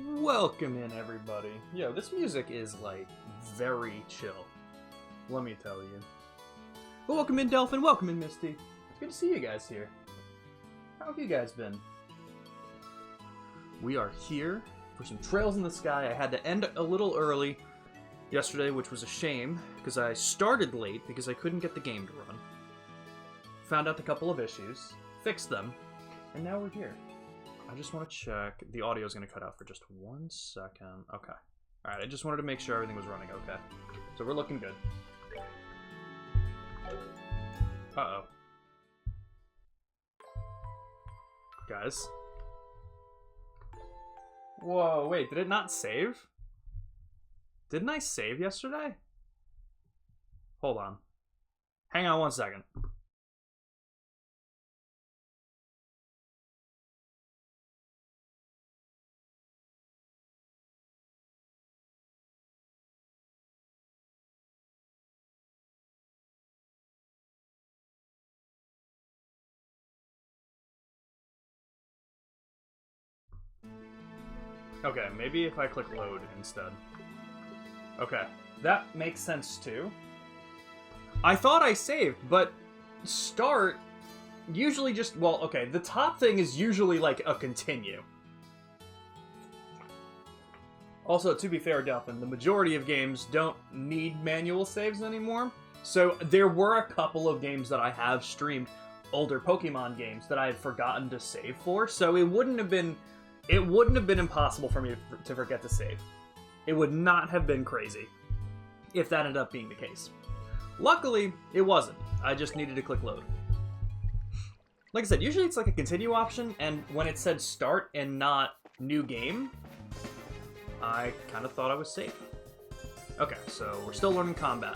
Welcome in, everybody. Yo, this music is, like, very chill. Let me tell you. But welcome in, Delphin. Welcome in, Misty. It's good to see you guys here. How have you guys been? We are here for some Trails in the Sky. I had to end a little early yesterday, which was a shame, because I started late because I couldn't get the game to run. Found out a couple of issues, fixed them, and now we're here. I just want to check. The audio is going to cut out for just 1 second. Okay. Alright, I just wanted to make sure everything was running okay. So we're looking good. Uh-oh. Guys. Whoa, wait, did it not save? Didn't I save yesterday? Hold on. Hang on 1 second. Okay, maybe if I click load instead. Okay, that makes sense too. I thought I saved, but start usually just, well, okay, the top thing is usually like a continue. Also, to be fair, Delphin, the majority of games don't need manual saves anymore. So there were a couple of games that I have streamed, older Pokemon games, that I had forgotten to save for, so it wouldn't have been impossible for me to forget to save. It would not have been crazy if that ended up being the case. Luckily, it wasn't. I just needed to click load. Like I said, usually it's like a continue option, and when it said start and not new game, I kind of thought I was safe. Okay, so we're still learning combat.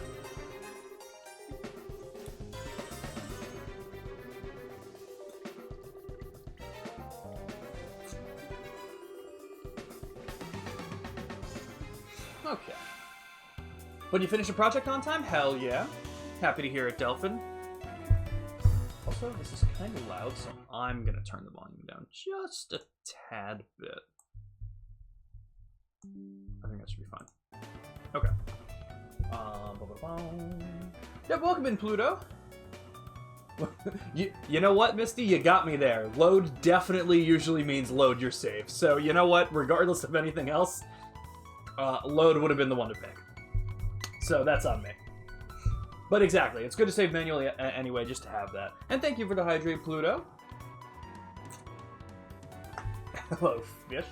Okay. But you finished a project on time? Hell yeah. Happy to hear it, Delphin. Also, this is kind of loud, so I'm going to turn the volume down just a tad bit. I think that should be fine. Okay. Yeah, welcome in, Pluto. You know what, Misty? You got me there. Load definitely usually means load your save. So, you know what? Regardless of anything else, load would have been the one to pick. So that's on me. But exactly, it's good to save manually anyway, just to have that. And thank you for the hydrate, Pluto. Hello, fish.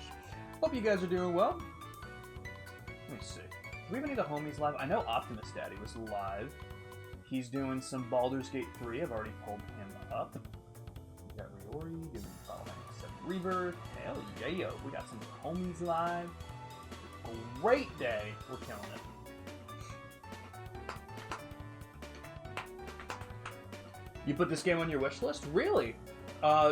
Hope you guys are doing well. Let me see. Do we have any of the homies live? I know Optimus Daddy was live. He's doing some Baldur's Gate 3. I've already pulled him up. We got Riori doing Final Fantasy VII Rebirth. Hell yeah, yo. We got some homies live. Great day. We're killing it. You put this game on your wish list? Really?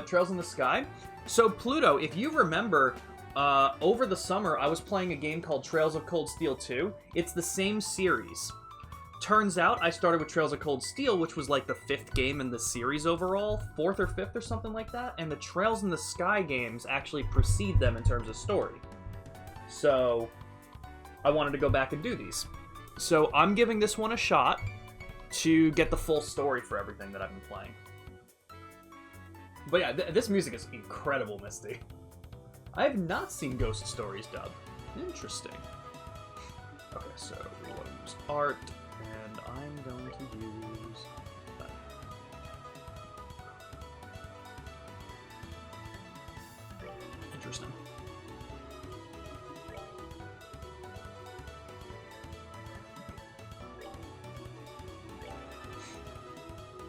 Trails in the Sky? So, Pluto, if you remember, over the summer, I was playing a game called Trails of Cold Steel 2. It's the same series. Turns out, I started with Trails of Cold Steel, which was like the 5th game in the series overall, 4th or 5th or something like that, and the Trails in the Sky games actually precede them in terms of story. So, I wanted to go back and do these. So, I'm giving this one a shot to get the full story for everything that I've been playing. But yeah, this music is incredible, Misty. I have not seen Ghost Stories dubbed. Interesting. Okay, so we want to use art, and I'm going to use that. Interesting.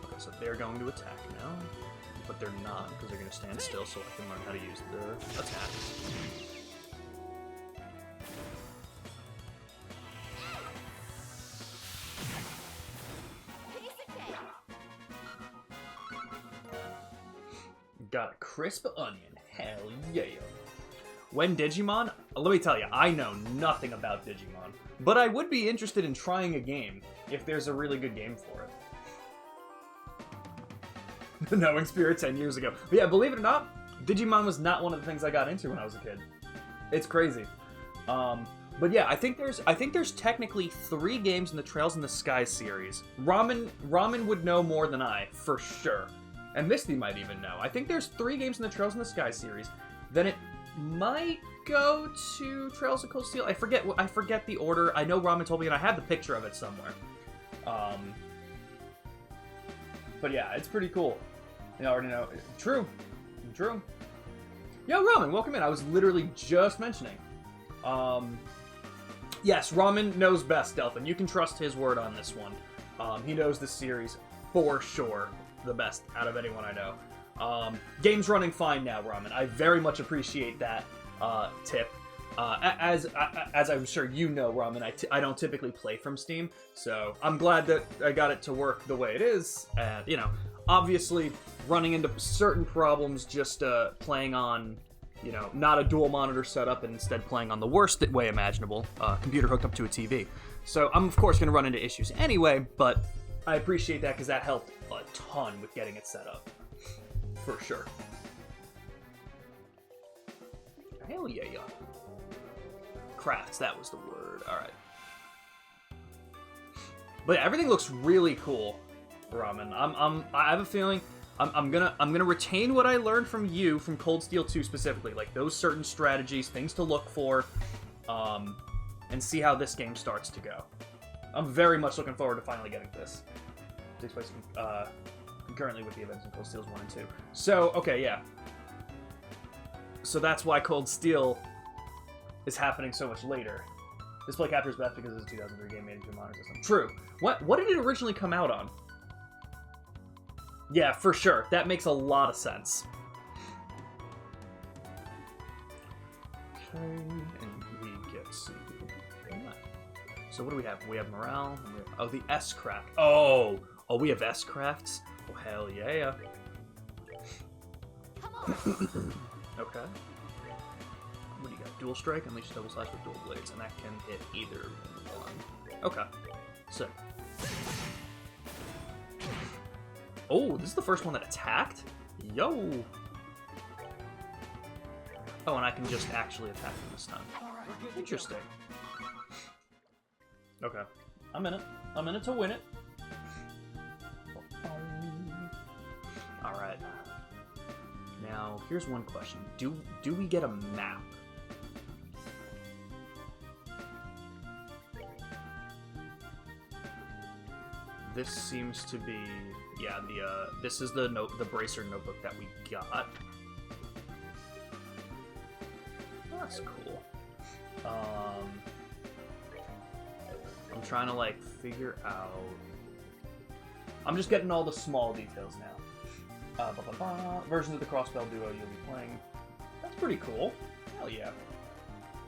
Okay, so they're going to attack now. But they're not, because they're going to stand still, so I can learn how to use the attack. Got a crisp onion. Hell yeah. When Digimon? Let me tell you, I know nothing about Digimon. But I would be interested in trying a game, if there's a really good game for it. Knowing Spirit 10 years ago. But yeah, believe it or not, Digimon was not one of the things I got into when I was a kid. It's crazy. But yeah, I think there's technically 3 games in the Trails in the Sky series. Ramen would know more than I, for sure. And Misty might even know. I think there's 3 games in the Trails in the Sky series. Then it might go to Trails of Cold Steel. I forget the order. I know Ramen told me, and I have the picture of it somewhere. But yeah, it's pretty cool. You already know. True. Yo, Ramen, welcome in. I was literally just mentioning. Yes, Ramen knows best, Delphin. You can trust his word on this one. He knows this series for sure the best out of anyone I know. Game's running fine now, Ramen. I very much appreciate that tip. As I'm sure you know, Ramen, I don't typically play from Steam, so I'm glad that I got it to work the way it is. And, you know, obviously running into certain problems just playing on, you know, not a dual monitor setup and instead playing on the worst way imaginable, computer hooked up to a TV. So I'm, of course, going to run into issues anyway, but I appreciate that because that helped a ton with getting it set up. For sure. Hell yeah. Crafts, that was the word. Alright. But yeah, everything looks really cool, Ramen. I have a feeling I'm gonna retain what I learned from you from Cold Steel 2 specifically, like those certain strategies, things to look for, and see how this game starts to go. I'm very much looking forward to finally getting this. It takes place concurrently with the events in Cold Steels 1 and 2. So, okay, yeah. So that's why Cold Steel is happening so much later. Display capture is best because it's a 2003 game made into a modern system. True. What did it originally come out on? Yeah, for sure. That makes a lot of sense. Okay, and we get to... So what do we have? We have morale. Oh, the S-Craft. Oh, we have S-Crafts? Oh, hell yeah. Okay. What do you got? Dual Strike, unleash double slash with dual blades, and that can hit either one. Okay. So. Oh, this is the first one that attacked? Yo! Oh, and I can just actually attack him this time. Interesting. Okay. I'm in it. I'm in it to win it. Alright. Now, here's one question. Do we get a map? This seems to be... Yeah, this is the Bracer notebook that we got. That's cool. I'm trying to, like, figure out... I'm just getting all the small details now. Versions of the Crossbell Duo you'll be playing. That's pretty cool. Hell yeah.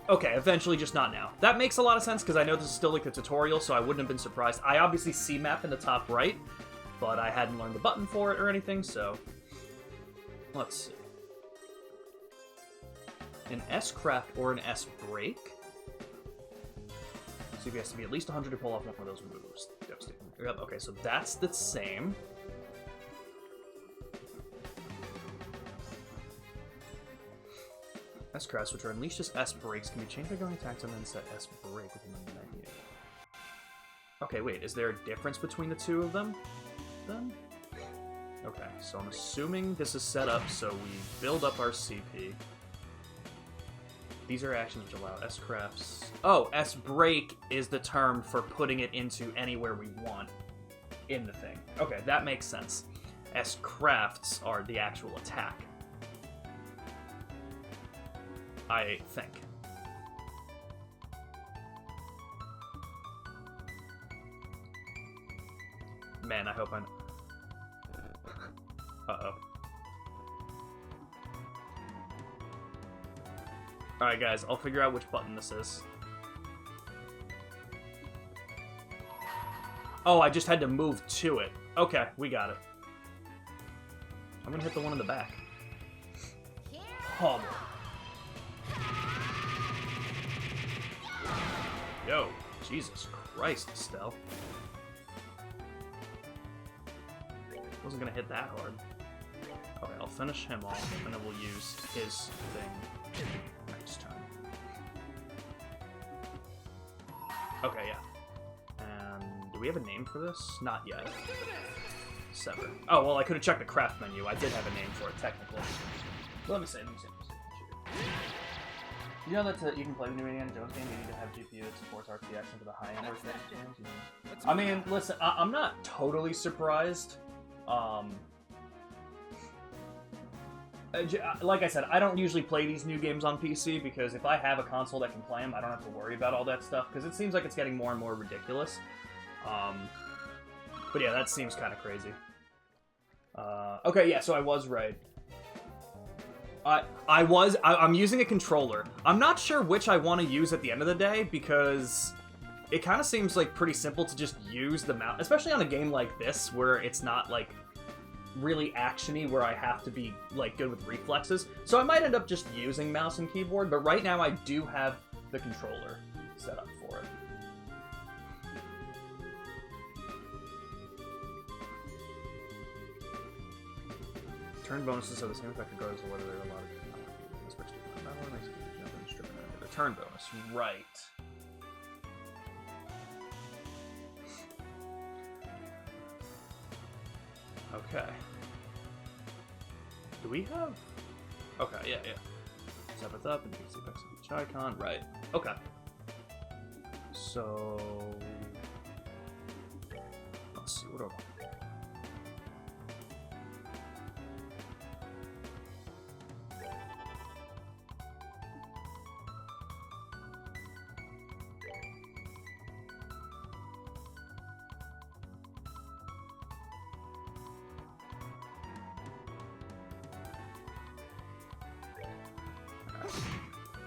Okay, eventually, just not now. That makes a lot of sense, because I know this is still, like, a tutorial, so I wouldn't have been surprised. I obviously see map in the top right, but I hadn't learned the button for it or anything, so... Let's see. An S-Craft or an S-Break? CP has to be at least 100 to pull off one of those moves. Devastating. Yep, okay, so that's the same. S-Crafts, which are unleashed as S-Breaks, can be changed by going attacks and then set S-Break within the menu. Okay, wait, is there a difference between the two of them, then? Okay, so I'm assuming this is set up so we build up our CP. These are actions which allow S-Crafts... Oh, S-Break is the term for putting it into anywhere we want in the thing. Okay, that makes sense. S-Crafts are the actual attack. I think. Man, I hope I'm... Uh-oh. Alright, guys, I'll figure out which button this is. Oh, I just had to move to it. Okay, we got it. I'm gonna hit the one in the back. Oh. Yo, Jesus Christ, Estelle. Wasn't gonna hit that hard. Okay, I'll finish him off, and then we'll use his thing next time. Okay, yeah. And do we have a name for this? Not yet. Sever. Oh, well, I could have checked the craft menu. I did have a name for it, technically. So let me see. You know that you can play the new Indiana Jones game, you need to have GPU that supports RTX into the high-end games. I mean, listen, I'm not totally surprised. Like I said, I don't usually play these new games on PC because if I have a console that can play them, I don't have to worry about all that stuff because it seems like it's getting more and more ridiculous. But yeah, that seems kind of crazy. Okay, yeah, so I was right. I'm using a controller. I'm not sure which I want to use at the end of the day because it kind of seems like pretty simple to just use the mouse, especially on a game like this where it's not like really actiony where I have to be like good with reflexes. So I might end up just using mouse and keyboard, but right now I do have the controller set up for it. Turn bonuses are the same effect regardless of whether there are a lot of the turn bonus, right. Okay. Do we have... Okay, yeah. Step it up and fix the effects of each icon. Right. Okay. So... Let's see, what do I want?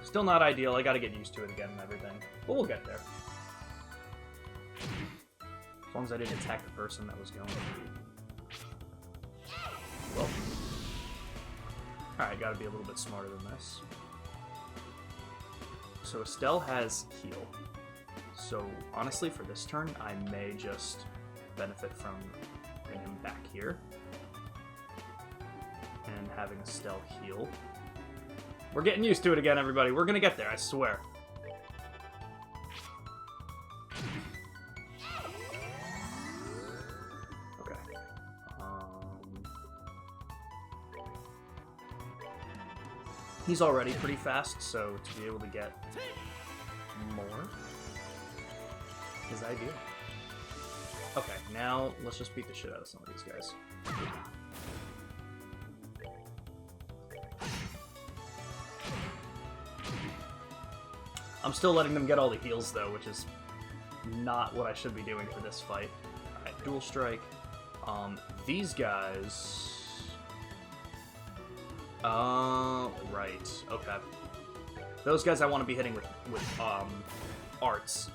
Still not ideal. I gotta get used to it again and everything. But we'll get there. As long as I didn't attack the person that was going to be. Well. Alright, gotta be a little bit smarter than this. So Estelle has heal. So honestly, for this turn, I may just benefit from bringing him back here. And having Estelle heal. We're getting used to it again, everybody. We're gonna get there, I swear. Okay. He's already pretty fast, so to be able to get more is ideal. Okay, now let's just beat the shit out of some of these guys. I'm still letting them get all the heals, though, which is not what I should be doing for this fight. Alright, dual strike. These guys... right. Okay. Those guys I want to be hitting with arts.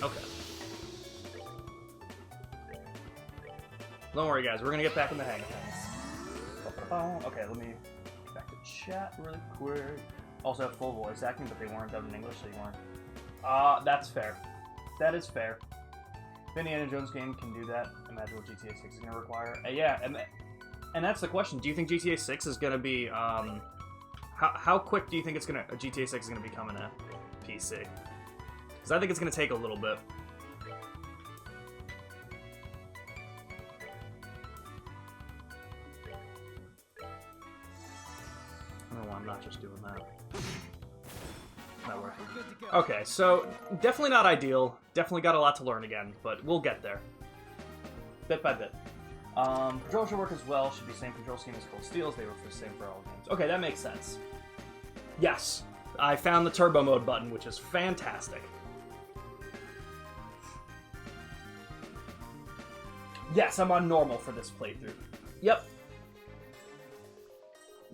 Okay. Don't worry, guys. We're gonna get back in the hang of things. Okay, let me get back to chat really quick. Also have full voice acting, but they weren't dubbed in English, so you weren't. That's fair. That is fair. If Indiana Jones game can do that, imagine what GTA 6 is gonna require. Yeah, and that's the question. Do you think GTA 6 is gonna be, how quick do you think GTA 6 is gonna be coming to PC? Because I think it's going to take a little bit. Oh, I'm not just doing that. Not working. Okay, so definitely not ideal. Definitely got a lot to learn again, but we'll get there. Bit by bit. Control should work as well. Should be same control scheme as Cold Steel's. They work for the same for all games. Okay, that makes sense. Yes, I found the turbo mode button, which is fantastic. Yes, I'm on normal for this playthrough. Yep.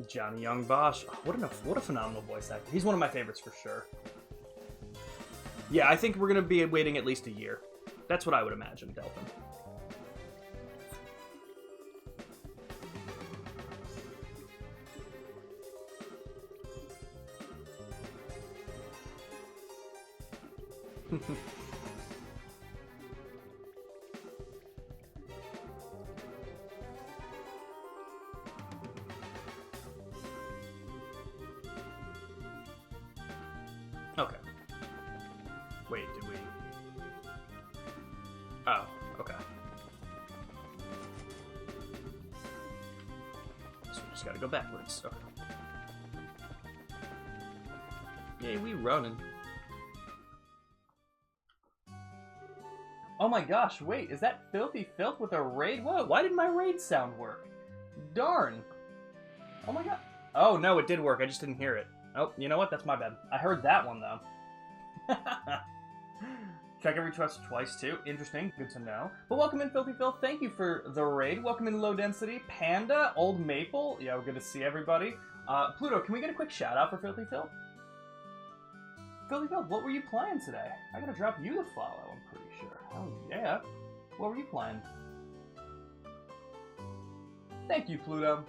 Johnny Young Bosch. Oh, what a phenomenal voice actor. He's one of my favorites for sure. Yeah, I think we're going to be waiting at least a year. That's what I would imagine, Delphin. Okay. Wait, did we... Oh, okay. So we just gotta go backwards. Okay. Yay, we running. Oh my gosh, wait, is that Filthy Filth with a raid? Whoa, why did my raid sound work? Darn. Oh my god. Oh, no, it did work. I just didn't hear it. Oh, you know what? That's my bad. I heard that one, though. Check every trust twice, too. Interesting. Good to know. But welcome in, Filthy Filth. Thank you for the raid. Welcome in, Low Density. Panda, Old Maple. Yeah, we're good to see everybody. Pluto, can we get a quick shout-out for Filthy Filth? Filthy Filth, what were you playing today? I gotta drop you to follow, I'm pretty sure. Oh, yeah. What were you playing? Thank you, Pluto.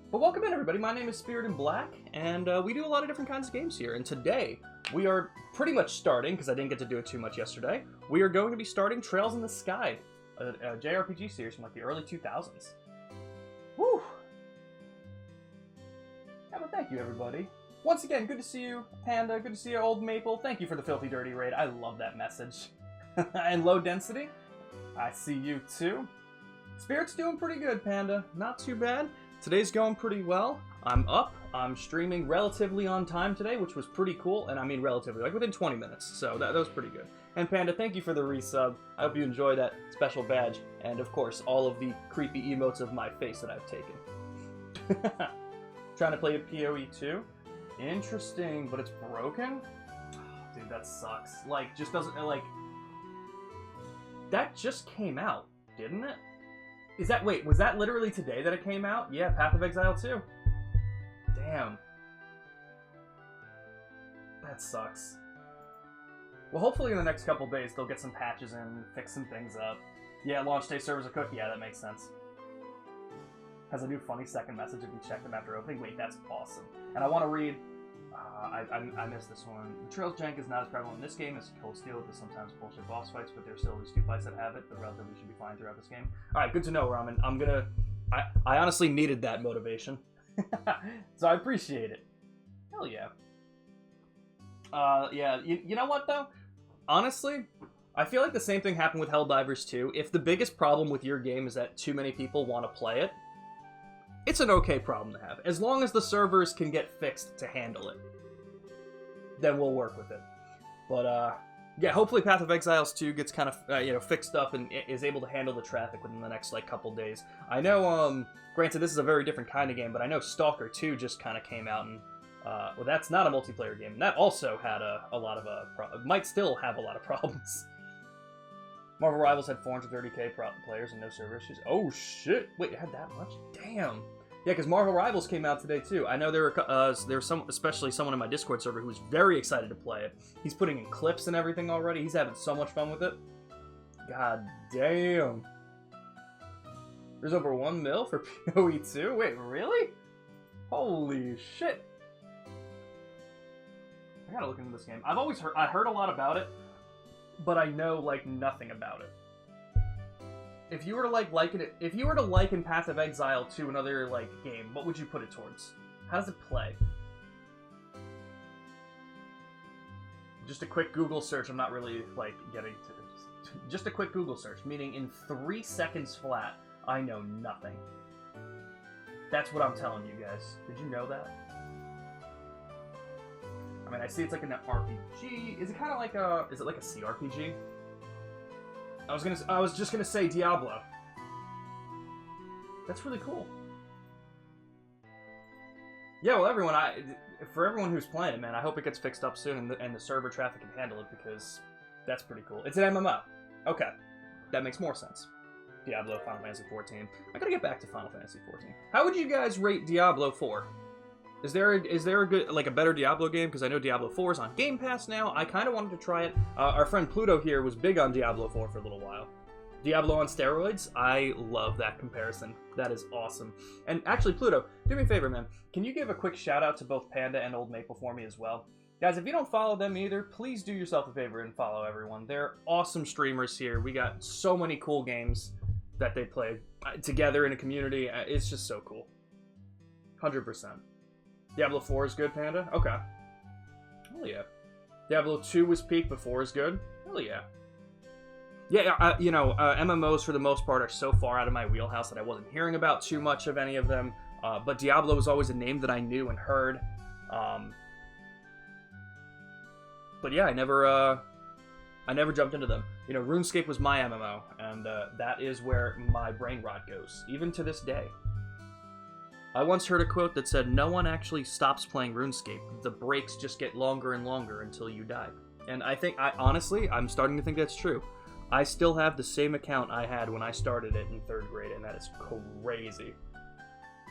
But welcome in, everybody. My name is Spirit in Black, and we do a lot of different kinds of games here. And today, we are pretty much starting, because I didn't get to do it too much yesterday, we are going to be starting Trails in the Sky, a JRPG series from like the early 2000s. Woo! Yeah, but thank you, everybody. Once again, good to see you, Panda. Good to see you, Old Maple. Thank you for the Filthy Dirty raid. I love that message. And Low Density, I see you too. Spirit's doing pretty good, Panda. Not too bad. Today's going pretty well. I'm up. I'm streaming relatively on time today, which was pretty cool. And I mean relatively, like within 20 minutes. So that was pretty good. And Panda, thank you for the resub. I hope you enjoy that special badge. And of course, all of the creepy emotes of my face that I've taken. Trying to play a PoE 2. Interesting, but it's broken? Oh, dude, that sucks. Like, just doesn't, like... That just came out, didn't it? Is that, wait, was that literally today that it came out? Yeah, Path of Exile 2. Damn. That sucks. Well, hopefully in the next couple days they'll get some patches in, fix some things up. Yeah, launch day servers are cooked. Yeah, that makes sense. Has a new funny second message if you check them after opening. Wait, that's awesome. And I want to read... I missed this one. The Trails jank is not as prevalent in this game as Cold Steel with the sometimes bullshit boss fights, but there's still at least 2 fights that have it, but relatively should be fine throughout this game. Alright, good to know, Ramen. I'm gonna... I honestly needed that motivation. So I appreciate it. Hell yeah. Yeah, you know what, though? Honestly, I feel like the same thing happened with Helldivers 2. If the biggest problem with your game is that too many people want to play it, it's an okay problem to have. As long as the servers can get fixed to handle it, then we'll work with it. But, yeah, hopefully Path of Exiles 2 gets kind of, fixed up and is able to handle the traffic within the next, like, couple days. I know, granted, this is a very different kind of game, but I know Stalker 2 just kind of came out, and, well, that's not a multiplayer game, and that also had a lot of, might still have a lot of problems. Marvel Rivals had 430k players and no server issues. Oh, shit! Wait, it had that much? Damn! Yeah, because Marvel Rivals came out today, too. I know there was some, especially someone in my Discord server who was very excited to play it. He's putting in clips and everything already. He's having so much fun with it. God damn. There's over 1 mil for PoE 2? Wait, really? Holy shit. I gotta look into this game. I heard a lot about it, but I know, like, nothing about it. If you were to liken Path of Exile to another, like, game, what would you put it towards? How does it play? Just a quick Google search. I'm not really, like, getting to... Just a quick Google search, meaning in 3 seconds flat, I know nothing. That's what I'm telling you guys. Did you know that? I mean, I see it's like an RPG. Is it kind of like a... Is it like a CRPG? I was just gonna say Diablo. That's really cool. Yeah, well, for everyone who's playing it, man, I hope it gets fixed up soon and the server traffic can handle it, because that's pretty cool. It's an MMO. Okay, that makes more sense. Diablo, Final Fantasy XIV. I gotta get back to Final Fantasy XIV. How would you guys rate Diablo 4? Is there a good, like, a better Diablo game? Because I know Diablo 4 is on Game Pass now. I kind of wanted to try it. Our friend Pluto here was big on Diablo 4 for a little while. Diablo on steroids? I love that comparison. That is awesome. And actually, Pluto, do me a favor, man. Can you give a quick shout out to both Panda and Old Maple for me as well? Guys, if you don't follow them either, please do yourself a favor and follow everyone. They're awesome streamers here. We got so many cool games that they play together in a community. It's just so cool. 100%. Diablo 4 is good, Panda? Okay. Hell yeah. Diablo 2 was peak, but 4 is good? Hell yeah. Yeah, MMOs for the most part are so far out of my wheelhouse that I wasn't hearing about too much of any of them. But Diablo was always a name that I knew and heard. But yeah, I never jumped into them. You know, RuneScape was my MMO, and that is where my brain rot goes, even to this day. I once heard a quote that said, "No one actually stops playing RuneScape. The breaks just get longer and longer until you die." And honestly, I'm starting to think that's true. I still have the same account I had when I started it in 3rd grade, and that is crazy.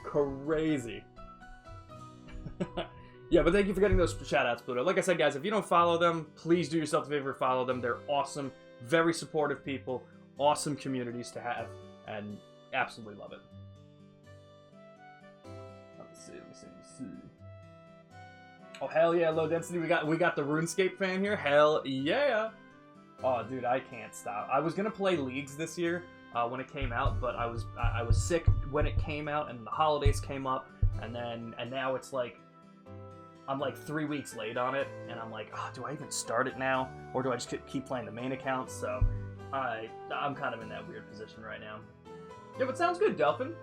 Crazy. Yeah, but thank you for getting those shoutouts, Pluto. Like I said, guys, if you don't follow them, please do yourself a favor, follow them. They're awesome, very supportive people, awesome communities to have, and absolutely love it. Let me see. Oh, hell yeah, Low Density. We got the RuneScape fan here. Hell yeah. Oh, dude, I can't stop. I was gonna play Leagues this year when it came out, but I was sick when it came out, and the holidays came up, and now it's like I'm like 3 weeks late on it, and I'm like, oh, do I even start it now, or do I just keep playing the main account? So I'm kind of in that weird position right now. Yeah, but sounds good, Delphin.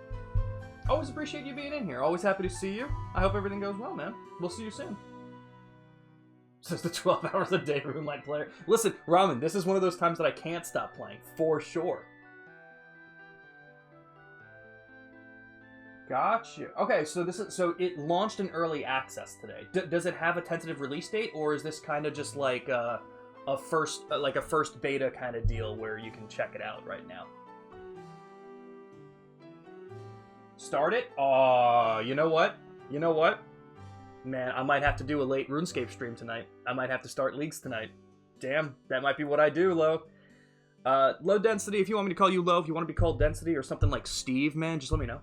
Always appreciate you being in here. Always happy to see you. I hope everything goes well, man. We'll see you soon. Says the 12 hours a day RuneLite player. Listen, Ramen, this is one of those times that I can't stop playing, for sure. Gotcha. Okay, so it launched in early access today. Does it have a tentative release date, or is this kind of just like a first beta kind of deal where you can check it out right now? Start it? Aw, you know what? Man, I might have to do a late RuneScape stream tonight. I might have to start Leagues tonight. Damn, that might be what I do, Low. Low Density, if you want me to call you Low, if you want to be called Density or something like Steve, man, just let me know.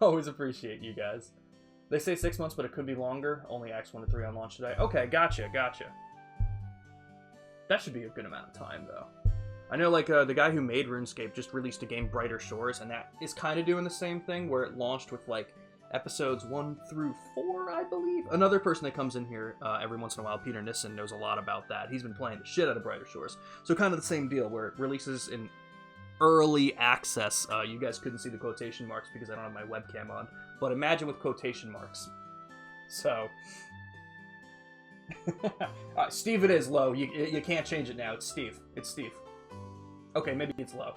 Always appreciate you guys. They say 6 months, but it could be longer. Only Acts 1 to 3 on launch today. Okay, gotcha. That should be a good amount of time, though. I know, like, the guy who made RuneScape just released a game, Brighter Shores, and that is kind of doing the same thing, where it launched with, like, episodes 1 through 4, I believe. Another person that comes in here every once in a while, Peter Nissen, knows a lot about that. He's been playing the shit out of Brighter Shores. So kind of the same deal, where it releases in early access. You guys couldn't see the quotation marks because I don't have my webcam on, but imagine with quotation marks. So... Steve it is, Low. You can't change it now. It's Steve. Okay, maybe it's Low.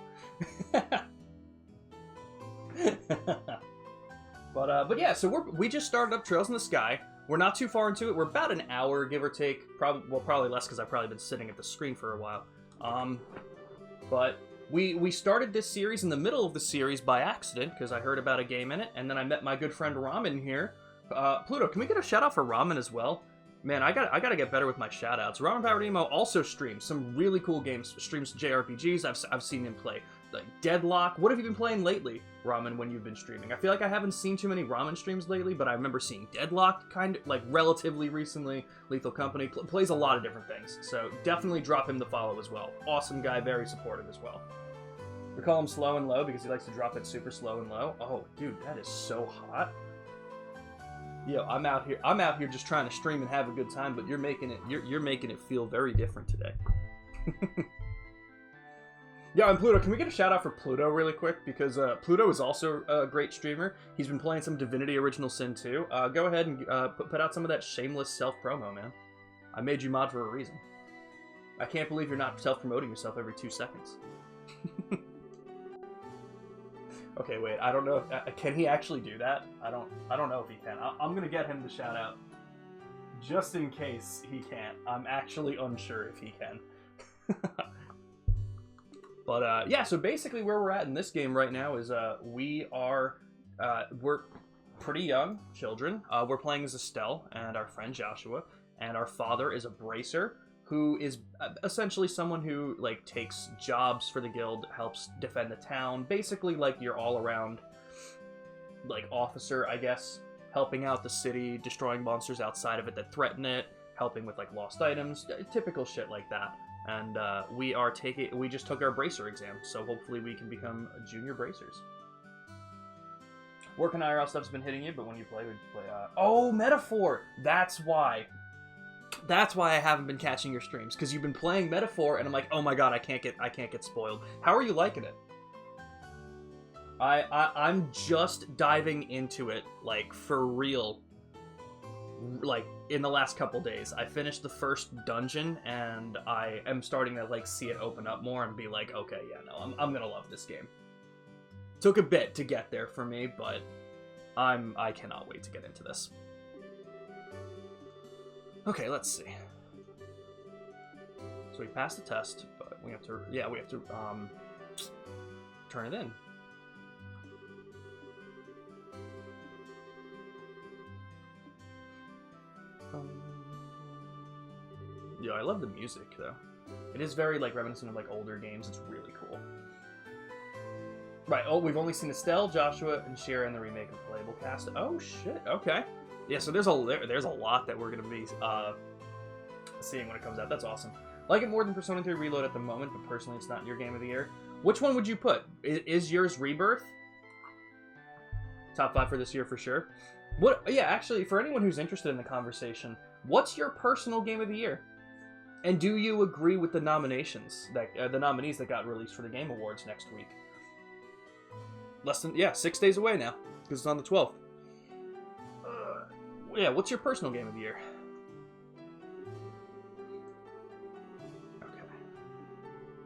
But yeah, so we just started up Trails in the Sky. We're not too far into it. We're about an hour, give or take. Probably less because I've probably been sitting at the screen for a while. But we started this series in the middle of the series by accident because I heard about a game in it, and then I met my good friend Ramen here. Pluto, can we get a shout out for Ramen as well? Man, I gotta get better with my shoutouts. Ramen Powered Emo also streams some really cool games. Streams JRPGs. I've seen him play like Deadlock. What have you been playing lately, Ramen? When you've been streaming, I feel like I haven't seen too many Ramen streams lately, but I remember seeing Deadlock kind of like relatively recently. Lethal Company plays a lot of different things, so definitely drop him the follow as well. Awesome guy, very supportive as well. We call him Slow and Low because he likes to drop it super slow and low. Oh, dude, that is so hot. Yo, I'm out here just trying to stream and have a good time, but you're making it feel very different today. Yeah, and Pluto, can we get a shout out for Pluto really quick? Because Pluto is also a great streamer. He's been playing some Divinity Original Sin 2. Go ahead and put out some of that shameless self-promo, man. I made you mod for a reason. I can't believe you're not self-promoting yourself every 2 seconds. Okay, wait. I don't know. Can he actually do that? I don't know if he can. I'm gonna get him the shout out, just in case he can't. I'm actually unsure if he can. But yeah. So basically, where we're at in this game right now is we're pretty young children. We're playing as Estelle and our friend Joshua, and our father is a bracer, who is essentially someone who, like, takes jobs for the guild, helps defend the town, basically like your all-around, like, officer, I guess. helping out the city, destroying monsters outside of it that threaten it, helping with like lost items, typical shit like that. And we just took our bracer exam, so hopefully we can become junior bracers. Work and IRL stuff's been hitting you, but when you play, oh, Metaphor! That's why I haven't been catching your streams, because you've been playing Metaphor, and I'm like, oh my god, I can't get spoiled. How are you liking it? I'm just diving into it, like, for real, like, in the last couple days. I finished the first dungeon, and I am starting to, like, see it open up more and be like, okay, yeah, no, I'm gonna love this game. Took a bit to get there for me, but I cannot wait to get into this. Okay, let's see. So we passed the test, but we have to turn it in. Yeah, I love the music though. It is very like reminiscent of like older games. It's really cool. Right. Oh, we've only seen Estelle, Joshua, and Shira in the remake of Playable Cast. Oh shit. Okay. Yeah. So there's a lot that we're gonna be seeing when it comes out. That's awesome. I like it more than Persona 3 Reload at the moment, but personally, it's not your game of the year. Which one would you put? Is yours Rebirth? Top 5 for this year for sure. What? Yeah, actually, for anyone who's interested in the conversation, what's your personal game of the year? And do you agree with the nominations that the nominees that got released for the Game Awards next week? Less than 6 days away now, because it's on the 12th. Yeah, what's your personal game of the year? Okay.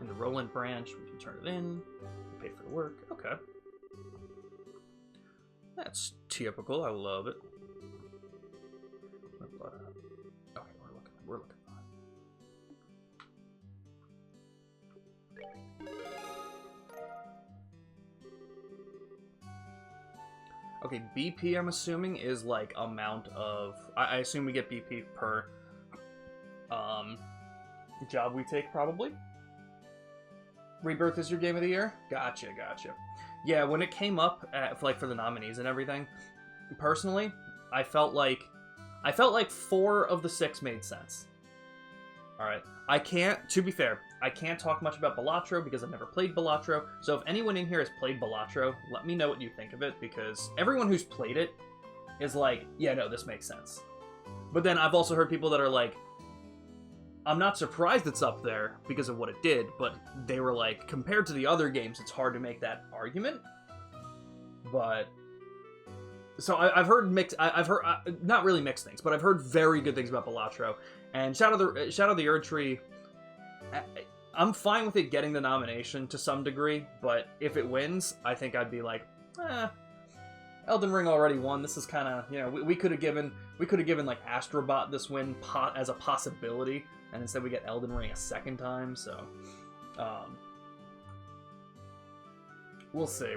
In the Roland branch, we can turn it in. Pay for the work. Okay. That's typical. I love it. Okay, we're looking fine. Okay, BP, I'm assuming, is like amount of... I assume we get BP per job we take, probably. Rebirth is your game of the year? Gotcha. Yeah, when it came up for the nominees and everything, personally, I felt like 4 of the 6 made sense. Alright. To be fair, I can't talk much about Balatro because I've never played Balatro, so if anyone in here has played Balatro, let me know what you think of it, because everyone who's played it is like, yeah, no, this makes sense. But then I've also heard people that are like, I'm not surprised it's up there because of what it did, but they were like, compared to the other games, it's hard to make that argument. But... So I've heard not really mixed things, but I've heard very good things about Balatro. And Shadow of the Erdtree, I'm fine with it getting the nomination to some degree, but if it wins, I think I'd be like, Elden Ring already won. This is kind of, we could have given like Astrobot this win as a possibility, and instead we get Elden Ring a second time. So, we'll see.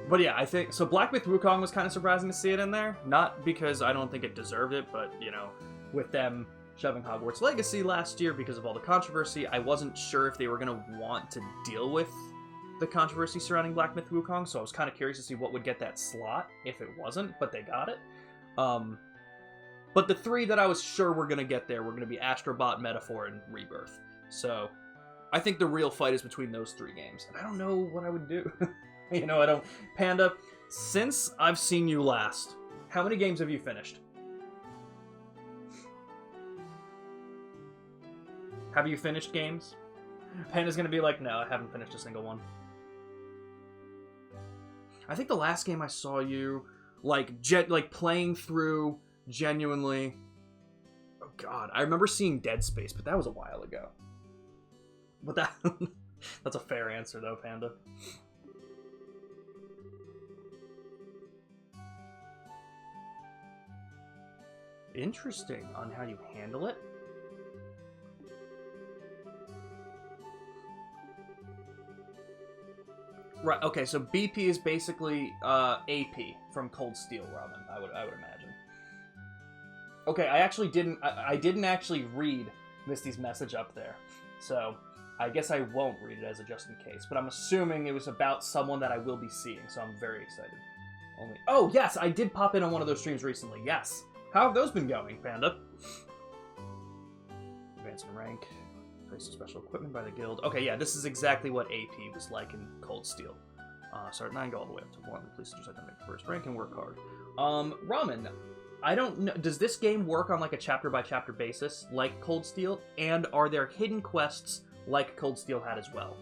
But yeah, I think so. Black Myth Wukong was kind of surprising to see it in there, not because I don't think it deserved it, but with them shoving Hogwarts Legacy last year because of all the controversy, I wasn't sure if they were going to want to deal with the controversy surrounding Black Myth Wukong, so I was kind of curious to see what would get that slot if it wasn't, but they got it. But the 3 that I was sure were going to get there were going to be Astrobot, Metaphor, and Rebirth. So I think the real fight is between those 3 games, and I don't know what I would do. Panda, since I've seen you last, how many games have you finished? Have you finished games? Panda's gonna be like, no, I haven't finished a single one. I think the last game I saw you, playing through genuinely... Oh god, I remember seeing Dead Space, but that was a while ago. But that's a fair answer though, Panda. Interesting on how you handle it. Right, okay, so BP is basically AP from Cold Steel Ramen, I would imagine. Okay, I didn't actually read Misty's message up there. So, I guess I won't read it as a just in case, but I'm assuming it was about someone that I will be seeing, so I'm very excited. Oh, yes, I did pop in on one of those streams recently, yes. How have those been going, Panda? Advance in rank. Place of special equipment by the guild. Okay, yeah, this is exactly what AP was like in Cold Steel. Start at 9, go all the way up to 1. Please just have to make the first rank and work hard. Ramen, I don't know. Does this game work on like a chapter-by-chapter basis like Cold Steel? And are there hidden quests like Cold Steel had as well?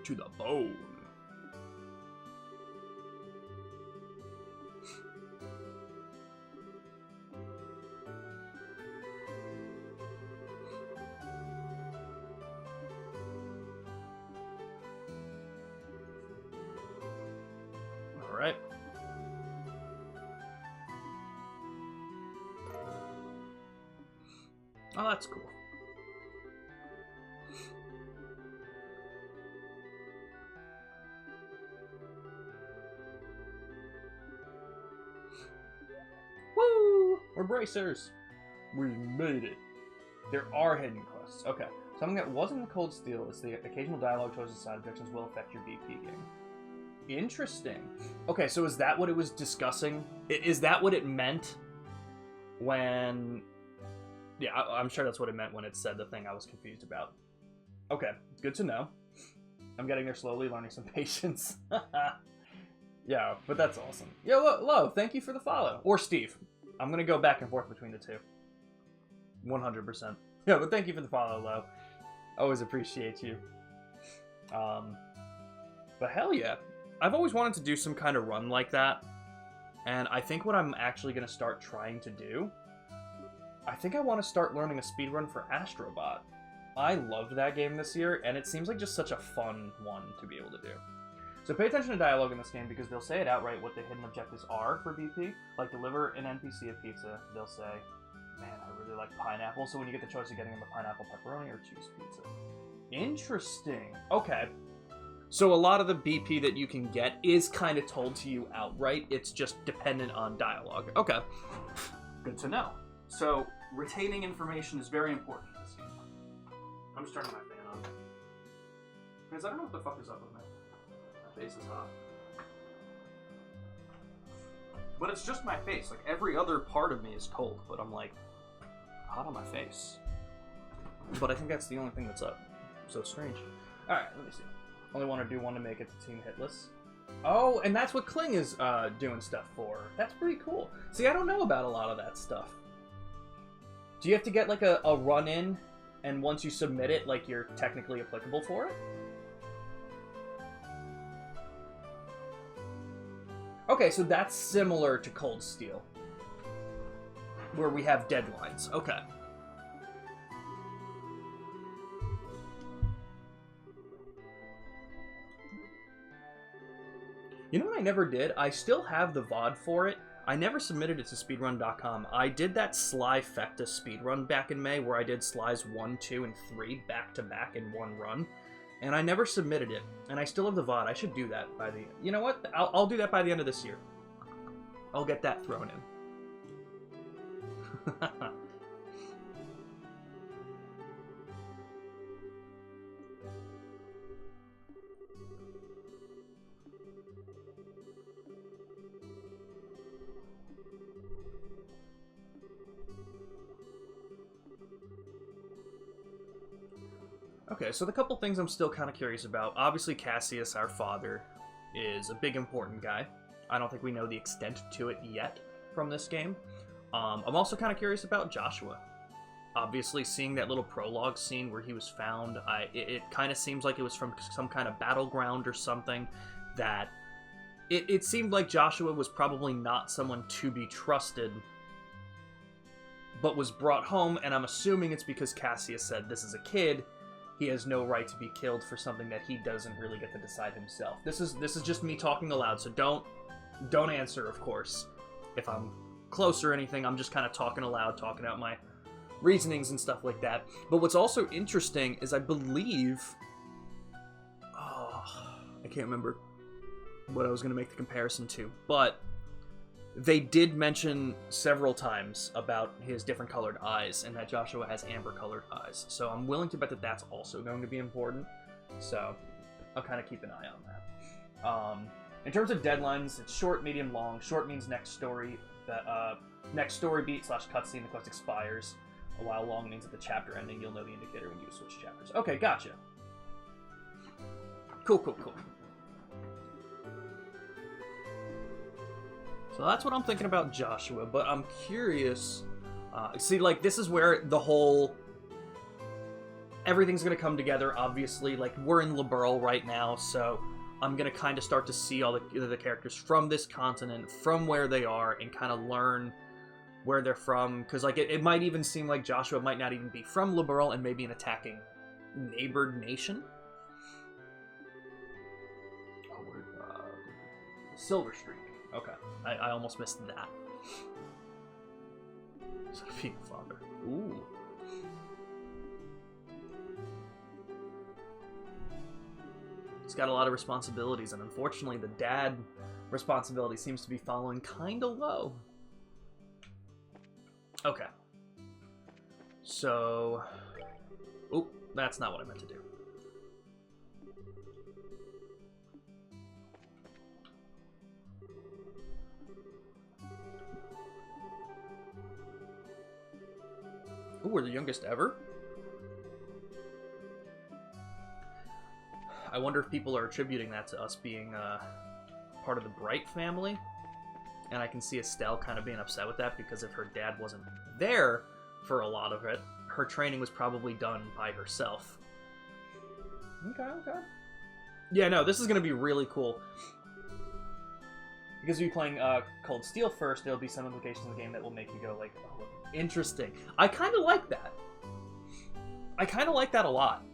To the bone. All right. Oh, that's cool. Woo! We're bracers. We made it. There are hidden quests. Okay. Something that wasn't in Cold Steel is the occasional dialogue choices side objections will affect your BP game. Interesting. Okay, so is that what it was discussing? Is that what it meant when... Yeah, I'm sure that's what it meant when it said the thing I was confused about. Okay, good to know. I'm getting there slowly, learning some patience. Yeah, but that's awesome. Yo, Lo, thank you for the follow. Or Steve. I'm going to go back and forth between the two. 100%. Yeah, but thank you for the follow, Lo. Always appreciate you. But hell yeah. I've always wanted to do some kind of run like that. And I think what I'm actually going to start trying to do, I think I want to start learning a speedrun for Astrobot. I loved that game this year, and it seems like just such a fun one to be able to do. So pay attention to dialogue in this game because they'll say it outright what the hidden objectives are for BP. Like deliver an NPC a pizza, they'll say, man, I really like pineapple. So when you get the choice of getting them a pineapple pepperoni or cheese pizza. Interesting. Okay. So a lot of the BP that you can get is kind of told to you outright. It's just dependent on dialogue. Okay. Good to know. So retaining information is very important in this game. I'm just turning my fan on. Because I don't know what the fuck is up with me. My face is hot. But it's just my face. Like, every other part of me is cold, but I'm, like, hot on my face. But I think that's the only thing that's up. So strange. Alright, let me see. Only want to do one to make it to Team Hitless. Oh, and that's what Kling is doing stuff for. That's pretty cool. See, I don't know about a lot of that stuff. Do you have to get, like, a run-in, and once you submit it, like, you're technically applicable for it? Okay, so that's similar to Cold Steel, where we have deadlines. Okay. You know what I never did? I still have the VOD for it. I never submitted it to speedrun.com. I did that Sly Fecta speedrun back in May, where I did Slies 1, 2, and 3 back-to-back in one run. And I never submitted it. And I still have the VOD. I should do that by the... You know what? I'll do that by the end of this year. I'll get that thrown in. Okay, so the couple things I'm still kind of curious about. Obviously, Cassius, our father, is a big important guy. I don't think we know the extent to it yet from this game. I'm also kind of curious about Joshua. Obviously, seeing that little prologue scene where he was found, it kind of seems like it was from some kind of battleground or something. That it seemed like Joshua was probably not someone to be trusted, but was brought home, and I'm assuming it's because Cassius said, this is a kid. He has no right to be killed for something that he doesn't really get to decide himself. This is just me talking aloud, so don't answer, of course. If I'm close or anything, I'm just kind of talking aloud, talking out my reasonings and stuff like that. But what's also interesting is I believe... Oh, can't remember what I was going to make the comparison to, but they did mention several times about his different colored eyes, and that Joshua has amber colored eyes. So I'm willing to bet that that's also going to be important. So I'll kind of keep an eye on that. In terms of deadlines, it's short, medium, long. Short means next story beat / cutscene, the quest expires. While long means at the chapter ending, you'll know the indicator when you switch chapters. Okay, gotcha. Cool. So that's what I'm thinking about Joshua, but I'm curious. See, like, this is where the whole... everything's going to come together, obviously. Like, we're in Liberl right now, so I'm going to kind of start to see all the characters from this continent, from where they are, and kind of learn where they're from. Because, like, it might even seem like Joshua might not even be from Liberl and maybe an attacking neighbored nation. Oh, Silver Streak. Okay. I almost missed that. Sophia Father. Ooh. He's got a lot of responsibilities, and unfortunately the dad responsibility seems to be falling kinda low. Okay. So... oop, that's not what I meant to do. Ooh, we're the youngest ever? I wonder if people are attributing that to us being part of the Bright family. And I can see Estelle kind of being upset with that, because if her dad wasn't there for a lot of it, her training was probably done by herself. Okay. Yeah, no, this is going to be really cool. Because we're playing Cold Steel first, there'll be some implications in the game that will make you go like, oh, interesting. I kind of like that. I kind of like that a lot.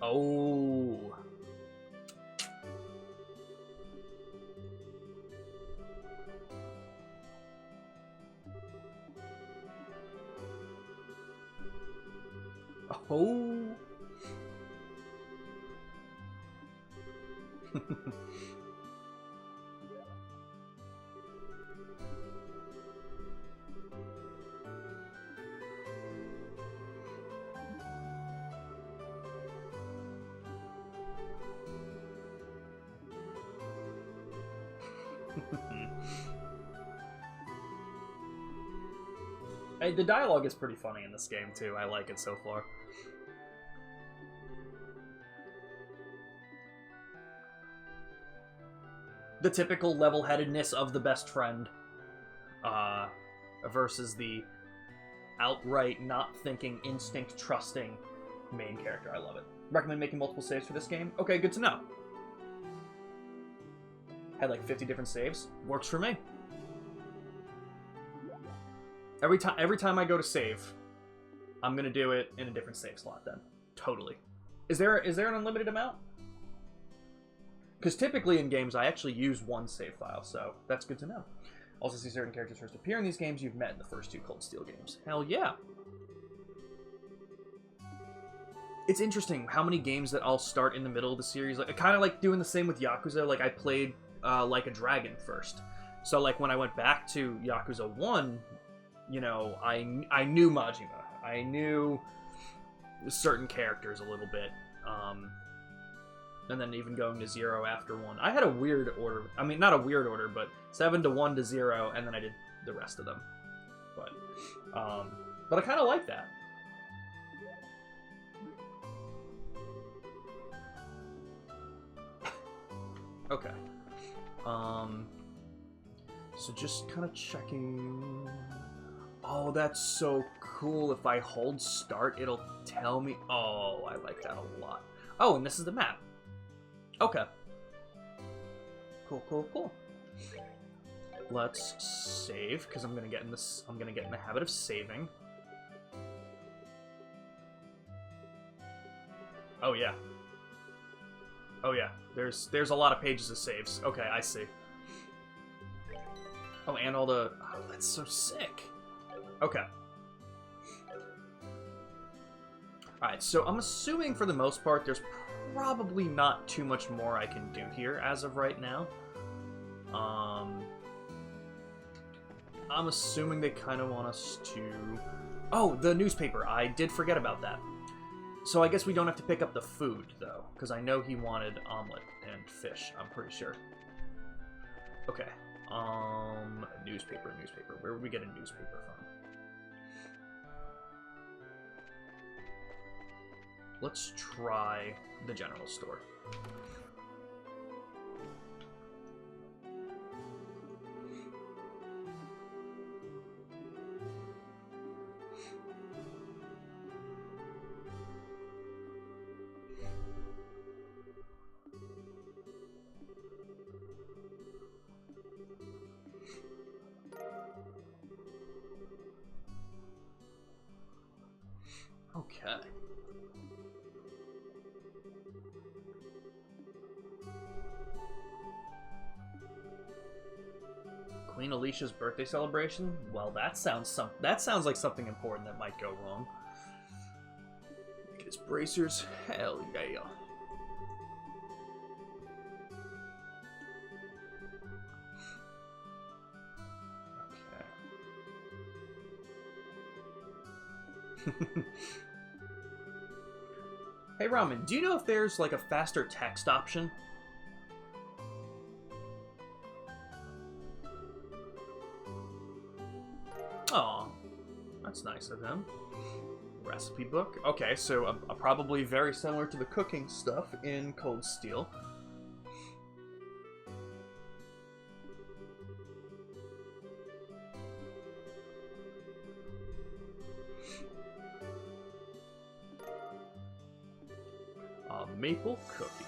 Oh. Oh. Hey, the dialogue is pretty funny in this game, too. I like it so far. The typical level-headedness of the best friend versus the outright not thinking, instinct trusting main character. I love it. Recommend making multiple saves for this game? Okay, good to know. Had like 50 different saves. Works for me. Every time I go to save, I'm gonna do it in a different save slot then. Totally. Is there an unlimited amount? Because typically in games, I actually use one save file, so that's good to know. Also see certain characters first appear in these games you've met in the first two Cold Steel games. Hell yeah. It's interesting how many games that I'll start in the middle of the series. Like, kind of like doing the same with Yakuza. Like, I played Like a Dragon first. So, like, when I went back to Yakuza 1, you know, I knew Majima. I knew certain characters a little bit. And then even going to 0 after 1. I had a weird order. I mean, not a weird order, but 7 to 1 to 0, and then I did the rest of them. But I kind of like that. Okay. So just kind of checking. Oh, that's so cool. If I hold start, it'll tell me. Oh, I like that a lot. Oh, and this is the map. Okay. Cool. Let's save, because I'm gonna get in the habit of saving. Oh yeah. Oh yeah, there's a lot of pages of saves. Okay, I see. Oh, and all the... Oh, that's so sick. Okay. Alright, so I'm assuming for the most part there's probably not too much more I can do here as of right now. I'm assuming they kind of want us to... Oh, the newspaper. I did forget about that. So I guess we don't have to pick up the food, though, because I know he wanted omelet and fish, I'm pretty sure. Okay. Newspaper. Where would we get a newspaper from? Let's try the general store. Okay. Queen Alicia's birthday celebration? Well, that sounds like something important that might go wrong. Get his bracers. Hell yeah. Okay. Hey Ramen, do you know if there's like a faster text option? Aw, that's nice of him. Recipe book. Okay, so probably very similar to the cooking stuff in Cold Steel. Maple cookie.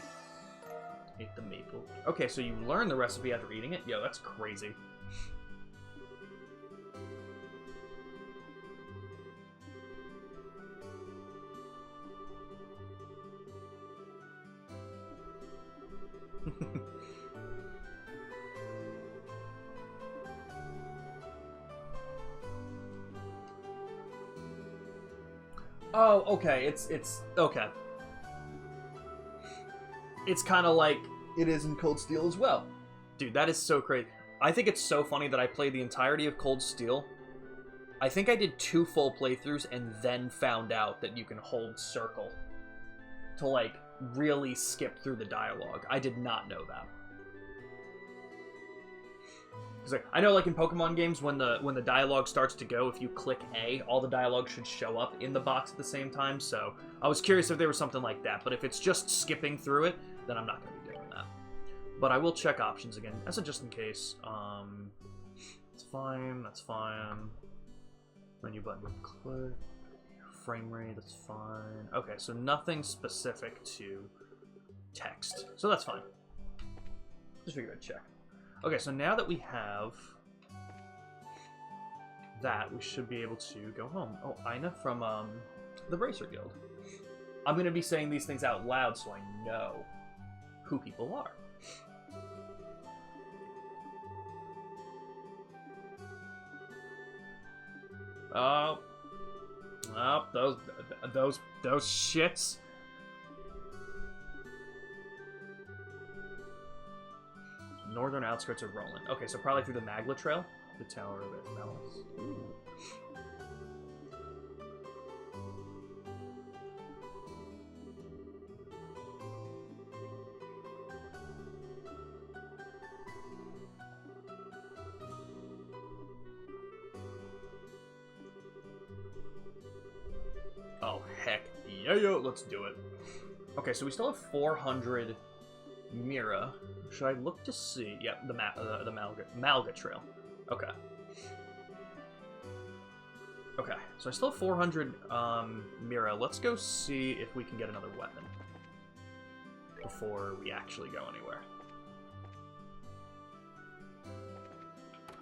Ate the maple. Okay, so you learn the recipe after eating it? Yo, that's crazy. Oh, okay. It's okay. It's kind of like it is in Cold Steel as well. Dude, that is so crazy. I think it's so funny that I played the entirety of Cold Steel. I think I did 2 full playthroughs and then found out that you can hold circle to, like, really skip through the dialogue. I did not know that. Because like, I know, like, in Pokemon games, when the dialogue starts to go, if you click A, all the dialogue should show up in the box at the same time, so I was curious if there was something like that, but if it's just skipping through it, then I'm not going to be doing that. But I will check options again, as a just in case. That's fine. Menu button, click. Frame rate, that's fine. Okay, so nothing specific to text, so that's fine. Just figured I'd check. Okay, so now that we have that, we should be able to go home. Oh, Ina from the Bracer Guild. I'm going to be saying these things out loud so I know who people are. Oh, those shits. Northern outskirts of Roland. Okay, so probably through the Magla Trail. The Tower of Malice. Ooh. Oh, heck. Yeah, let's do it. Okay, so we still have 400 Mira. Should I look to see? Yep, the Malga Trail. Okay. Okay, so I still have 400 Mira. Let's go see if we can get another weapon before we actually go anywhere.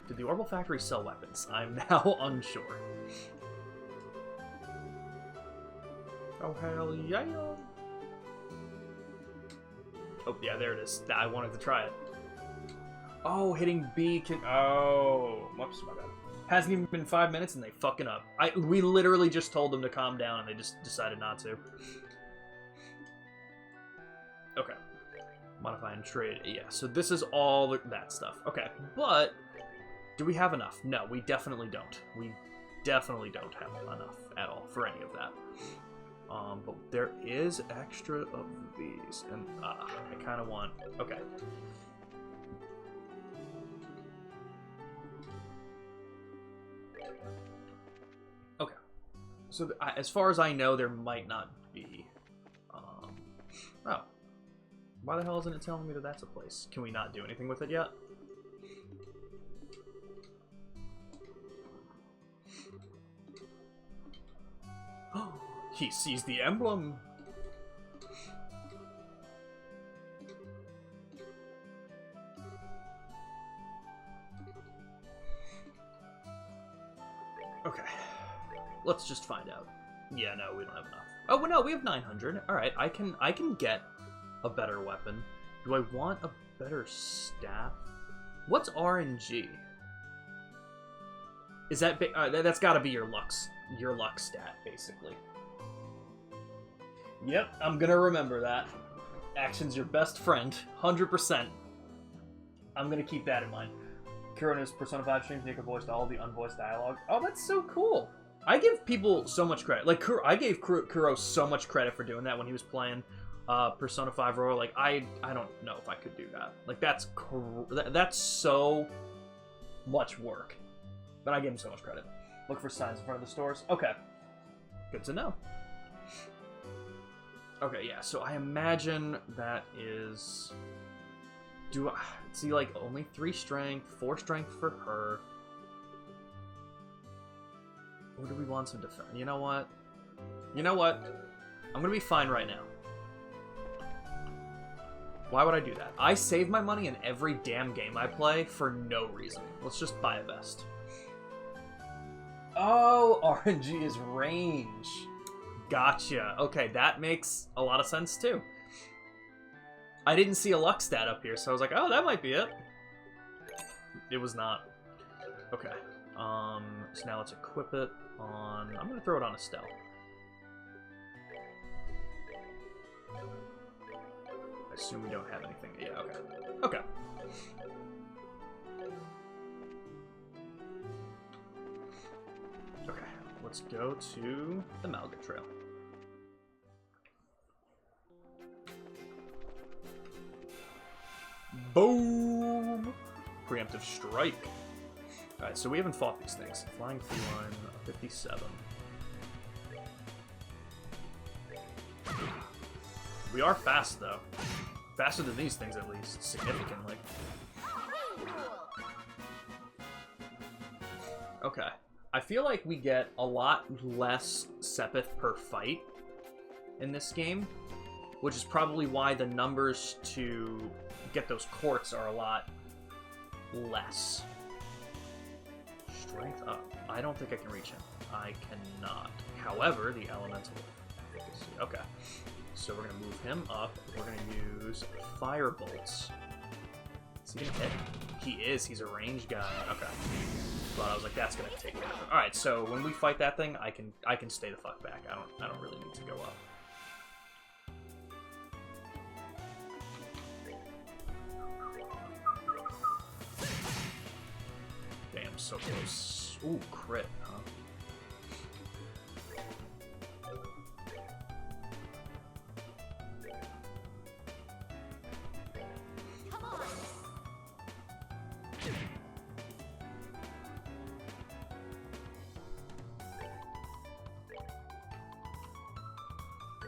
Did the Orbital Factory sell weapons? I'm now unsure. Oh, hell yeah! Oh, yeah, there it is. I wanted to try it. Oh, hitting B can... Oh, whoops, my bad. Hasn't even been 5 minutes and they fucking up. We literally just told them to calm down and they just decided not to. Okay. Modify and trade. Yeah, so this is all that stuff. Okay, but do we have enough? No, we definitely don't. We definitely don't have enough at all for any of that. But there is extra of these, and I kind of want... Okay. Okay. So as far as I know, there might not be... Oh. Why the hell isn't it telling me that that's a place? Can we not do anything with it yet? He sees the emblem. Okay. Let's just find out. Yeah, no, we don't have enough. Oh, well, no, we have 900. All right, I can get a better weapon. Do I want a better staff? What's RNG? Is that that's got to be your luck stat, basically. Yep, I'm gonna remember that. Action's your best friend, 100%. I'm gonna keep that in mind. Kuro in his Persona 5 streams, Nico voiced all the unvoiced dialogue. Oh, that's so cool. I give people so much credit. Like, I gave Kuro so much credit for doing that when he was playing Persona 5 Royal. Like, I don't know if I could do that. Like, that's so much work. But I give him so much credit. Look for signs in front of the stores. Okay. Good to know. Okay, yeah, so I imagine that is... See, like, only 3 strength, 4 strength for her. Or do we want some defense? You know what? You know what? I'm gonna be fine right now. Why would I do that? I save my money in every damn game I play for no reason. Let's just buy a vest. Oh, RNG is range. Gotcha. Okay, that makes a lot of sense, too. I didn't see a luck stat up here, so I was like, oh, that might be it. It was not. Okay. So now let's equip it on... I'm going to throw it on Estelle. I assume we don't have anything. Yeah, okay. Okay. Okay, let's go to the Malga Trail. Boom! Preemptive strike. Alright, so we haven't fought these things. Flying Feline, 57. We are fast, though. Faster than these things, at least. Significantly. Okay. I feel like we get a lot less Sepith per fight in this game, which is probably why the numbers to get those quartz are a lot less. Strength up. I don't think I can reach him. I cannot. However, the elemental efficacy. Okay. So we're going to move him up. We're going to use fire bolts. Is he going to hit? He is. He's a ranged guy. Okay. But I was like, that's going to take care of it. Alright, so when we fight that thing, I can stay the fuck back. I don't really need to go up. Damn, so close. Ooh, crit, huh?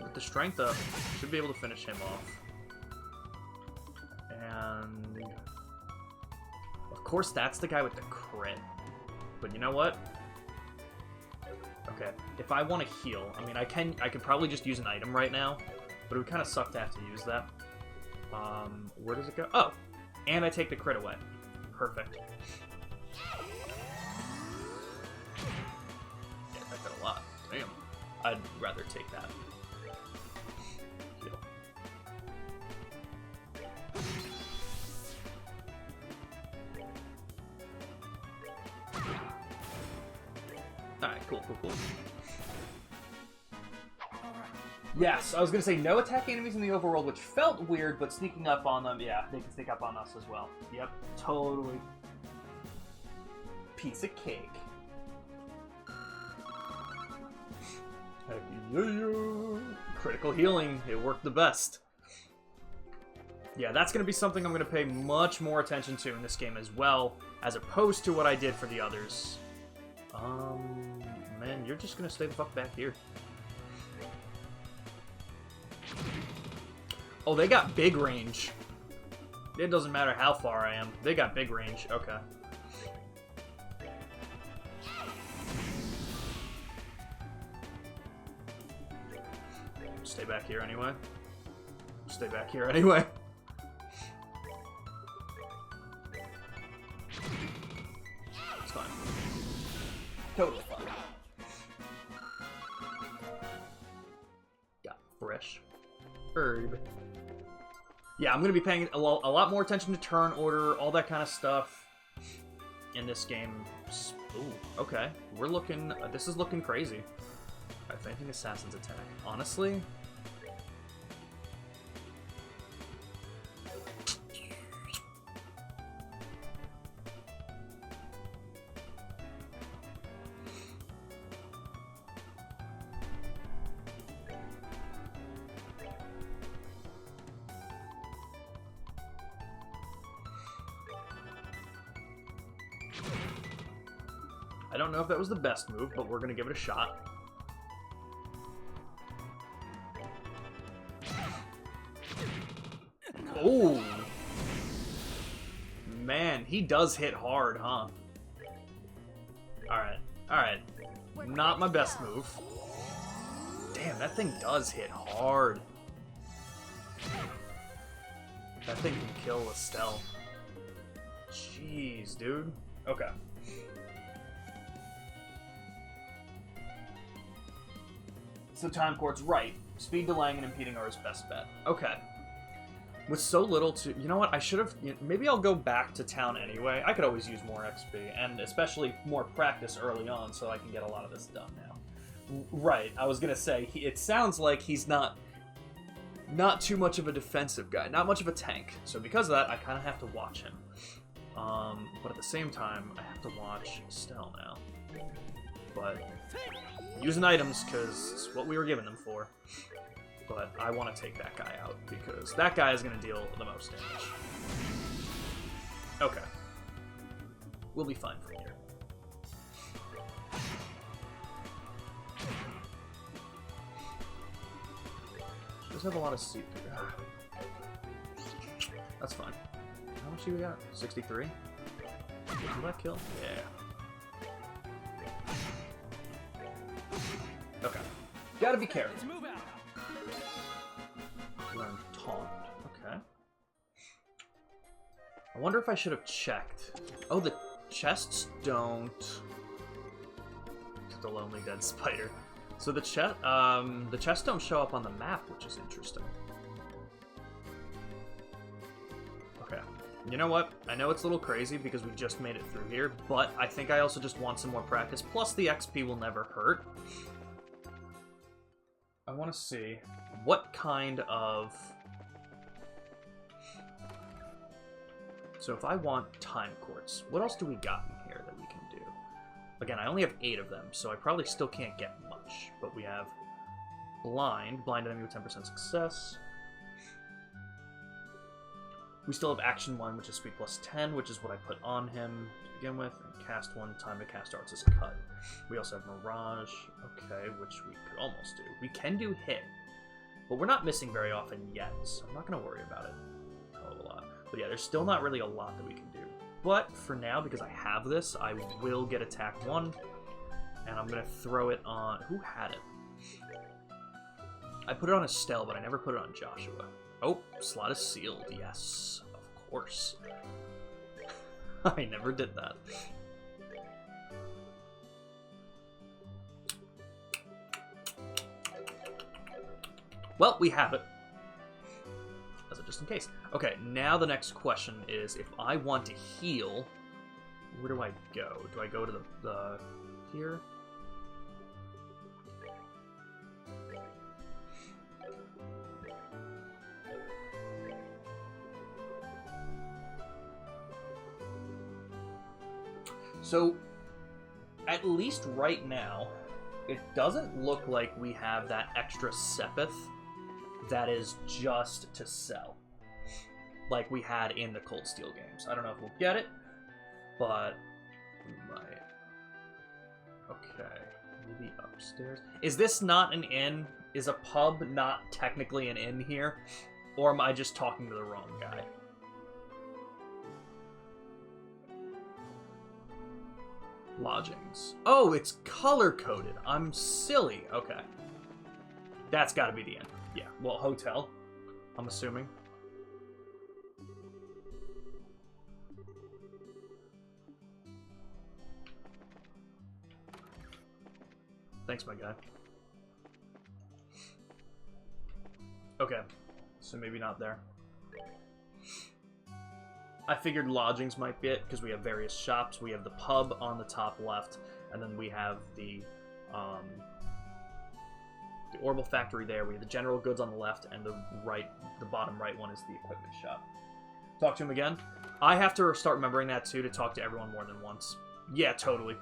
With the strength up, should be able to finish him off. And... of course, that's the guy with the crit. But you know what? Okay, if I want to heal, I mean, I could probably just use an item right now, but it would kind of suck to have to use that. Where does it go? Oh, and I take the crit away. Perfect. Yeah, that did a lot. Damn. I'd rather take that. Heal. Alright, cool, cool, cool. Yes, I was gonna say no attacking enemies in the overworld, which felt weird, but sneaking up on them, yeah, they can sneak up on us as well. Yep, totally. Piece of cake. Heck yeah! Critical healing, it worked the best. Yeah, that's gonna be something I'm gonna pay much more attention to in this game as well, as opposed to what I did for the others. Man, you're just gonna stay the fuck back here. Oh, they got big range. It doesn't matter how far I am. They got big range. Okay. Stay back here anyway. Stay back here anyway. It's fine. Totally fine. Got fresh herb. Yeah, I'm going to be paying a lot more attention to turn order, all that kind of stuff in this game. Ooh, okay. We're looking... this is looking crazy. Alright, fainting assassin's attack. Honestly... I don't know if that was the best move, but we're going to give it a shot. Oh! Man, he does hit hard, huh? Alright, alright. Not my best move. Damn, that thing does hit hard. That thing can kill Estelle. Jeez, dude. Okay. So time court's right. Speed delaying and impeding are his best bet. Okay. With so little to... You know what? I should have... Maybe I'll go back to town anyway. I could always use more XP, and especially more practice early on so I can get a lot of this done now. Right. I was going to say, it sounds like he's not too much of a defensive guy. Not much of a tank. So because of that, I kind of have to watch him. But at the same time, I have to watch Estelle now. But... using items, because it's what we were giving them for. But I want to take that guy out, because that guy is going to deal the most damage. Okay. We'll be fine from here. She does have a lot of seat. That's fine. How much do we got? 63? Did that kill? Yeah. Okay. Gotta be careful. Learn taunt. Okay. I wonder if I should have checked. Oh, the chests don't. It's the lonely dead spider. So the chests don't show up on the map, which is interesting. Okay. You know what? I know it's a little crazy because we just made it through here, but I think I also just want some more practice. Plus, the XP will never hurt. I want to see what kind of... So if I want time courts, what else do we got in here that we can do? Again, I only have 8 of them, so I probably still can't get much. But we have blind enemy with 10% success. We still have action 1, which is speed plus 10, which is what I put on him to begin with. And cast 1, time to cast arts is cut. We also have Mirage, okay, which we could almost do. We can do hit, but we're not missing very often yet, so I'm not going to worry about it a hell of a lot. But yeah, there's still not really a lot that we can do. But for now, because I have this, I will get attack 1, and I'm going to throw it on... Who had it? I put it on Estelle, but I never put it on Joshua. Oh, slot is sealed, yes, of course. I never did that. Well, we have it. As a just in case. Okay, now the next question is, if I want to heal, where do I go? Do I go to the here? So, at least right now, it doesn't look like we have that extra Sepith that is just to sell, like we had in the Cold Steel games. I don't know if we'll get it, but we might. Okay, maybe upstairs. Is this not an inn? Is a pub not technically an inn here? Or am I just talking to the wrong guy? Lodgings. Oh, it's color-coded. I'm silly. Okay. That's gotta be the inn. Yeah, well, hotel, I'm assuming. Thanks, my guy. Okay, so maybe not there. I figured lodgings might be it, because we have various shops. We have the pub on the top left, and then we have the Orbital Factory there. We have the general goods on the left, and the bottom right one is the equipment shop. Talk to him again. I have to start remembering that, too, to talk to everyone more than once. Yeah, totally.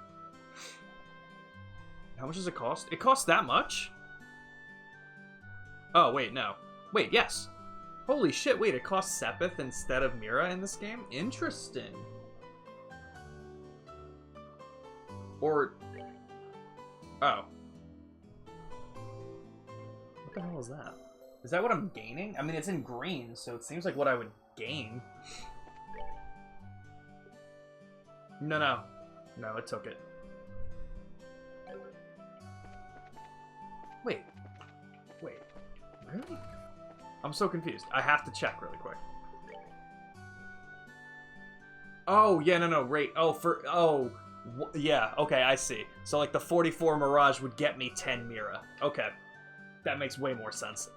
How much does it cost? It costs that much? Oh, wait, no. Wait, yes. Holy shit, wait, it costs Sepith instead of Mira in this game? Interesting. Or... Oh. What the hell is that? Is that what I'm gaining? I mean, it's in green, so it seems like what I would gain. No. No, it took it. Wait. Really? I'm so confused. I have to check really quick. Oh, yeah, no, right. Oh, yeah, okay, I see. So, like, the 44 Mirage would get me 10 Mira. Okay. That makes way more sense.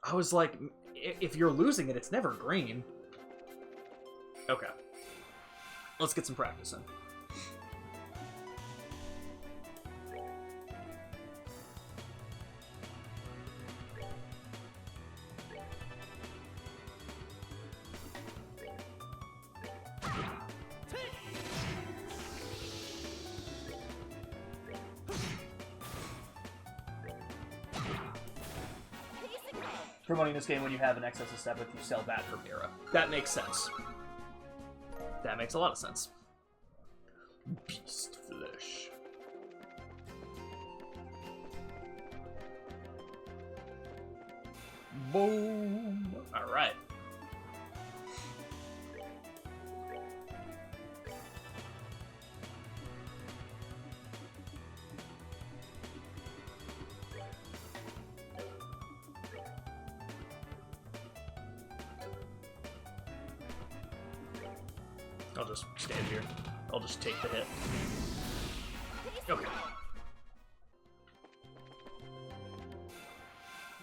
I was like, if you're losing it, it's never green. Okay. Let's get some practice in. For money in this game, when you have an excess of Sepith, you sell that for Mira. That makes sense. That makes a lot of sense. Beast flesh. Boom. All right. I'll just stand here. I'll just take the hit. Okay.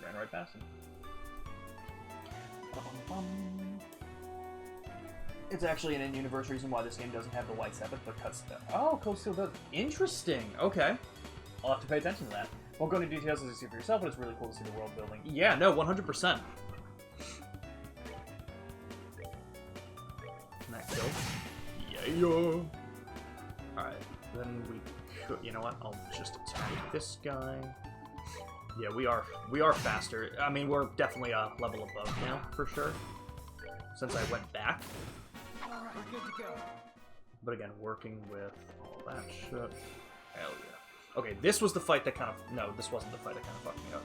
Ran right past him. It's actually an in-universe reason why this game doesn't have the white Sepith, but cuts the... Oh, Cold Steel does. Interesting. Okay. I'll have to pay attention to that. Won't go into details as you see for yourself, but it's really cool to see the world building. Yeah, no, 100%. Yeah. Alright, then we could, you know what, I'll just attack this guy. Yeah, we are faster. I mean, we're definitely a level above now, for sure. Since I went back. Alright, good to go. But again, working with all that shit. Hell yeah. Okay, this was the fight that kind of... No, this wasn't the fight that kind of fucked me up.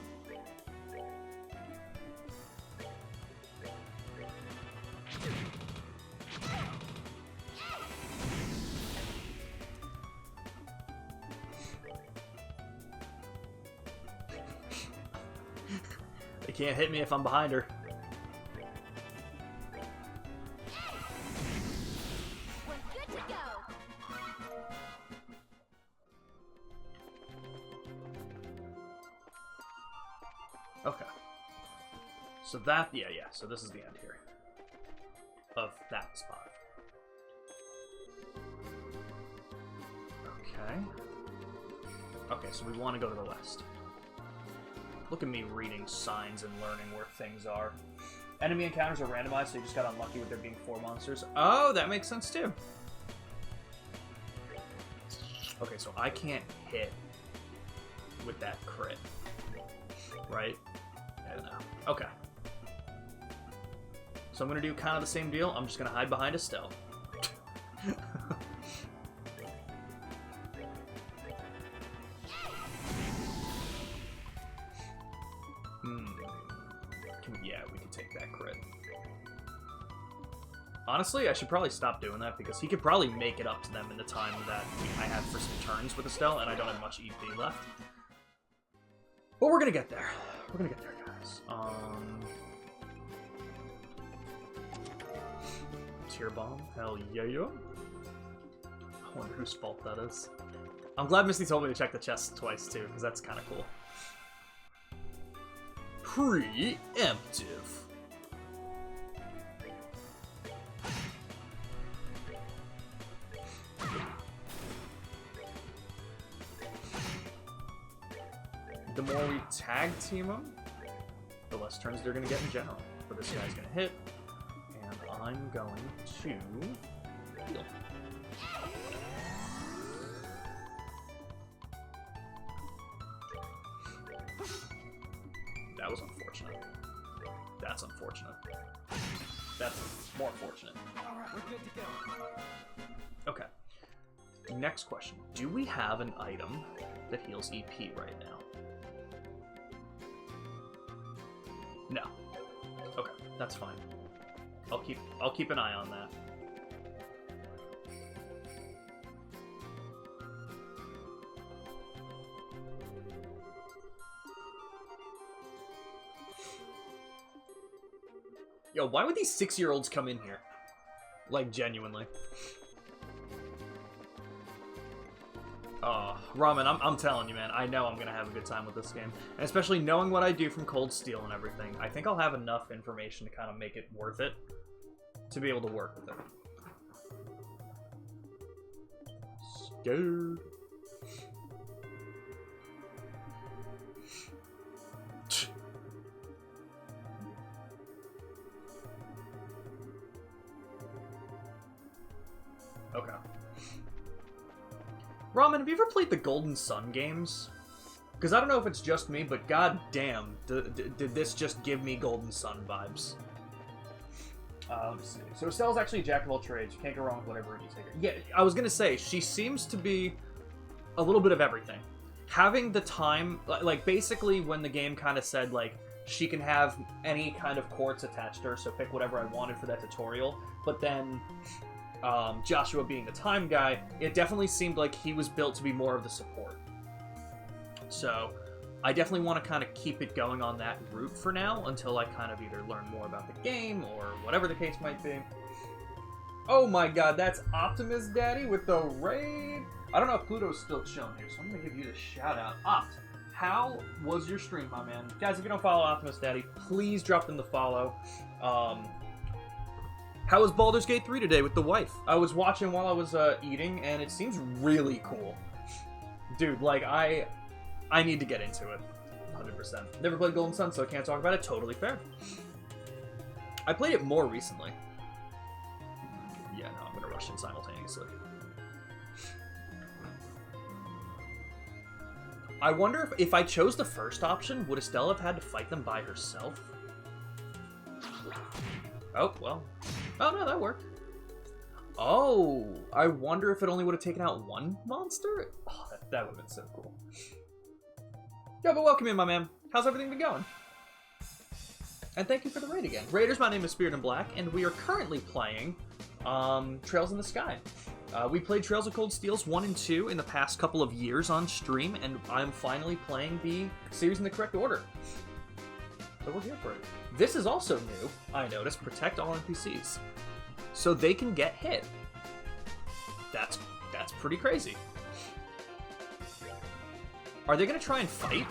They can't hit me if I'm behind her. We're good to go. Okay. So that, yeah, so this is the end here. Of that spot. Okay. Okay, so we want to go to the west. Look at me reading signs and learning where things are. Enemy encounters are randomized, so you just got unlucky with there being 4 monsters. Oh, that makes sense too. Okay, so I can't hit with that crit, right? I don't know. Okay. So I'm gonna do kind of the same deal. I'm just gonna hide behind Estelle. Yeah, we can take that crit. Honestly, I should probably stop doing that because he could probably make it up to them in the time that I had for some turns with Estelle, and I don't have much EP left. But we're gonna get there. We're gonna get there, guys. Tear bomb, hell yeah. I wonder whose fault that is. I'm glad Misty told me to check the chest twice too, because that's kind of cool. Preemptive. The more we tag team them, the less turns they're going to get in general. But this guy's going to hit, and I'm going to heal. That was unfortunate. That's unfortunate. That's more fortunate. Alright, we're good to go. Okay. Next question. Do we have an item that heals EP right now? No. Okay, that's fine. I'll keep an eye on that. Yo, why would these 6-year-olds come in here? Like, genuinely. Oh, Ramen, I'm telling you, man, I know I'm gonna have a good time with this game. And especially knowing what I do from Cold Steel and everything, I think I'll have enough information to kind of make it worth it to be able to work with it. Scared. Okay. Ramen, have you ever played the Golden Sun games? Because I don't know if it's just me, but goddamn, did this just give me Golden Sun vibes. Let's see. So Estelle's actually a jack of all trades. You can't go wrong with whatever you take her. Yeah, I was gonna say, she seems to be a little bit of everything. Having the time, like basically when the game kind of said, like, she can have any kind of quartz attached to her, so pick whatever I wanted for that tutorial, but then Joshua being the time guy, it definitely seemed like he was built to be more of the support. So I definitely want to kind of keep it going on that route for now until I kind of either learn more about the game or whatever the case might be. Oh my god, that's Optimus Daddy with the raid. I don't know if Pluto's still chilling here, so I'm going to give you the shout out. Opt, how was your stream, my man? Guys, if you don't follow Optimus Daddy, please drop them the follow. How was Baldur's Gate 3 today with the wife? I was watching while I was eating, and it seems really cool. Dude, like, I need to get into it. 100%. Never played Golden Sun, so I can't talk about it. Totally fair. I played it more recently. Yeah, no, I'm going to rush in simultaneously. I wonder if I chose the first option, would Estelle have had to fight them by herself? Oh, well. Oh, no, that worked. Oh, I wonder if it only would have taken out one monster? Oh, that would have been so cool. Yeah, but welcome in, my man. How's everything been going? And thank you for the raid again. Raiders, my name is Spirit in Black, and we are currently playing Trails in the Sky. We played Trails of Cold Steels 1 and 2 in the past couple of years on stream, and I'm finally playing the series in the correct order. So we're here for it. This is also new, I noticed, protect all NPCs. So they can get hit. That's pretty crazy. Are they going to try and fight?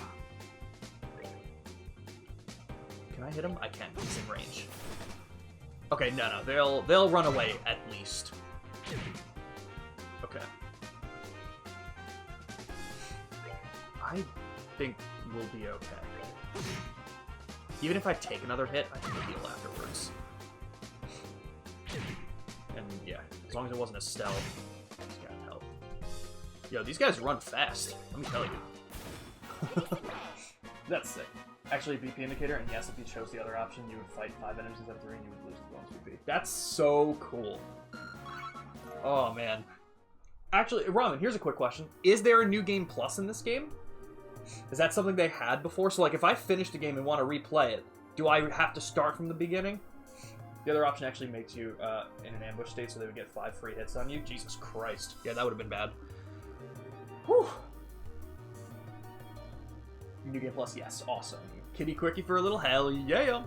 Can I hit him? I can't. He's in range. Okay, no. They'll run away at least. Okay. I think we'll be okay. Even if I take another hit, I can heal afterward. Yeah, as long as it wasn't a stealth. This guy help. Yo, these guys run fast. Let me tell you. That's sick. Actually, BP indicator, and yes, if you chose the other option, you would fight 5 enemies instead of 3, and you would lose the bonus BP. That's so cool. Oh, man. Actually, Ramen, here's a quick question. Is there a New Game Plus in this game? Is that something they had before? So, like, if I finish the game and want to replay it, do I have to start from the beginning? The other option actually makes you in an ambush state, so they would get 5 free hits on you. Jesus Christ. Yeah, that would have been bad. Whew. New Game Plus, yes. Awesome. Kitty Quickie for a little hell yeah.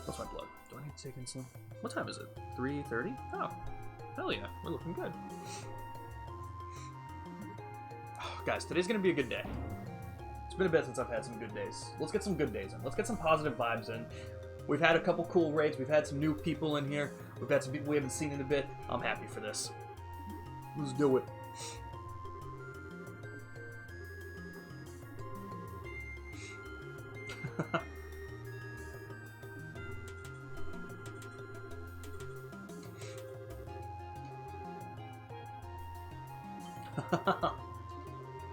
What's my blood? Do I need to take insulin? What time is it? 3:30? Oh, hell yeah. We're looking good. Oh, guys, today's going to be a good day. It's been a bit since I've had some good days. Let's get some good days in. Let's get some positive vibes in. We've had a couple cool raids. We've had some new people in here. We've had some people we haven't seen in a bit. I'm happy for this. Let's do it.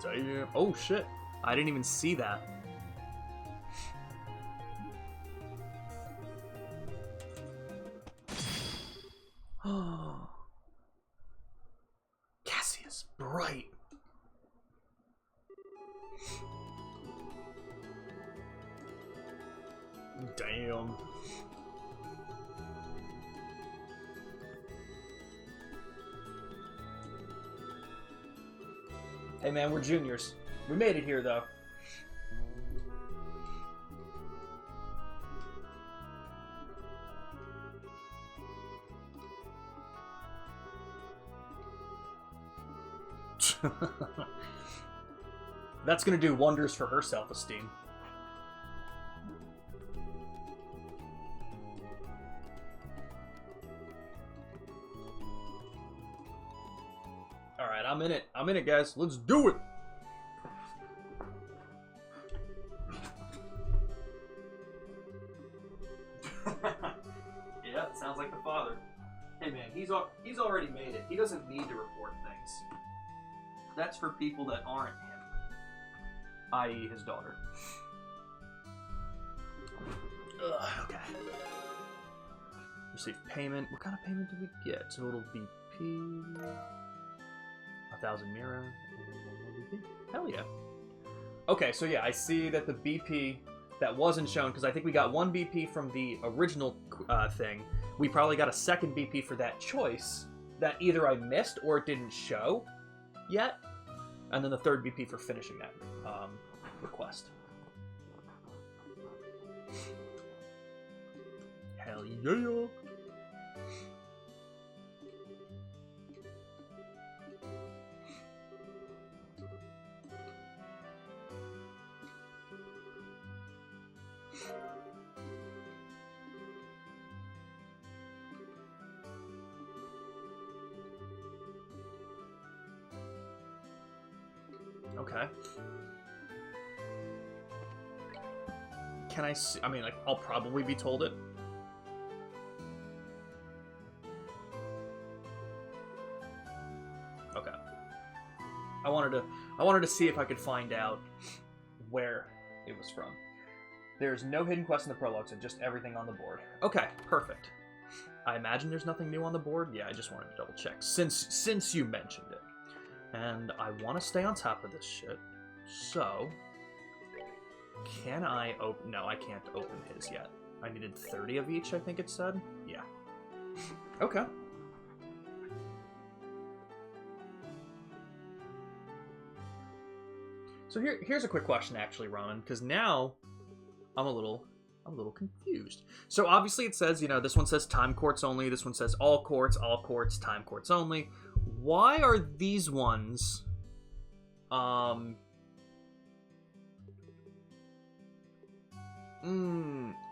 Damn. Oh shit. I didn't even see that. Cassius Bright. Damn. Hey man, we're juniors. We made it here though. That's gonna do wonders for her self-esteem. Alright, I'm in it. I'm in it, guys. Let's do it! Yeah, sounds like the father. Hey man, he's already made it. He doesn't need to report things. That's for people that aren't him. I.e. his daughter. Ugh, okay. Receive payment. What kind of payment did we get? Total BP. 1,000 Mira. And 1 BP. Hell yeah. Okay, so yeah, I see that the BP that wasn't shown, because I think we got 1 BP from the original thing. We probably got a second BP for that choice that either I missed or it didn't show yet. And then the 3rd BP for finishing that request. Hell yeah! Okay. Can I see? I mean, like, I'll probably be told it. Okay. I wanted to see if I could find out where it was from. There's no hidden quest in the prologue, so just everything on the board. Okay, perfect. I imagine there's nothing new on the board. Yeah, I just wanted to double check since you mentioned it. And I want to stay on top of this shit. So, can I open... No, I can't open his yet. I needed 30 of each, I think it said. Yeah. Okay. So here's a quick question, actually, Ramen, because now I'm a little confused. So obviously it says, you know, this one says time courts only, this one says all courts, time courts only. Why are these ones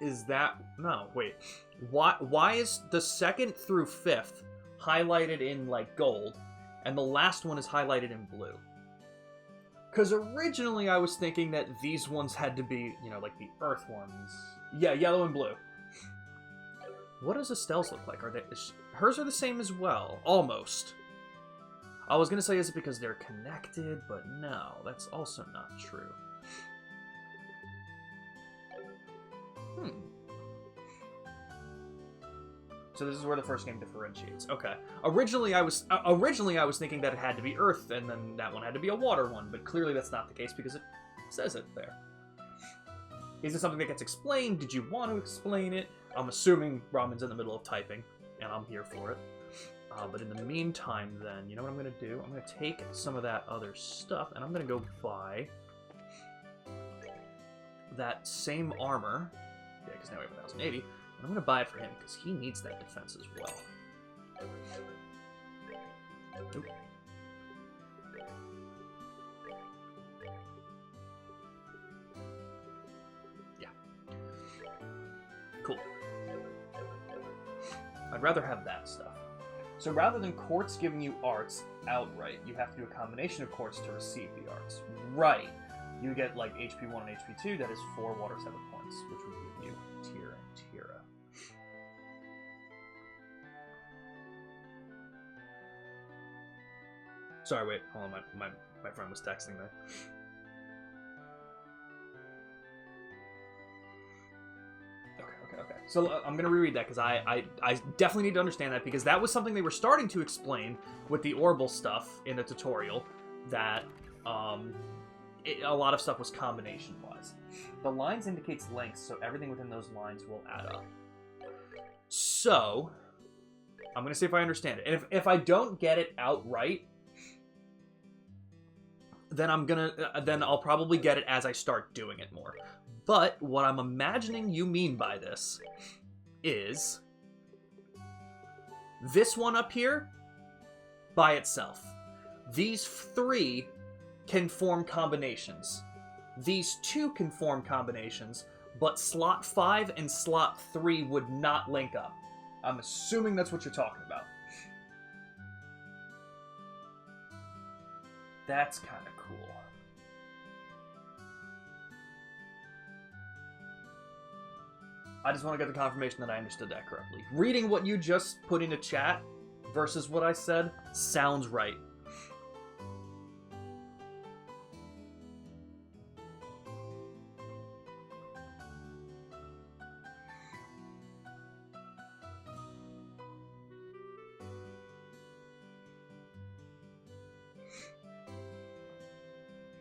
is that... No, wait. Why is the 2nd through 5th highlighted in, like, gold, and the last one is highlighted in blue? Because originally I was thinking that these ones had to be, you know, like the Earth ones. Yeah, yellow and blue. What does Estelle's look like? Are they... Hers are the same as well. Almost. I was going to say, is it because they're connected? But no, that's also not true. So this is where the first game differentiates. Okay. Originally I was thinking that it had to be Earth, and then that one had to be a water one, but clearly that's not the case because it says it there. Is it something that gets explained? Did you want to explain it? I'm assuming Ramen's in the middle of typing, and I'm here for it. But in the meantime, then, you know what I'm going to do? I'm going to take some of that other stuff, and I'm going to go buy that same armor. Yeah, because now we have 1080. I'm going to buy it for him, because he needs that defense as well. Oop. Yeah. Cool. I'd rather have that stuff. So rather than quartz giving you arts outright, you have to do a combination of quartz to receive the arts. Right. You get, like, HP 1 and HP 2, that is 4 water 7 points, which would give you Tira and Tira. Sorry, wait, hold on, my friend was texting there. Okay. So I'm going to reread that, because I definitely need to understand that, because that was something they were starting to explain with the Orbital stuff in the tutorial, that a lot of stuff was combination-wise. The lines indicates lengths, so everything within those lines will add up. So, I'm going to see if I understand it. And if I don't get it outright, then I'll probably get it as I start doing it more. But what I'm imagining you mean by this is this one up here by itself. These 3 can form combinations. These 2 can form combinations, but slot 5 and slot 3 would not link up. I'm assuming that's what you're talking about. That's kind of cool. I just want to get the confirmation that I understood that correctly. Reading what you just put into chat versus what I said sounds right.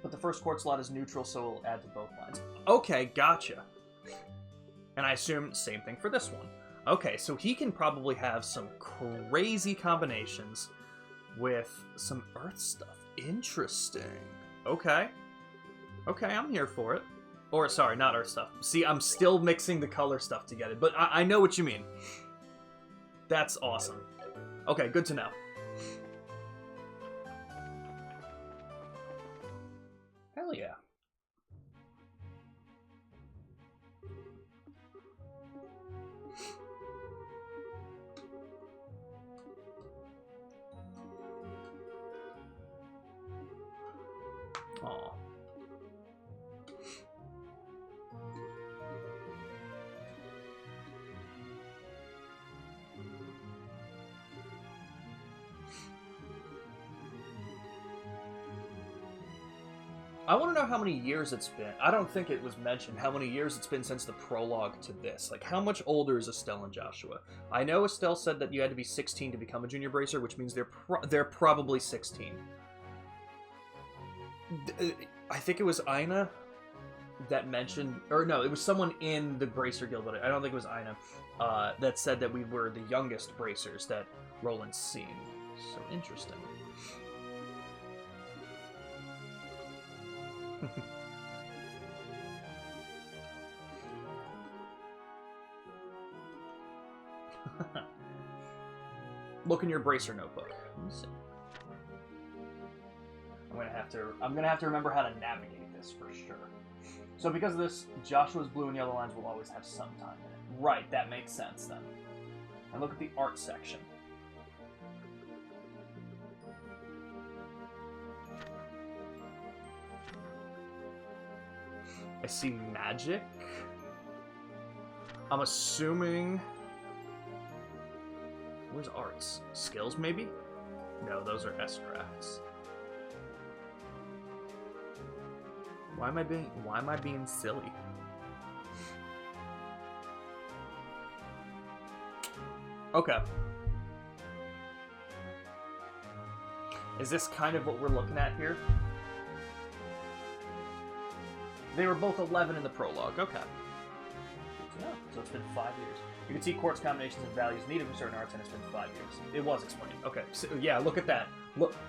But the first quartz slot is neutral, so it'll add to both lines. Okay, gotcha. And I assume same thing for this one. Okay, so he can probably have some crazy combinations with some Earth stuff. Interesting. Okay. Okay, I'm here for it. Or, sorry, not Earth stuff. See, I'm still mixing the color stuff together, but I know what you mean. That's awesome. Okay, good to know. Hell yeah. Aw. I want to know how many years it's been. I don't think it was mentioned how many years it's been since the prologue to this. Like, how much older is Estelle and Joshua? I know Estelle said that you had to be 16 to become a junior bracer, which means they're probably 16. I think it was Aina that mentioned, or no, it was someone in the Bracer Guild, but I don't think it was Aina, that said that we were the youngest bracers that Roland's seen. So interesting. Look in your bracer notebook. Let me see. I'm gonna have to remember how to navigate this for sure. So because of this, Joshua's blue and yellow lines will always have some time in it. Right, that makes sense then. And look at the art section. I see magic. I'm assuming... Where's arts? Skills, maybe? No, those are S-crafts. Why am I being silly? Okay. Is this kind of what we're looking at here? They were both 11 in the prologue. Okay. Yeah, so it's been 5 years. You can see quartz combinations and values needed for certain arts, and it's been 5 years. It was explained. Okay, so yeah, look at that.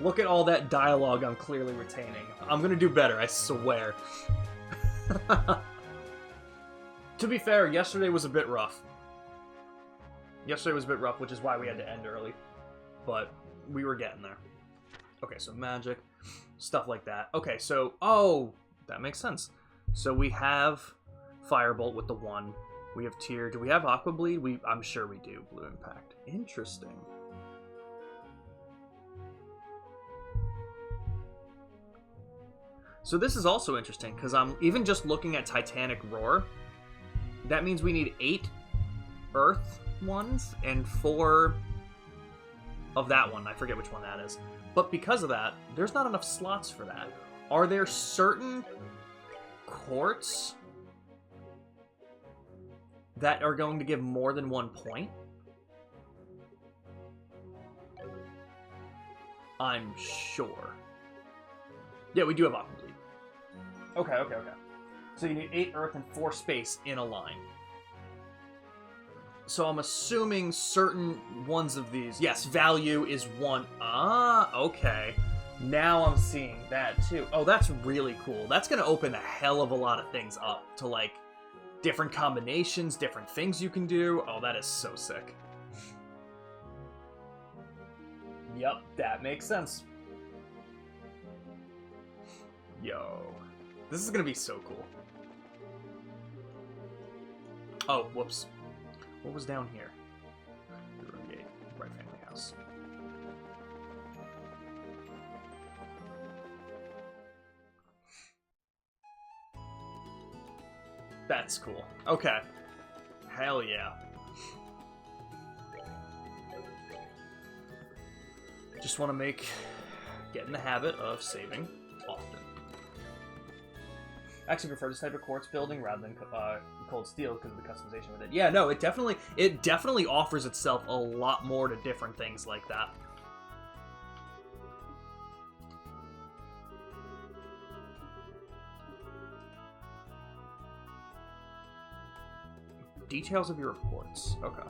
Look at all that dialogue I'm clearly retaining. I'm gonna do better, I swear. To be fair, yesterday was a bit rough. Yesterday was a bit rough, which is why we had to end early. But we were getting there. Okay, so magic, stuff like that. Okay, so, oh, that makes sense. So we have Firebolt with the 1. We have Tear. Do we have Aqua Bleed? I'm sure we do. Blue Impact. Interesting. So this is also interesting, because I'm even just looking at Titanic Roar. That means we need 8 Earth ones and 4 of that one. I forget which one that is. But because of that, there's not enough slots for that. Are there certain quartz that are going to give more than 1 point? I'm sure. Yeah, we do have Aqua Bleed. Okay. So you need 8 Earth and 4 Space in a line. So I'm assuming certain ones of these... Yes, value is 1. Ah, okay. Now I'm seeing that, too. Oh, that's really cool. That's going to open a hell of a lot of things up to, like, different combinations, different things you can do. Oh, that is so sick. Yep, that makes sense. Yo. This is going to be so cool. Oh, whoops. What was down here? The room gate. Bright Family House. That's cool. Okay. Hell yeah. Just want to get in the habit of saving often. I actually prefer this type of quartz building rather than cold steel because of the customization with it. Yeah, no, it definitely offers itself a lot more to different things like that. Details of your reports. Okay.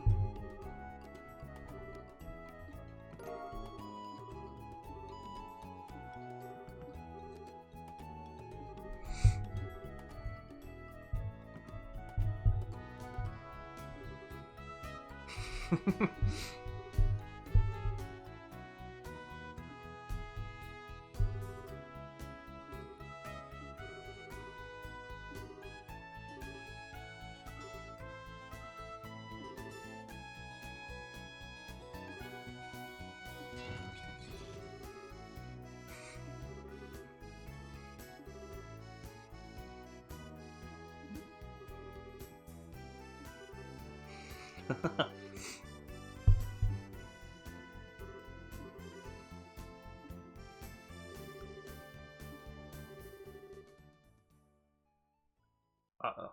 Uh-oh.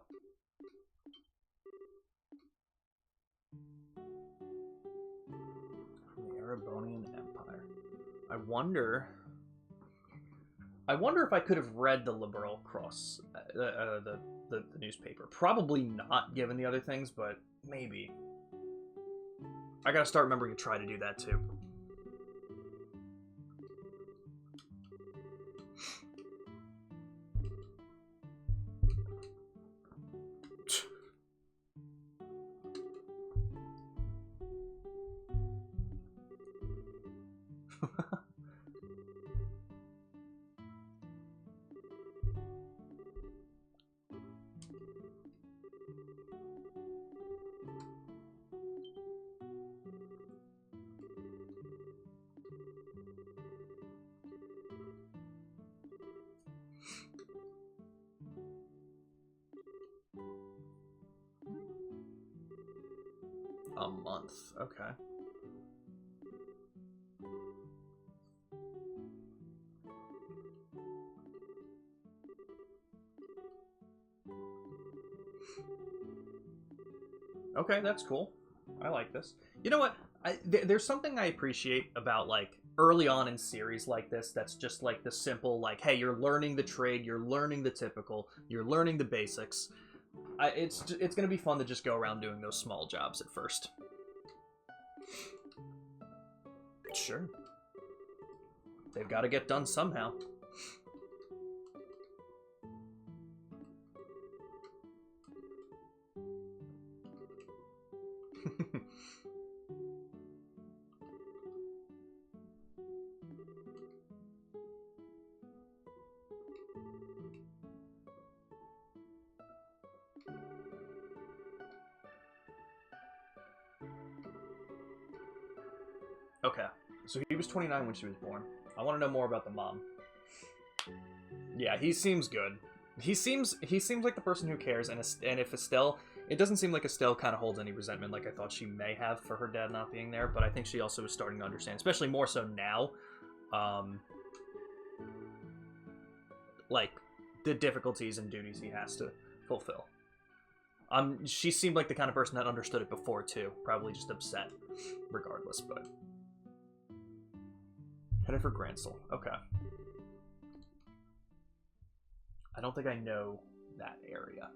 From the Erebonian Empire. I wonder if I could have read the Liberal Cross, the newspaper. Probably not, given the other things, but maybe. I gotta start remembering to try to do that, too. A month. Okay. Okay, that's cool. I like this. You know what? There's something I appreciate about, like, early on in series like this that's just, like, the simple, like, hey, you're learning the trade, you're learning the typical, you're learning the basics. It's going to be fun to just go around doing those small jobs at first. Sure. They've got to get done somehow. Okay, so he was 29 when she was born. I want to know more about the mom. Yeah, he seems good. He seems like the person who cares, and if Estelle, it doesn't seem like Estelle kind of holds any resentment like I thought she may have for her dad not being there, but I think she also is starting to understand, especially more so now, like, the difficulties and duties he has to fulfill. She seemed like the kind of person that understood it before, too. Probably just upset, regardless, but... Headed for Gransel. Okay. I don't think I know that area.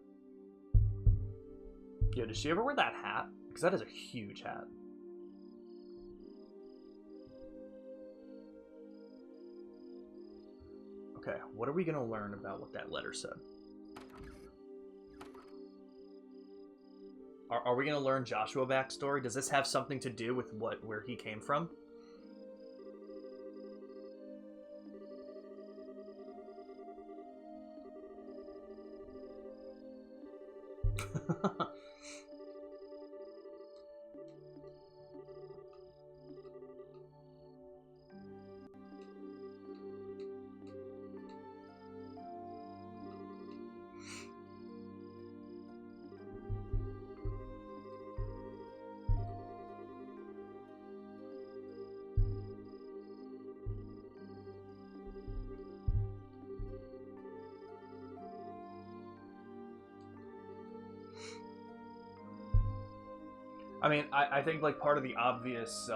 Yo, does she ever wear that hat? Because that is a huge hat. Okay, what are we going to learn about what that letter said? Are we going to learn Joshua backstory? Does this have something to do with where he came from? I mean, I think, like, part of the obvious,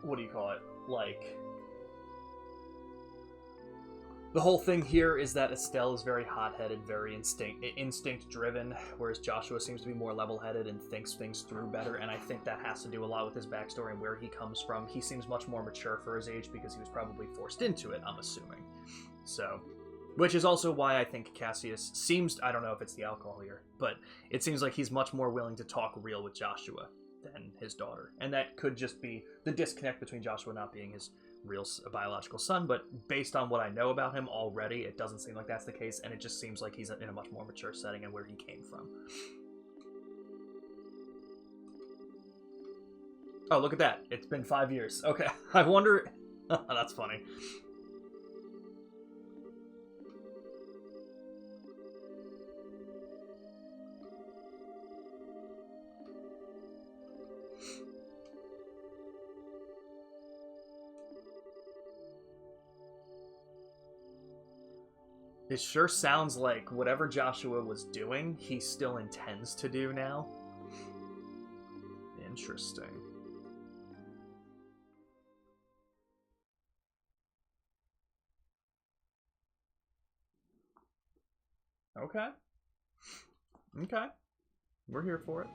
what do you call it? Like, the whole thing here is that Estelle is very hot-headed, very instinct-driven, whereas Joshua seems to be more level-headed and thinks things through better, and I think that has to do a lot with his backstory and where he comes from. He seems much more mature for his age because he was probably forced into it, I'm assuming. So... Which is also why I think Cassius seems... I don't know if it's the alcohol here, but it seems like he's much more willing to talk real with Joshua than his daughter. And that could just be the disconnect between Joshua not being his real biological son, but based on what I know about him already, it doesn't seem like that's the case, and it just seems like he's in a much more mature setting and where he came from. Oh, look at that. It's been 5 years. Okay, I wonder... That's funny. It sure sounds like whatever Joshua was doing, he still intends to do now. Interesting. Okay. Okay. We're here for it.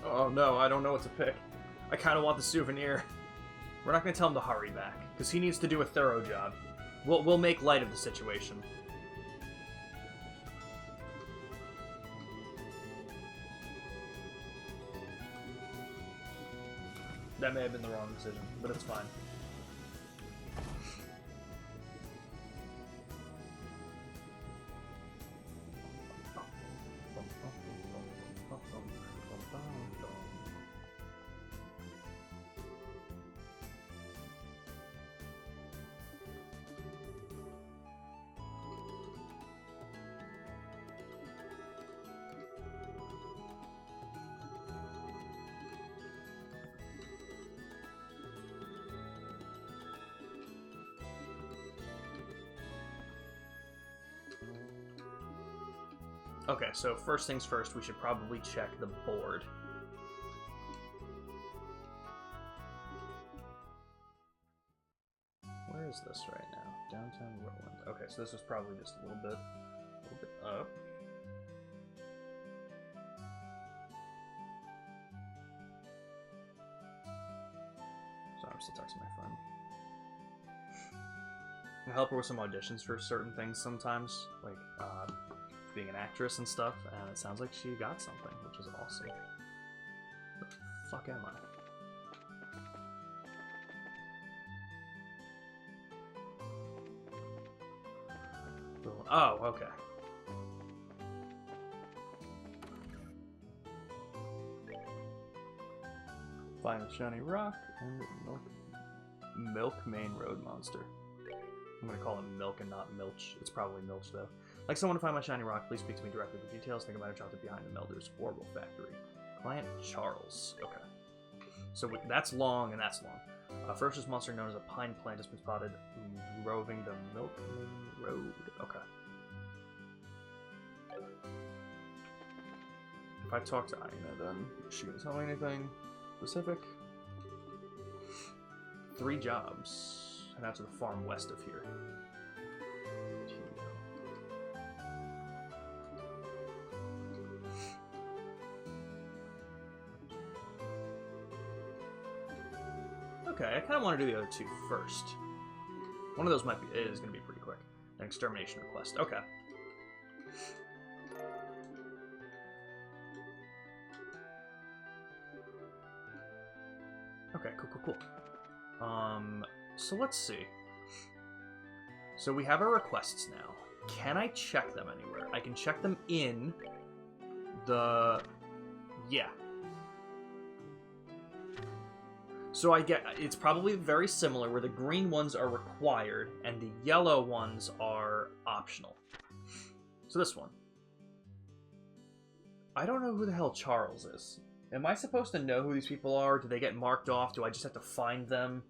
Oh no, I don't know what to pick. I kind of want the souvenir. We're not going to tell him to hurry back, because he needs to do a thorough job. We'll make light of the situation. That may have been the wrong decision, but it's fine. Okay, so first things first, we should probably check the board. Where is this right now? Downtown Roland. Okay, so this was probably just a little bit up. Sorry, I'm still texting my friend. I help her with some auditions for certain things sometimes, like being an actress and stuff, and it sounds like she got something, which is awesome. Where the fuck am I? Oh, okay. Find the shiny rock and Milk Main Road Monster. I'm gonna call him Milk and not Milch. It's probably Milch though. Like someone to find my shiny rock, please speak to me directly for details. Think I might have dropped it behind the Melder's Orbital Factory. Client Charles. Okay. So that's long and that's long. Ferocious monster known as a pine plant has been spotted roving the Milk Main Road. Okay. If I talk to Aina, then is she gonna tell me anything specific? 3 jobs. Head out to the farm west of here. Okay, I kind of want to do the other 2 first. One of those is going to be pretty quick. An extermination request. Okay. Okay, cool. So let's see. So we have our requests now. Can I check them anywhere? I can check them in the... Yeah. So I get... It's probably very similar, where the green ones are required and the yellow ones are optional. So this one. I don't know who the hell Charles is. Am I supposed to know who these people are? Do they get marked off? Do I just have to find them?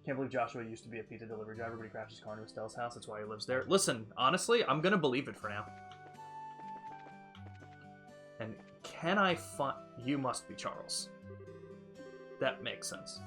Can't believe Joshua used to be a pizza delivery driver, but he crashed his car into Estelle's house. That's why he lives there. Listen, honestly, I'm gonna believe it for now. And can I find... You must be Charles. That makes sense.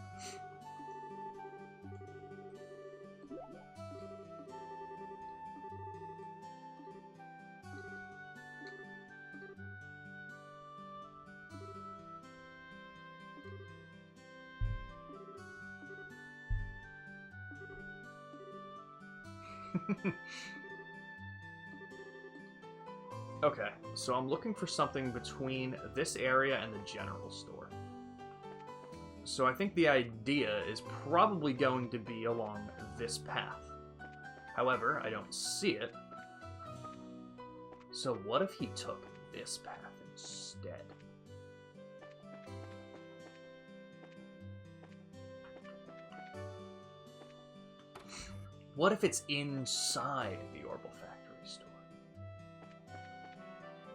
Okay, so I'm looking for something between this area and the general store. So I think the idea is probably going to be along this path. However, I don't see it. So what if he took this path instead? What if it's inside the Orbital Factory store?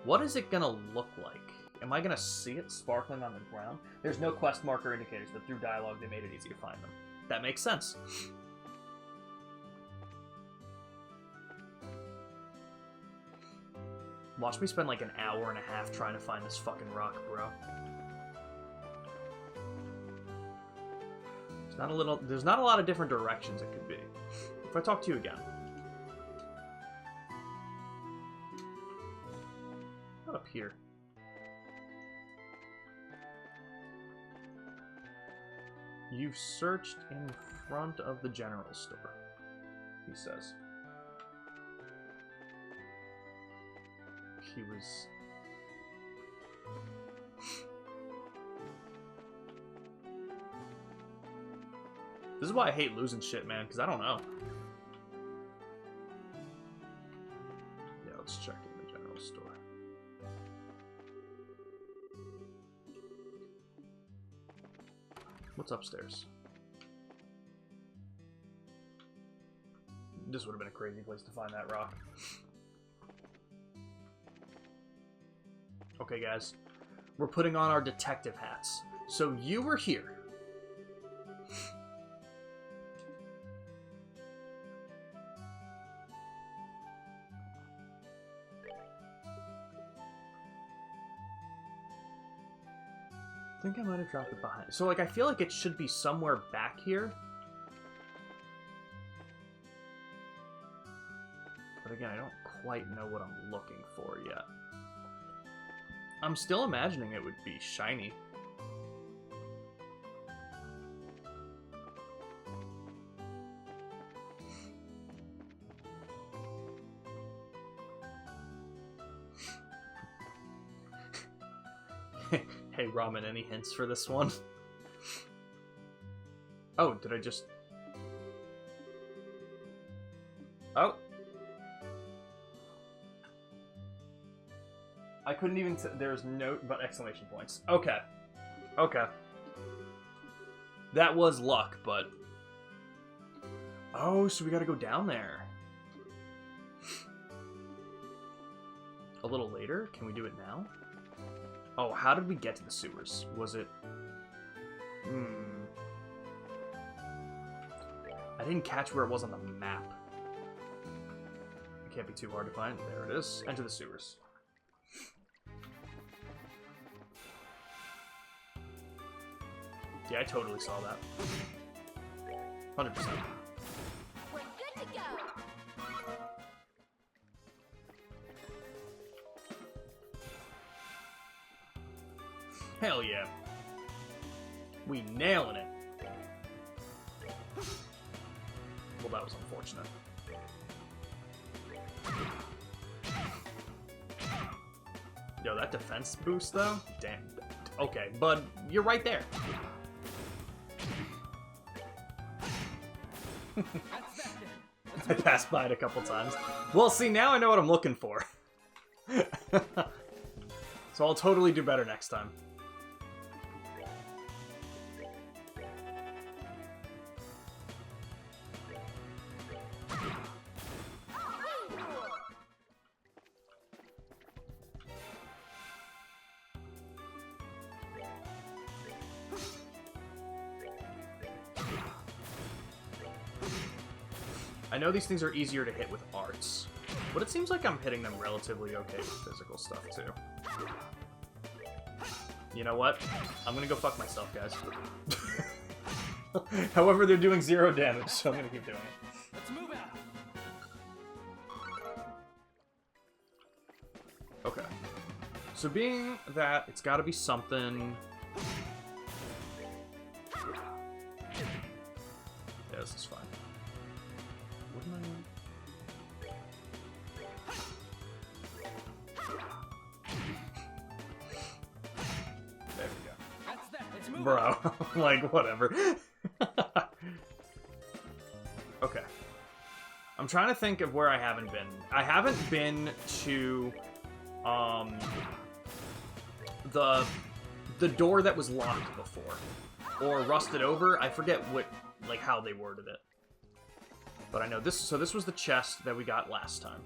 What is it gonna look like? Am I gonna see it sparkling on the ground? There's no quest marker indicators, but through dialogue they made it easy to find them. That makes sense. Watch me spend like an hour and a half trying to find this fucking rock, bro. There's not a lot of different directions it could be. If I talk to you again. Not up here. You've searched in front of the general store, he says. He was... This is why I hate losing shit, man, because I don't know. Yeah, let's check in the general store. What's upstairs? This would have been a crazy place to find that rock. Okay, guys. We're putting on our detective hats. So you were here. I think I might have dropped it behind. So, like, I feel like it should be somewhere back here. But again, I don't quite know what I'm looking for yet. I'm still imagining it would be shiny. Hey, Ramen, any hints for this one? Oh, did I just... Oh. I couldn't even... There's no... but exclamation points. Okay. Okay. That was luck, but... Oh, so we gotta go down there. A little later? Can we do it now? Oh, how did we get to the sewers? Was it... I didn't catch where it was on the map. It can't be too hard to find. There it is. Enter the sewers. Yeah, I totally saw that. 100%. We're good to go. Hell yeah. We nailing it. Well, that was unfortunate. Yo, that defense boost, though? Damn. Okay, bud, you're right there. I passed by it a couple times. Well, see, now I know what I'm looking for. So I'll totally do better next time. I know these things are easier to hit with arts, but it seems like I'm hitting them relatively okay with physical stuff, too. You know what? I'm gonna go fuck myself, guys. However, they're doing 0 damage, so I'm gonna keep doing it. Let's move out. Okay. So being that it's gotta be something... Yeah, this is fine. Wouldn't I... There we go. That's that. Let's move Bro, out. like, whatever. Okay. I'm trying to think of where I haven't been. I haven't been to, the door that was locked before. Or rusted over. I forget what, like, how they worded it. But I know this, so this was the chest that we got last time.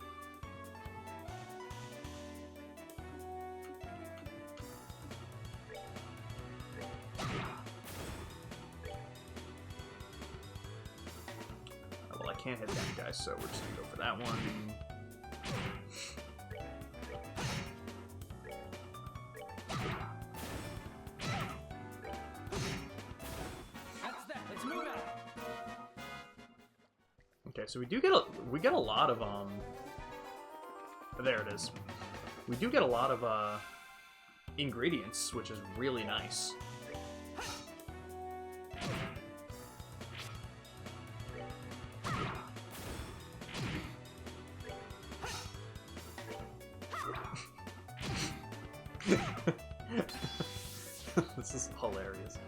Oh, well, I can't hit that guy, so we're just gonna go for that one. That's that. Let's move out. Okay, so we get a lot of there it is. We do get a lot of ingredients, which is really nice. This is hilarious.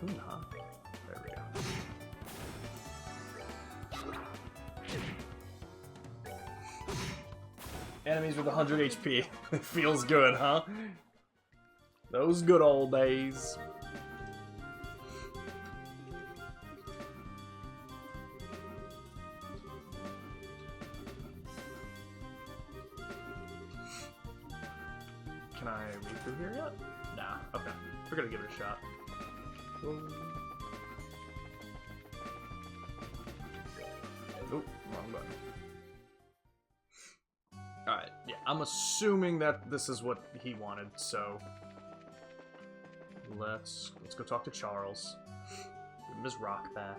Who not? There we go. Enemies with 100 HP. It feels good, huh? Those good old days. Can I read through here yet? Nah. Okay. We're gonna give it a shot. Nope, wrong button. Alright, yeah, I'm assuming that this is what he wanted, so let's go talk to Charles. Give him his rock back.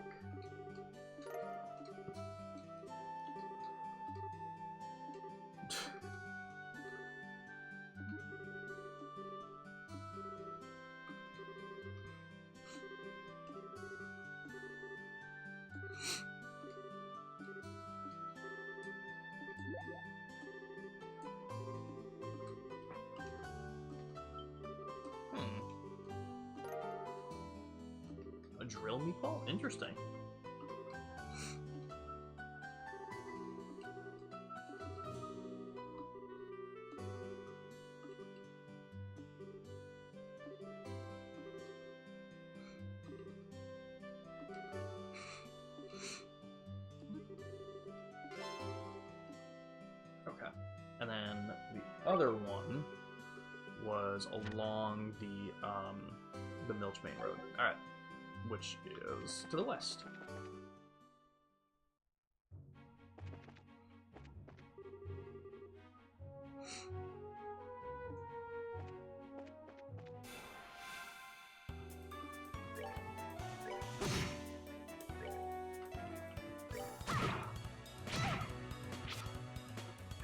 A drill meatball? Interesting. Okay. And then the other one was along the Milchmane Road. Alright. Which is to the west.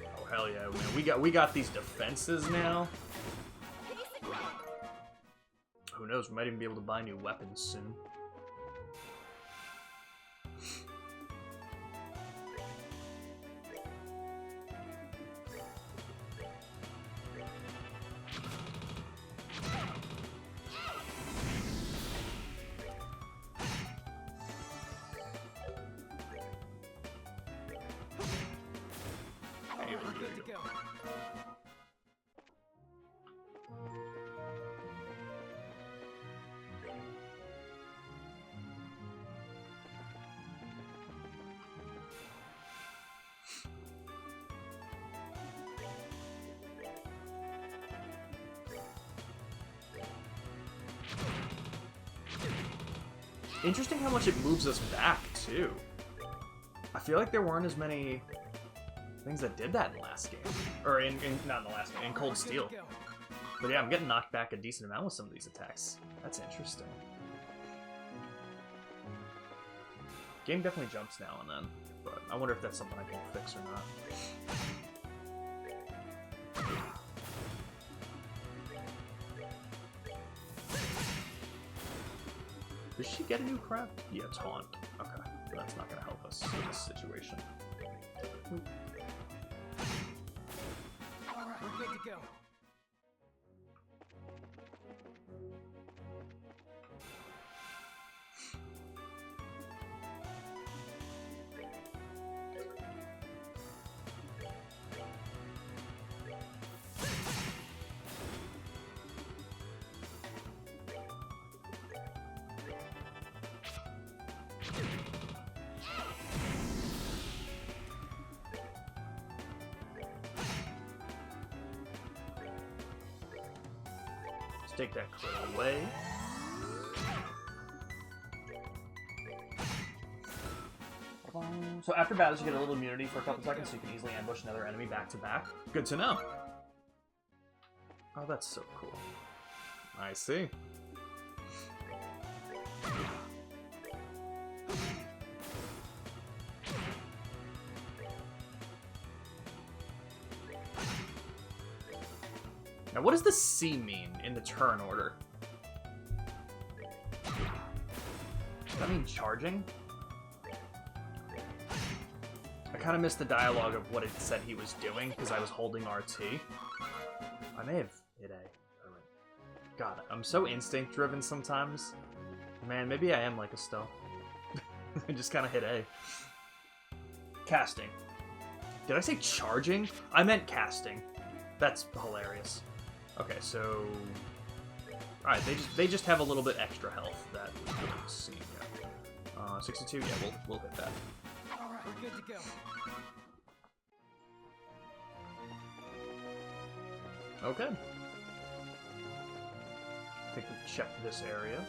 Oh hell yeah, man. We got these defenses now. Who knows, we might even be able to buy new weapons soon. We're good to go. Interesting how much it moves us back, too. I feel like there weren't as many things that did that in the last game. Or not in the last game, in Cold Steel. But yeah, I'm getting knocked back a decent amount with some of these attacks. That's interesting. Game definitely jumps now and then, but I wonder if that's something I can fix or not. Does she get a new craft? Yeah, taunt. Okay, but that's not going to help us in this situation. Alright, we're good to go. Take that crit away. So after battles, you get a little immunity for a couple seconds, so you can easily ambush another enemy back to back. Good to know. Oh, that's so cool. I see. Now, what does the C mean in the turn order? Does that mean charging? I kind of missed the dialogue of what it said he was doing because I was holding RT. I may have hit A. God, I'm so instinct-driven sometimes. Man, maybe I am like Estelle. I just kind of hit A. Casting. Did I say charging? I meant casting. That's hilarious. Okay, so... Alright, they just have a little bit extra health that we haven't seen yet. 62? Yeah, we'll hit that. Alright, we're good to go. Okay. I think we've checked this area.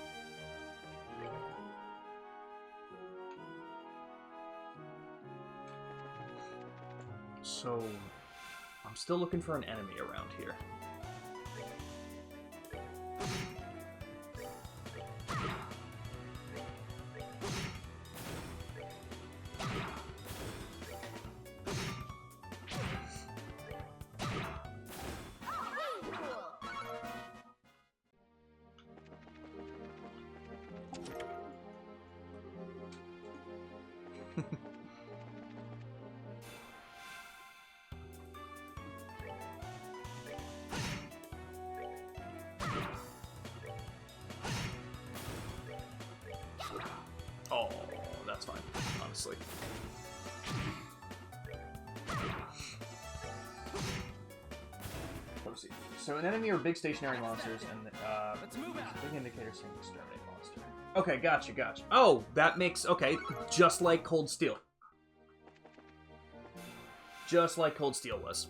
So, I'm still looking for an enemy around here. Oh, that's fine, honestly. Let's see. So an enemy or big stationary monsters, and Let's move out. big indicator saying exterminate monster. Okay, gotcha. Oh, that makes okay, just like Cold Steel. Just like Cold Steel was.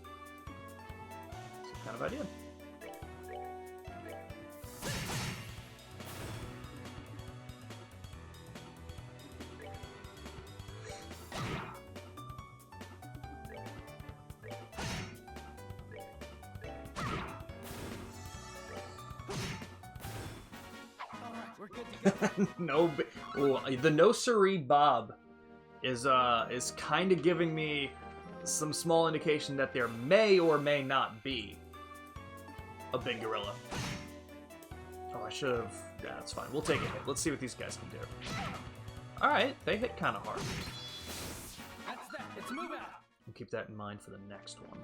Same kind of idea. Alright, we're good to go. No, the No Siree Bob is kind of giving me some small indication that there may or may not be a big gorilla. Oh, I should have. Yeah, that's fine. We'll take a hit. Let's see what these guys can do. All right, they hit kind of hard. That's that. Let's move out. We'll keep that in mind for the next one.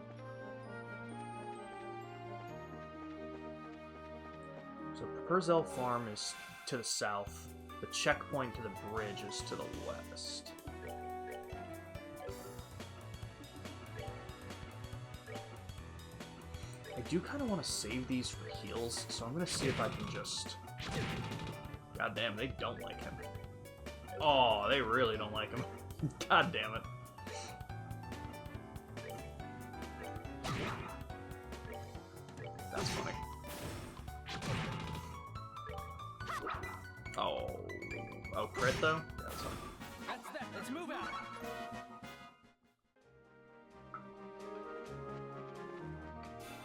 So Purzel Farm is to the south. The checkpoint to the bridge is to the west. I do kind of want to save these for heals, so I'm going to see if I can just... God damn, they don't like him. Oh, they really don't like him. God damn it. That's funny. Oh, crit though? Yeah, that's fine. That's that. Let's move out.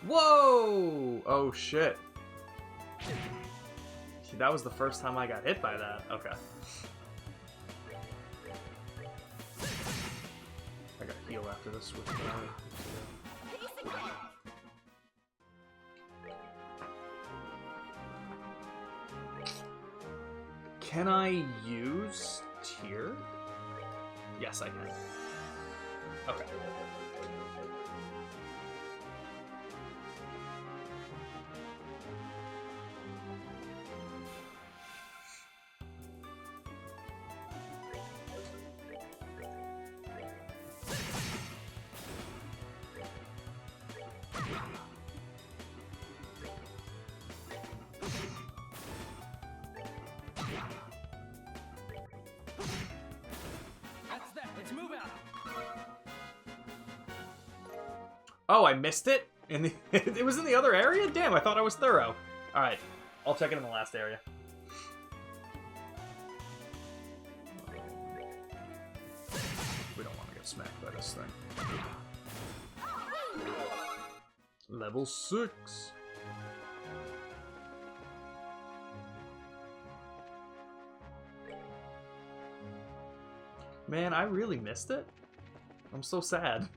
Whoa! Oh shit. See, that was the first time I got hit by that. Okay. I gotta heal after this with Can I use tier? Yes, I can. Okay. That's that. Let's move out. Oh, I missed it? It was in the other area? Damn, I thought I was thorough. Alright, I'll check it in the last area. We don't want to get smacked by this thing. Level 6. Man, I really missed it? I'm so sad.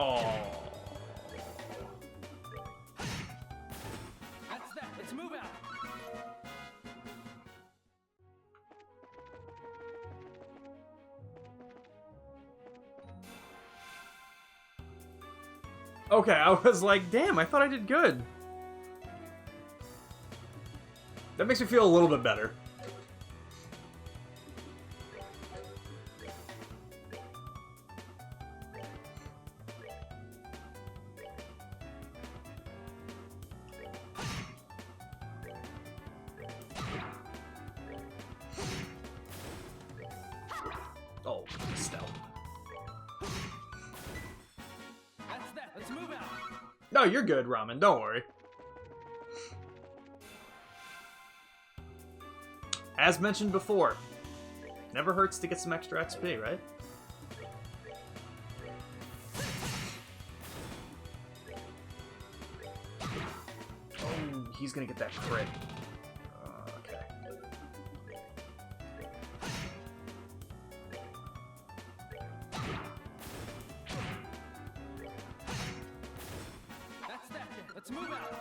Oh. That's that. Let's move out. Okay, I was like, damn, I thought I did good. That makes me feel a little bit better. Oh, stealth. That's that. Let's move out. No, you're good, Ramen. Don't worry. As mentioned before, never hurts to get some extra XP, right? Oh, he's gonna get that crit. Okay. That's that. Let's move out.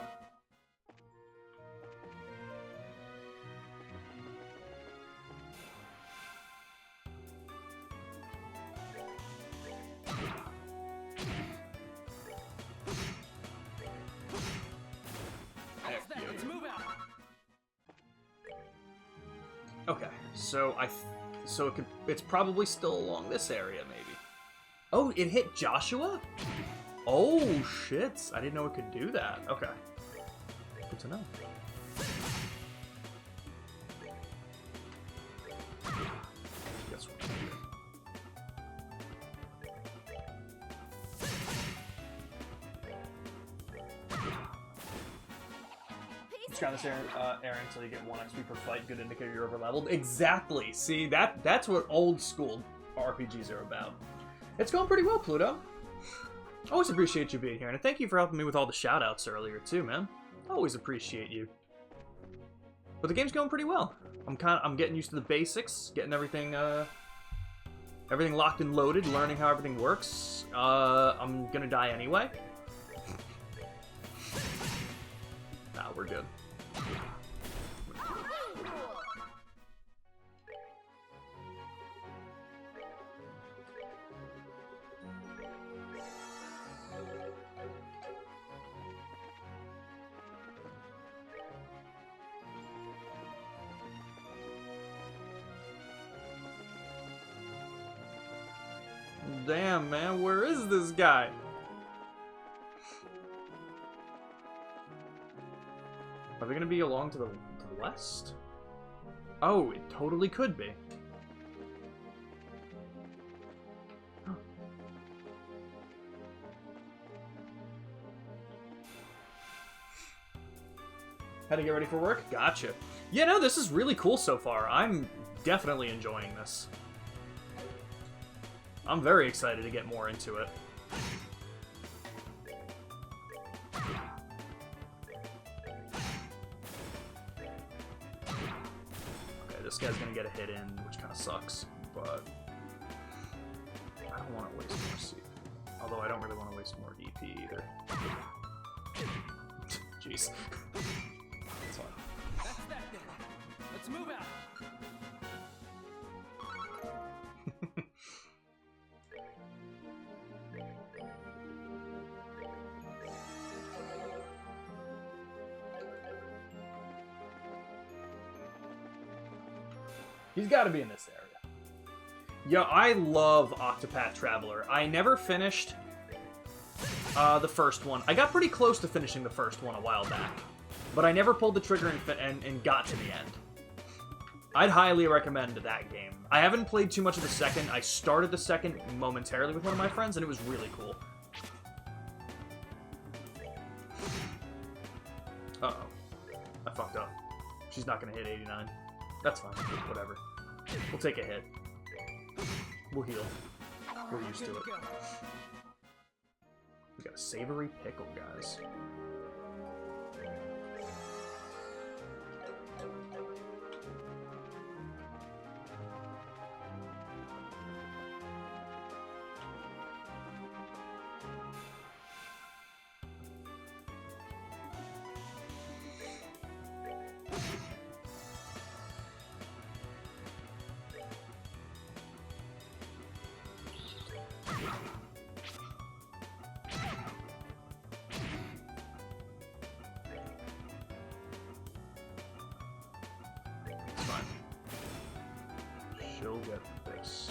That's that. Let's move out. Okay, so it's probably still along this area, maybe. Oh, it hit Joshua? Oh, shit. I didn't know it could do that. Okay. Good to know. Guess what? Just got this Aaron until you get 1 XP per fight. Good indicator you're over leveled. Exactly. See, that's what old school RPGs are about. It's going pretty well, Pluto. Always appreciate you being here, and thank you for helping me with all the shout-outs earlier too, man. Always appreciate you. But the game's going pretty well. I'm getting used to the basics, getting everything locked and loaded, learning how everything works. I'm gonna die anyway. Nah, we're good. Damn, man, where is this guy? Are they gonna be along to the west? Oh, it totally could be. Huh. Had to get ready for work? Gotcha. Yeah, no, this is really cool so far. I'm definitely enjoying this. I'm very excited to get more into it. Okay, this guy's gonna get a hit in, which kind of sucks, but I don't want to waste more C. Although I don't really want to waste more EP either. Jeez. That's fine. That's that. Let's move out. He's got to be in this area. Yeah, I love Octopath Traveler. I never finished the first one. I got pretty close to finishing the first one a while back, but I never pulled the trigger and got to the end. I'd highly recommend that game. I haven't played too much of the second. I started the second momentarily with one of my friends, and it was really cool. Uh-oh. I fucked up. She's not going to hit 89. That's fine. Whatever. We'll take a hit. We'll heal. We're used to it. We got a savory pickle, guys. 6.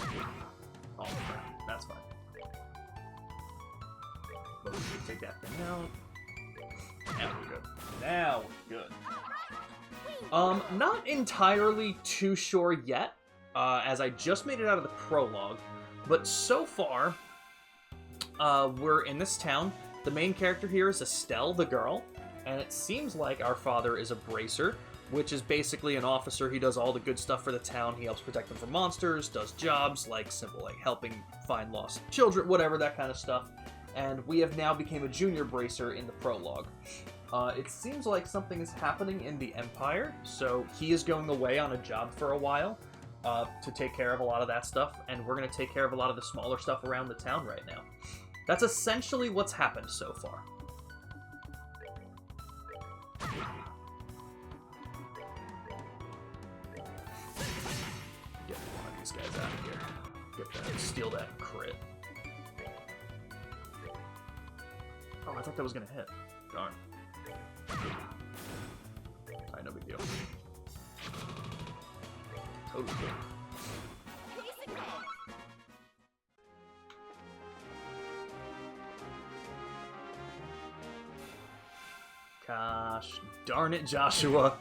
Oh, crap. That's fine. But we can take that thing out. Now we're good. Now we're good. Not entirely too sure yet, as I just made it out of the prologue, but so far, we're in this town. The main character here is Estelle, the girl, and it seems like our father is a bracer, which is basically an officer. He does all the good stuff for the town. He helps protect them from monsters, does jobs like simple, like helping find lost children, whatever, that kind of stuff. And we have now became a junior bracer in the prologue. It seems like something is happening in the Empire, so he is going away on a job for a while to take care of a lot of that stuff, and we're going to take care of a lot of the smaller stuff around the town right now. That's essentially what's happened so far. Get one of these guys out of here. Get that, steal that crit. Oh, I thought that was gonna hit. Darn. Alright, no big deal. Totally cool. Gosh darn it, Joshua.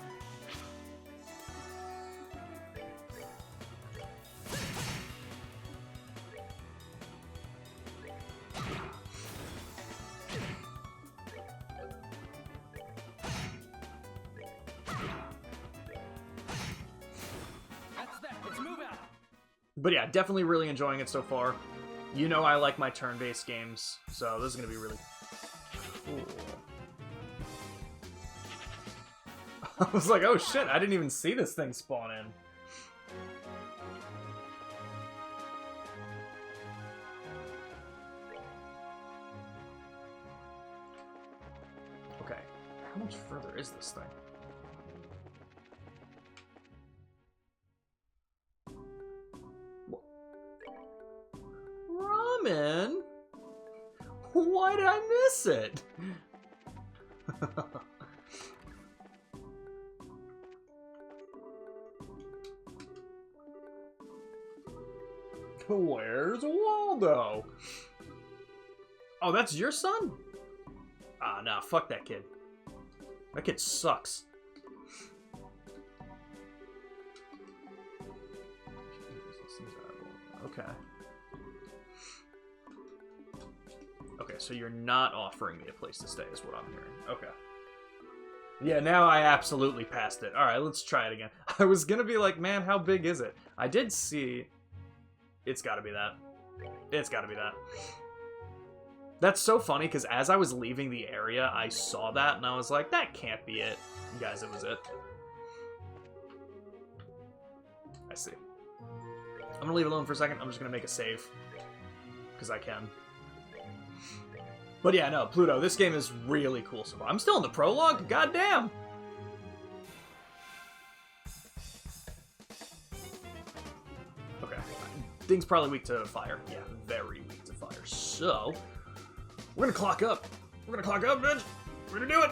But yeah, definitely really enjoying it so far. You know I like my turn-based games, so this is going to be really cool. I was like, oh shit, I didn't even see this thing spawn in. Okay, how much further is this thing? Ramen? Why did I miss it? Where's Waldo? Oh, that's your son? Ah, nah, fuck that kid. That kid sucks. Okay. Okay, so you're not offering me a place to stay is what I'm hearing. Okay. Yeah, now I absolutely passed it. Alright, let's try it again. I was gonna be like, man, how big is it? I did see... It's gotta be that. It's gotta be that. That's so funny, because as I was leaving the area, I saw that, and I was like, that can't be it. Guys, it was it. I see. I'm gonna leave it alone for a second. I'm just gonna make a save. Because I can. But yeah, no, Pluto, this game is really cool so far. I'm still in the prologue? Goddamn! Okay. Thing's probably weak to fire. Yeah, very weak to fire. So, we're gonna clock up. We're gonna clock up, bitch! We're gonna do it!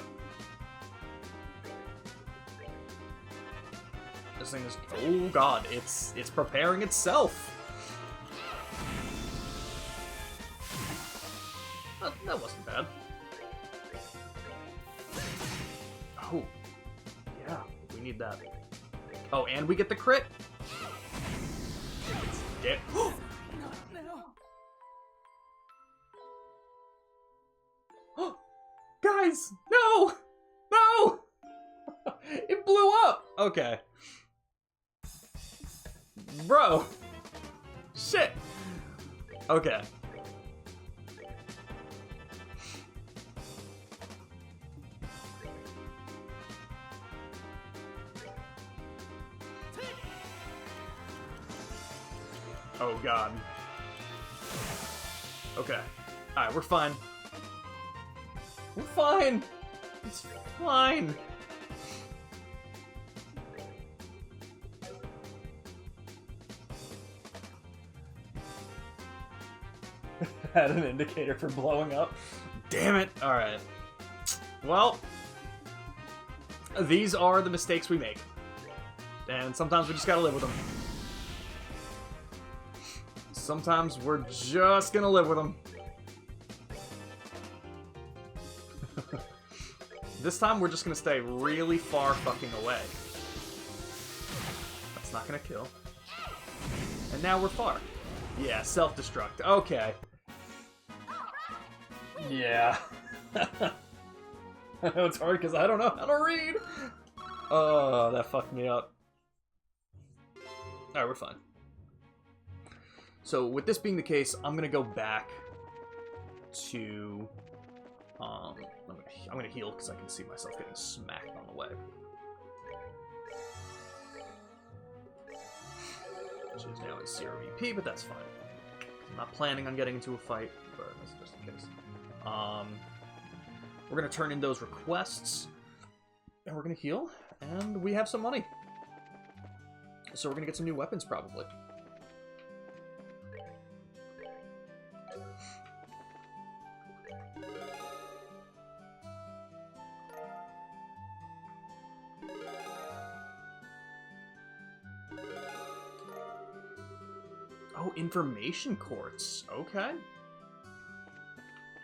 This thing is... Oh god, it's preparing itself! That wasn't bad. Oh. Yeah, we need that. Oh, and we get the crit? Dead. Guys! No! No! It blew up! Okay. Bro! Shit! Okay. Oh god. Okay. Alright, we're fine. We're fine! It's fine! Had an indicator for blowing up. Damn it! Alright. Well, these are the mistakes we make. And sometimes we just gotta live with them. Sometimes we're just gonna live with them. This time we're just gonna stay really far fucking away. That's not gonna kill. And now we're far. Yeah, self-destruct. Okay. Yeah. I know it's hard because I don't know how to read. Oh, that fucked me up. Alright, we're fine. So, with this being the case, I'm gonna go back to... I'm gonna heal because I can see myself getting smacked on the way. Which is now at 0 VP, but that's fine. I'm not planning on getting into a fight, but that's just in case. We're gonna turn in those requests, and we're gonna heal, and we have some money. So we're gonna get some new weapons, probably. Oh, information quartz. Okay.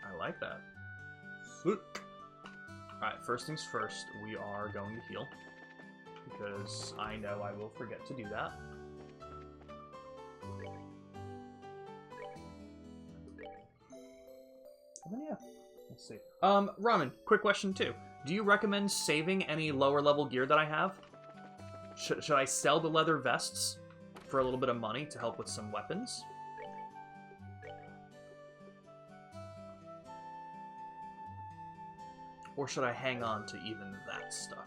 I like that. Alright, first things first, we are going to heal. Because I know I will forget to do that. And then, yeah. Let's see. Ramen, quick question too. Do you recommend saving any lower level gear that I have? Should I sell the leather vests for a little bit of money to help with some weapons? Or should I hang on to even that stuff?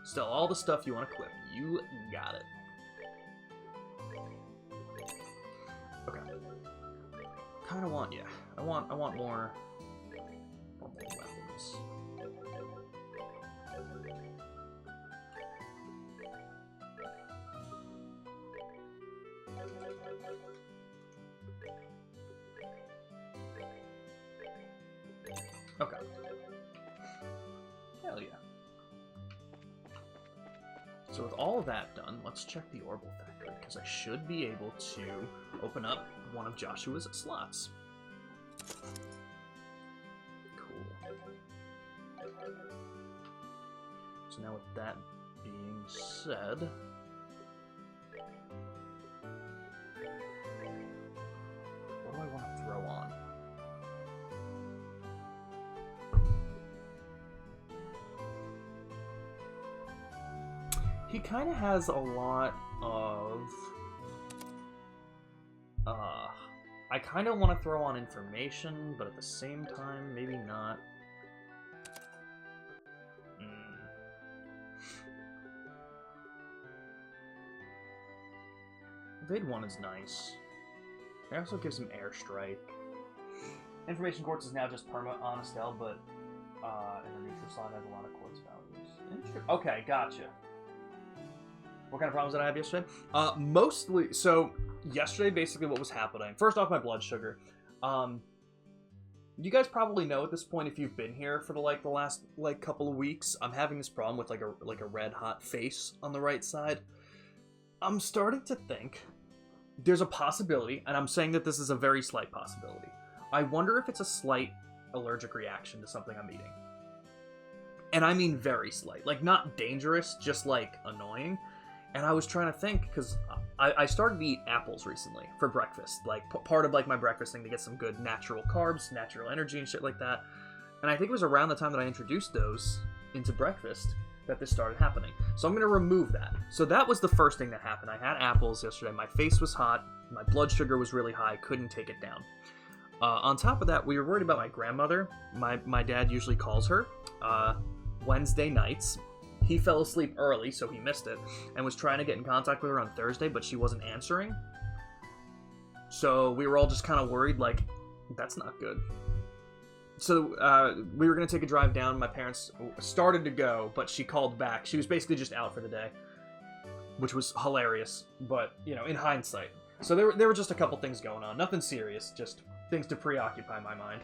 Still, all the stuff you want to clip. You got it. Okay. Kinda want, yeah. I want more weapons. Okay. Hell yeah. So with all of that done, let's check the Orbital Factory, because I should be able to open up one of Joshua's slots. Cool. So now with that being said... what do I want to throw on? He kind of has a lot of... I kind of want to throw on information, but at the same time, maybe not. Evade 1 is nice. It also gives him airstrike. Information quartz is now just perma on Estelle, but in the neutral slot has a lot of quartz values. Okay, gotcha. What kind of problems did I have yesterday? Mostly, so yesterday basically what was happening. First off, my blood sugar. You guys probably know at this point if you've been here for the last couple of weeks. I'm having this problem with like a red hot face on the right side. I'm starting to think there's a possibility, and I'm saying that this is a very slight possibility. I wonder if it's a slight allergic reaction to something I'm eating. And I mean very slight. Like, not dangerous, just like annoying. And I was trying to think, because I started to eat apples recently for breakfast. Like, part of, like, my breakfast thing to get some good natural carbs, natural energy, and shit like that. And I think it was around the time that I introduced those into breakfast that this started happening. So I'm going to remove that. So that was the first thing that happened. I had apples yesterday. My face was hot. My blood sugar was really high. Couldn't take it down. On top of that, we were worried about my grandmother. My dad usually calls her Wednesday nights. He fell asleep early, so he missed it, and was trying to get in contact with her on Thursday, but she wasn't answering. So we were all just kind of worried, like, that's not good. So we were going to take a drive down. My parents started to go, but she called back. She was basically just out for the day, which was hilarious, but, you know, in hindsight. So there were just a couple things going on. Nothing serious, just things to preoccupy my mind.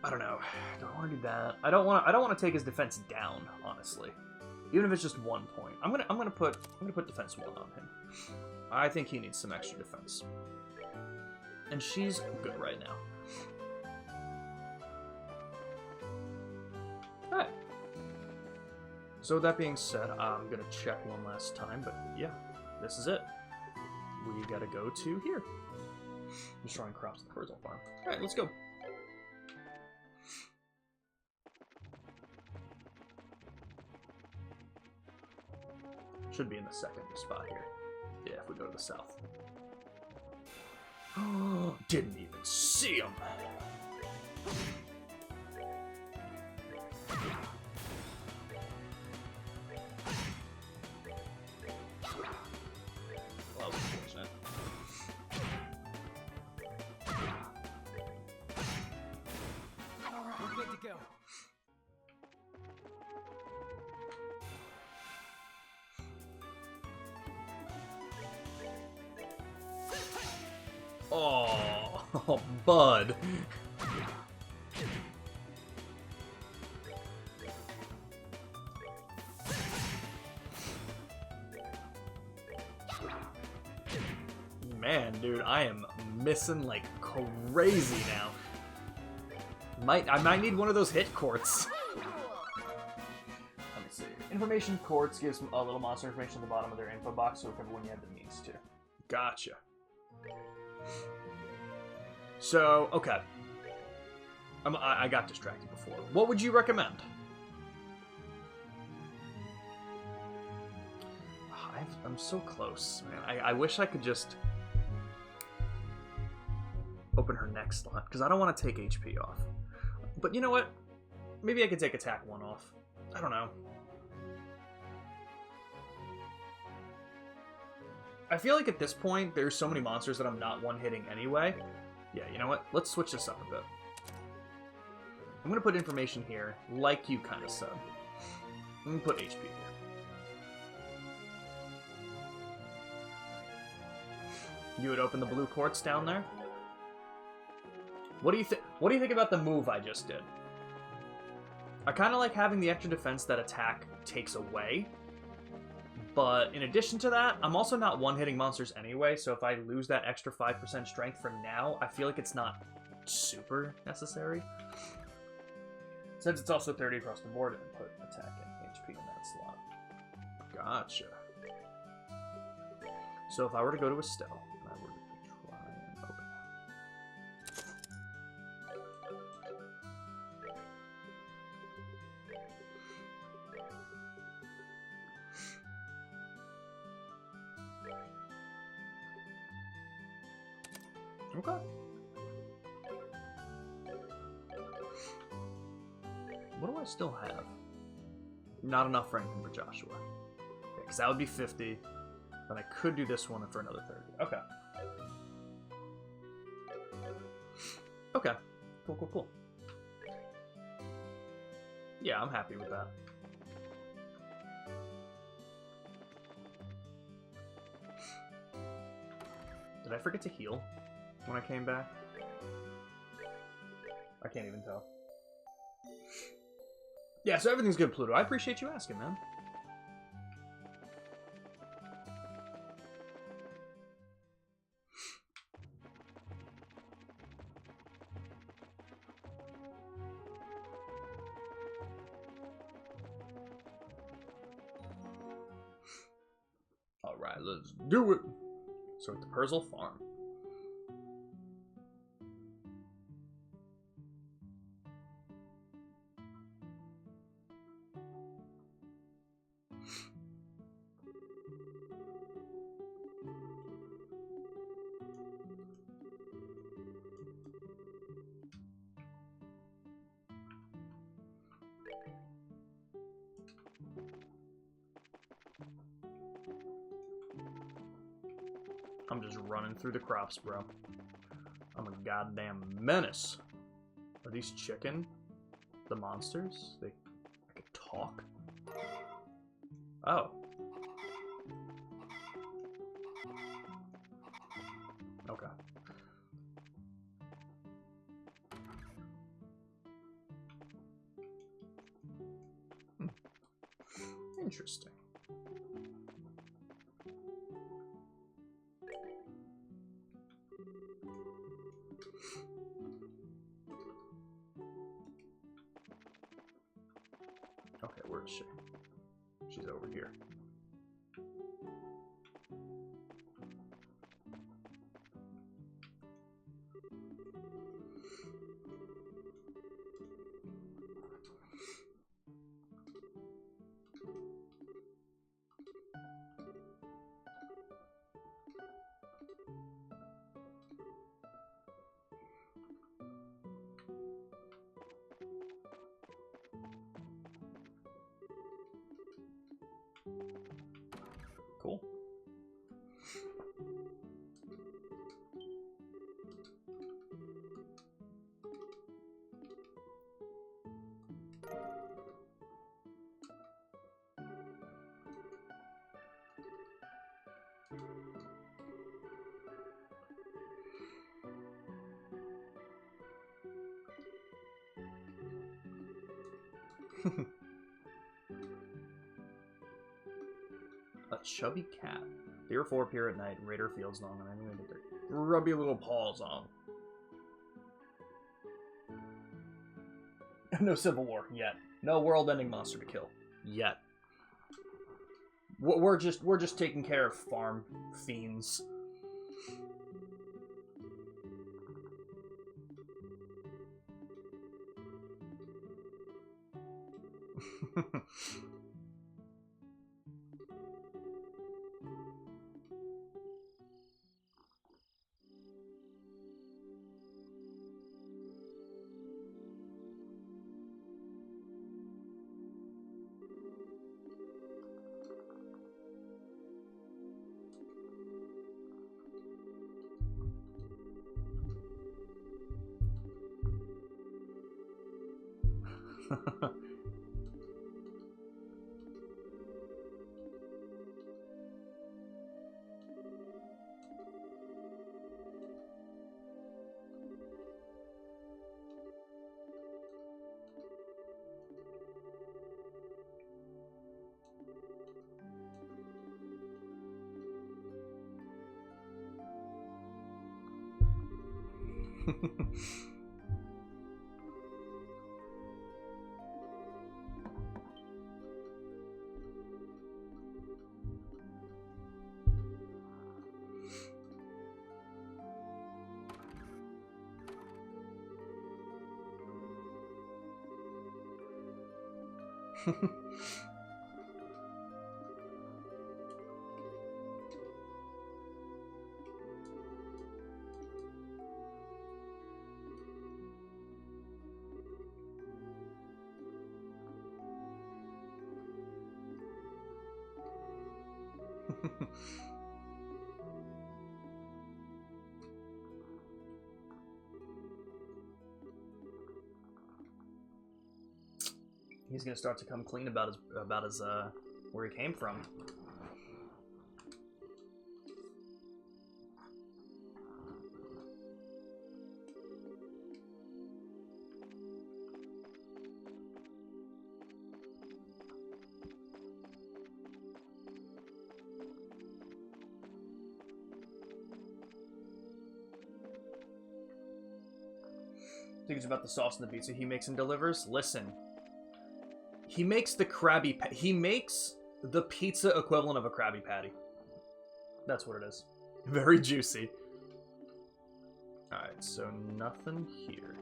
I don't know. Do I want to do that? I don't want to take his defense down, honestly. Even if it's just 1 point. I'm gonna put defense 1 on him. I think he needs some extra defense. And she's good right now. Alright. So with that being said, I'm gonna check one last time, but yeah, this is it. We gotta go to here. Destroying crops at the Persil farm. Alright, let's go. Should be in the second spot here. Yeah, if we go to the south. Didn't even see him. Well, that was unfortunate. We're good to go. Oh, bud. Man, dude, I am missing like crazy now. I might need one of those hit courts. Let me see. Information courts gives a little monster information at the bottom of their info box, so recover when you have the means to. Gotcha. So, okay. I got distracted before. What would you recommend? I'm so close, man. I wish I could just open her next slot, because I don't want to take HP off. But you know what? Maybe I could take attack 1 off. I don't know. I feel like at this point, there's so many monsters that I'm not one-hitting anyway. Yeah, you know what? Let's switch this up a bit. I'm going to put information here, like you kind of said. I'm going to put HP here. You would open the blue quartz down there? What do you think? What do you think about the move I just did? I kind of like having the extra defense that attack takes away. But in addition to that, I'm also not one-hitting monsters anyway, so if I lose that extra 5% strength from now, I feel like it's not super necessary. Since it's also 30 across the board, and put attack and HP in that slot. Gotcha. So if I were to go to Estelle, and I were to try and open Okay. What do I still have? Not enough ranking for Joshua. Because that would be 50. Then I could do this one for another 30. Okay. Okay. Cool, cool, cool. Yeah, I'm happy with that. Did I forget to heal when I came back? I can't even tell. Yeah, so everything's good, Pluto. I appreciate you asking, man. Alright, let's do it! So at the Persil farm. I'm just running through the crops, bro. I'm a goddamn menace. Are these chicken? The monsters? They could talk? Oh. Okay. Interesting. Okay, where is she? She's over here. Cool. A chubby cat. 3 or 4 appear at night. Raider feels long and animated their grubby little paws on. No civil war yet. No world-ending monster to kill yet. We're just taking care of farm fiends. He's gonna start to come clean about his where he came from. I think it's about the sauce and the pizza he makes and delivers. Listen. He makes the Krabby he makes the pizza equivalent of a Krabby Patty. That's what it is. Very juicy. Alright, so nothing here.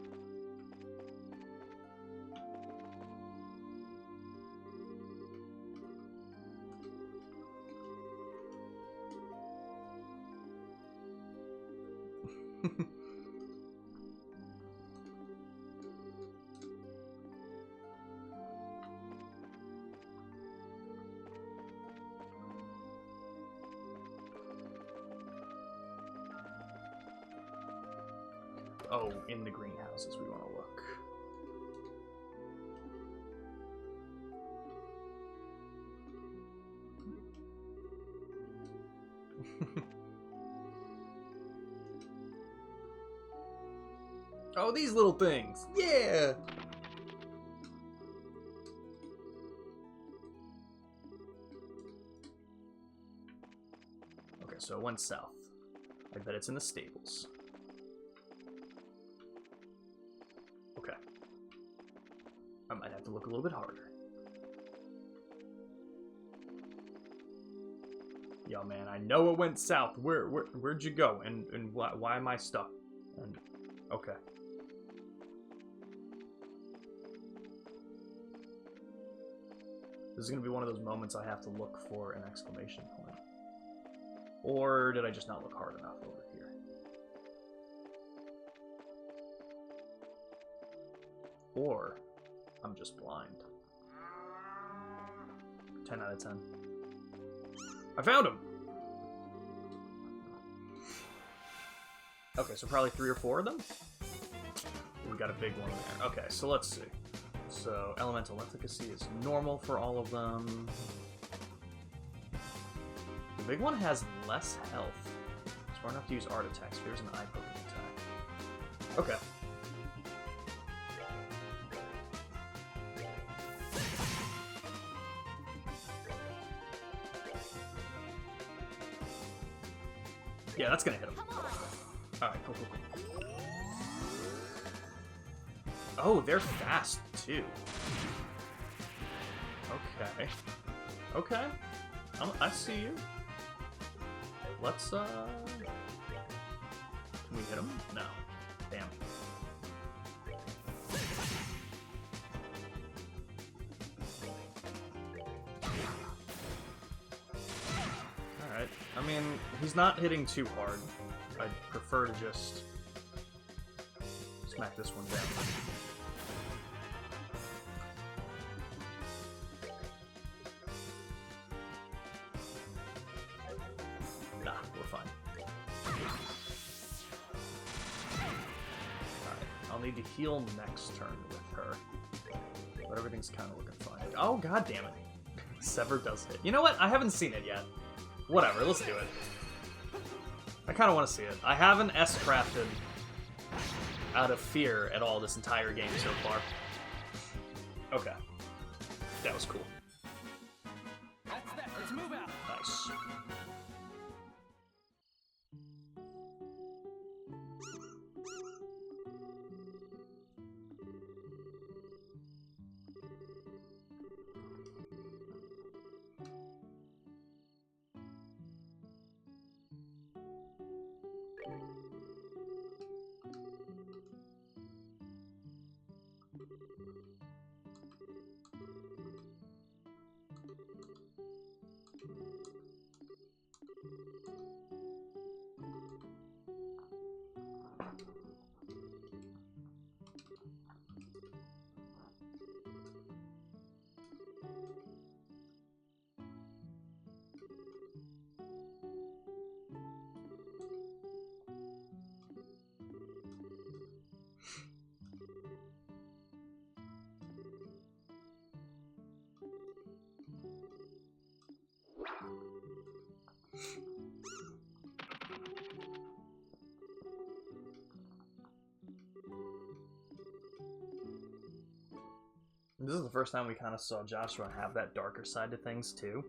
Oh, in the greenhouses we want to look. Oh, these little things. Yeah! so it went south. I bet it's in the stables. Okay. I might have to look a little bit harder. Yo, man, I know it went south. Where'd you go? And why am I stuck? And okay. This is gonna be one of those moments I have to look for an exclamation point. Or did I just not look hard enough over here? Or I'm just blind. 10 out of 10. I found him! Okay, so probably 3 or 4 of them? We got a big one there. Okay, so let's see. So, elemental efficacy is normal for all of them. The big one has less health. Smart enough to use art attacks. Here's an eye poking attack. Okay. Yeah, that's gonna hit him. Alright, cool. Oh, they're fast, too. Okay. Okay. I see you. Let's, Can we hit him? No. Damn. Alright. I mean, he's not hitting too hard. I'd prefer to just smack this one down. Nah, we're fine. Alright, I'll need to heal next turn with her. But everything's kind of looking fine. Oh, god damn it. Sever does hit. You know what? I haven't seen it yet. Whatever, let's do it. I kind of want to see it. I haven't S-crafted out of fear at all this entire game so far. Okay. That was cool. That's that. Let's move out. Nice. This is the first time we kind of saw Joshua have that darker side to things, too.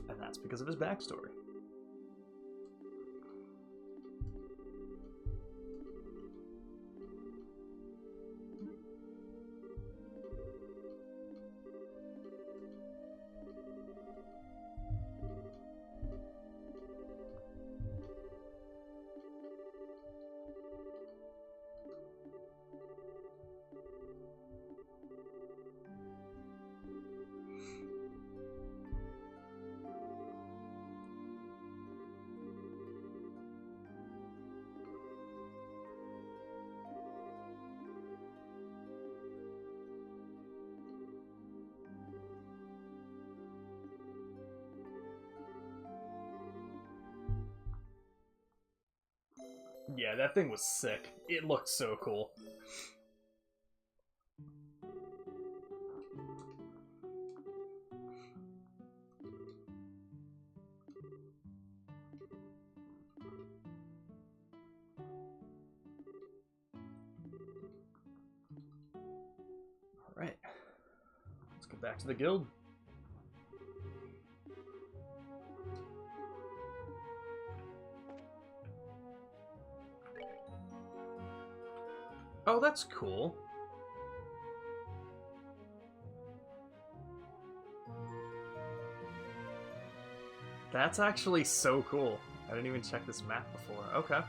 And that's because of his backstory. Yeah, that thing was sick. It looked so cool. Alright. Let's get back to the guild. Oh, that's cool. That's actually so cool. I didn't even check this map before. Okay.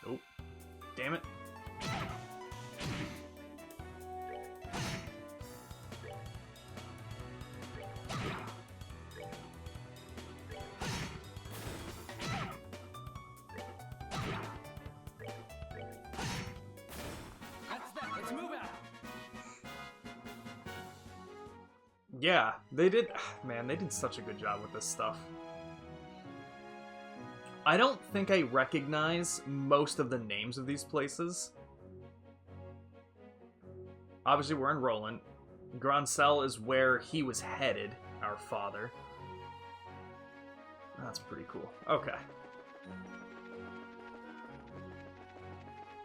Oh. Damn it. That's that. Let's move out. Yeah, they did. Man, they did such a good job with this stuff. I don't think I recognize most of the names of these places. Obviously, we're in Roland. Grancel is where he was headed, our father. That's pretty cool. Okay.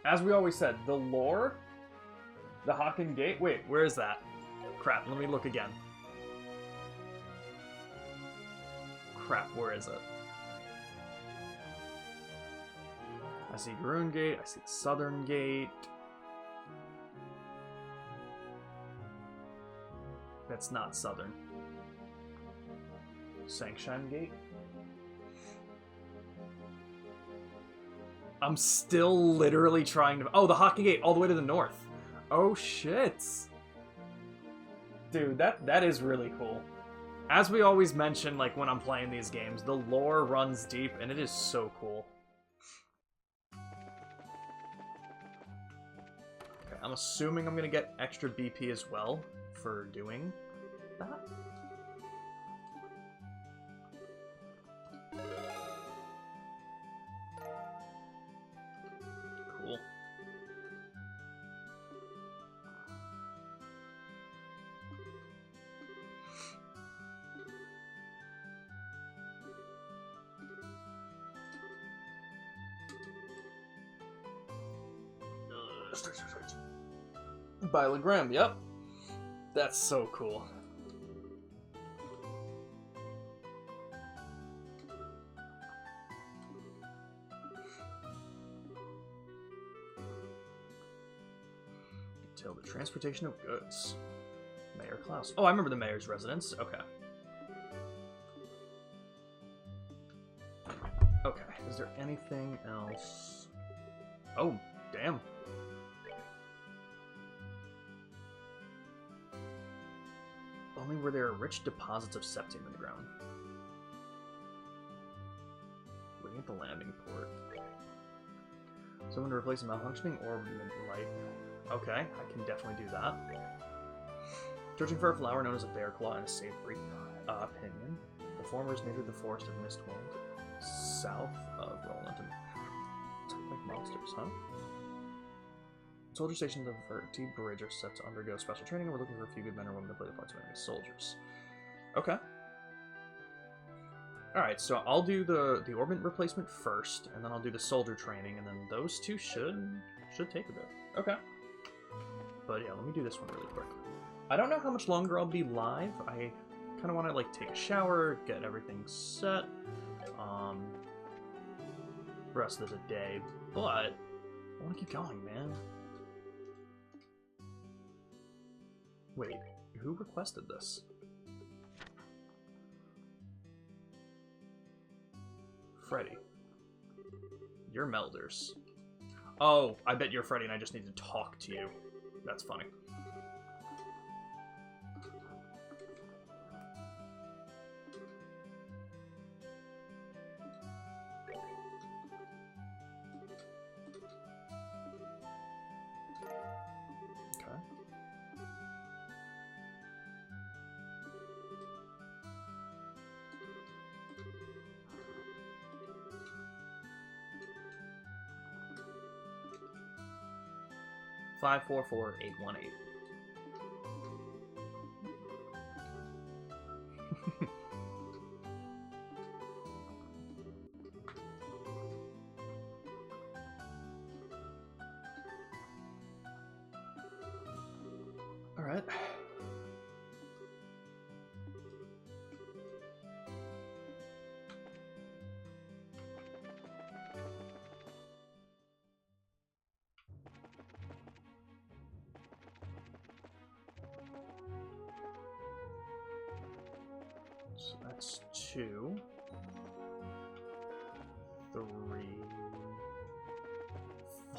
As we always said, the lore, the Hakken Gate. Wait, where is that? Crap, let me look again. Crap, where is it? I see Garun Gate, I see the Southern Gate. That's not Southern. Sangshan Gate? I'm still literally trying to... Oh, the Hakken Gate, all the way to the north. Oh, shit. Dude, that is really cool. As we always mention, like, when I'm playing these games, the lore runs deep, and it is so cool. Okay, I'm assuming I'm gonna get extra BP as well for doing that. Cool. By Legram, yep. That's so cool. Detail the transportation of goods. Mayor Klaus. Oh, I remember the mayor's residence. Okay. Okay, is there anything else? Oh, damn. Only where there are rich deposits of septium in the ground. Waiting at the landing port. Someone to replace a malfunctioning orb with light. Okay, I can definitely do that. Searching for a flower known as a bear claw and a savory opinion. The former is native to the forest of Mistwold, south of Roland. Like monsters, huh? Soldier stations of Verti Bridge are set to undergo special training, and we're looking for a few good men or women to play the parts of enemy soldiers. Okay. Alright, so I'll do the orbit replacement first, and then I'll do the soldier training, and then those two should take a bit. Okay. But yeah, let me do this one really quick. I don't know how much longer I'll be live. I kind of want to like take a shower, get everything set. The rest of the day, but I want to keep going, man. Wait, who requested this? Freddy. You're Melders. Oh, I bet you're Freddy and I just need to talk to you. That's funny. Okay. Five 44818. Alright. So that's 2, 3,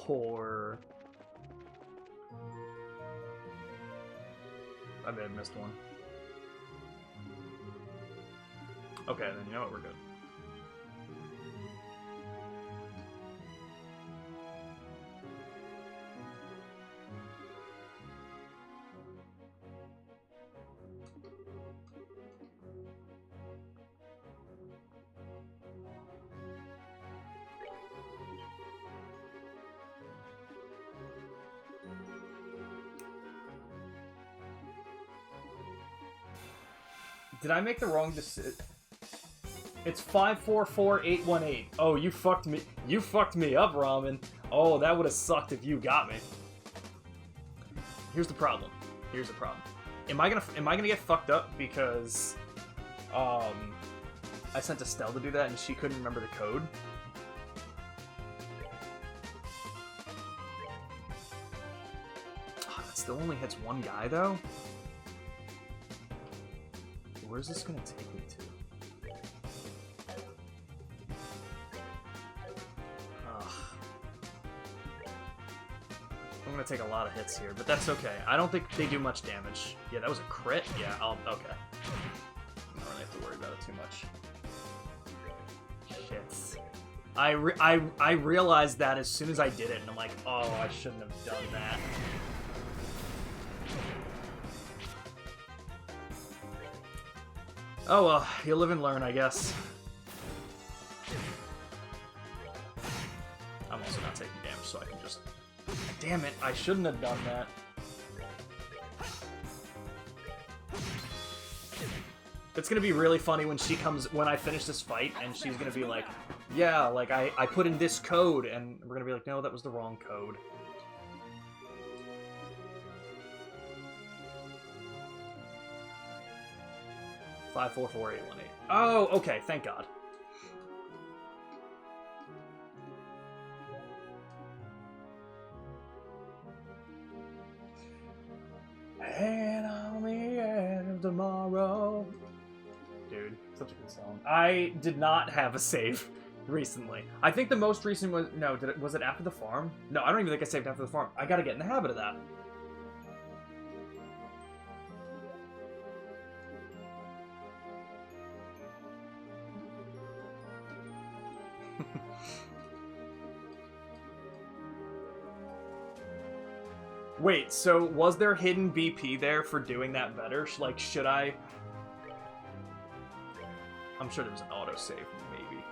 4. I may have missed one. Okay, then you know what, we're good. Did I make the wrong decision? It's 544818. Oh, you fucked me. You fucked me up, Ramen. Oh, that would have sucked if you got me. Here's the problem. Here's the problem. Am I gonna get fucked up because I sent Estelle to do that and she couldn't remember the code? Oh, that still only hits one guy though. Where's this gonna take me to? Ugh. I'm gonna take a lot of hits here, but that's okay. I don't think they do much damage. Yeah, that was a crit? Yeah, okay. I don't really have to worry about it too much. Shit. I realized that as soon as I did it, and I'm like, oh, I shouldn't have done that. Oh well, you live and learn, I guess. I'm also not taking damage, so I can just... Damn it, I shouldn't have done that. It's gonna be really funny when she comes, when I finish this fight, and she's gonna be like, yeah, like, I put in this code, and we're gonna be like, no, that was the wrong code. Five, 4, 4, 8, 1, 8. Oh, okay, thank God. And on the end of tomorrow. Dude, such a good song. I did not have a save recently. I think the most recent was... No, was it after the farm? No, I don't even think I saved after the farm. I gotta get in the habit of that. Wait, so was there hidden BP there for doing that better? Like, should I... I'm sure there was an autosave, maybe.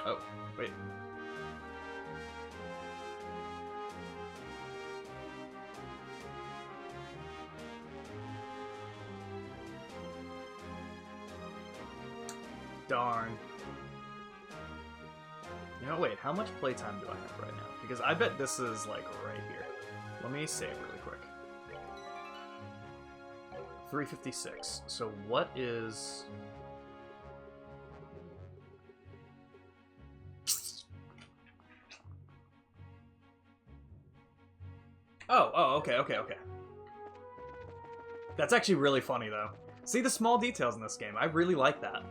Oh, wait. Darn. You know, wait, how much playtime do I have right now? Because I bet this is, like, right here. Let me save really quick. 356. So what is... Oh, okay. That's actually really funny, though. See the small details in this game. I really like that.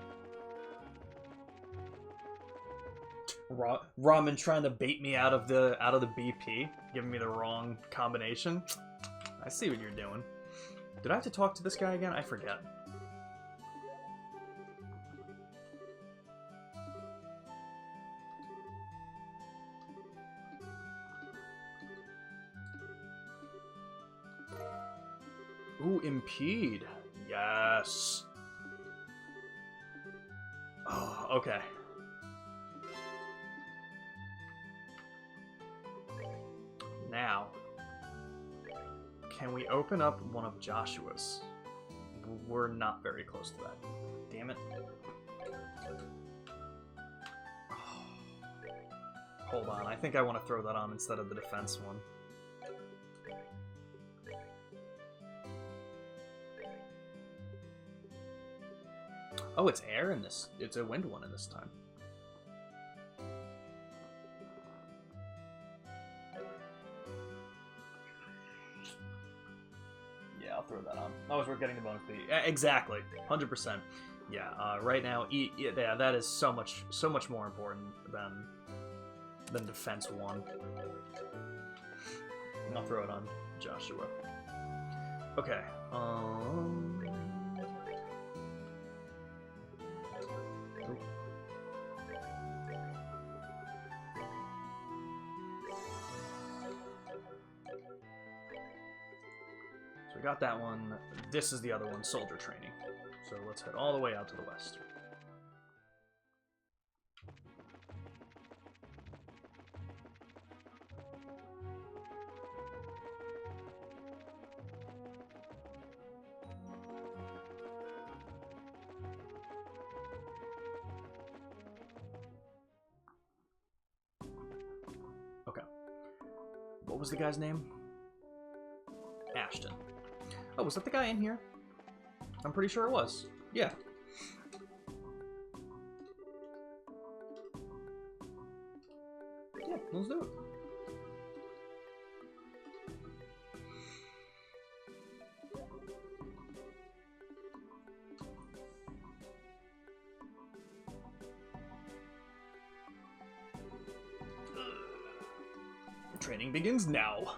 Ramen trying to bait me out of the BP, giving me the wrong combination. I see what you're doing. Did I have to talk to this guy again? I forget. Ooh, impede. Yes. Oh, okay. Now, can we open up one of Joshua's? We're not very close to that. Damn it. Hold on, I think I want to throw that on instead of the defense one. Oh, it's air in this. It's a wind one in this time. Yeah, I'll throw that on. Oh, we're getting the bonus B. Exactly, 100%. Yeah, right now, yeah, that is so much more important than defense one. I'll throw it on Joshua. Okay. So we got that one. This is the other one, soldier training. So let's head all the way out to the west. Okay. What was the guy's name? Ashton. Oh, was that the guy in here? I'm pretty sure it was. Yeah. Yeah, let's do it. Training begins now.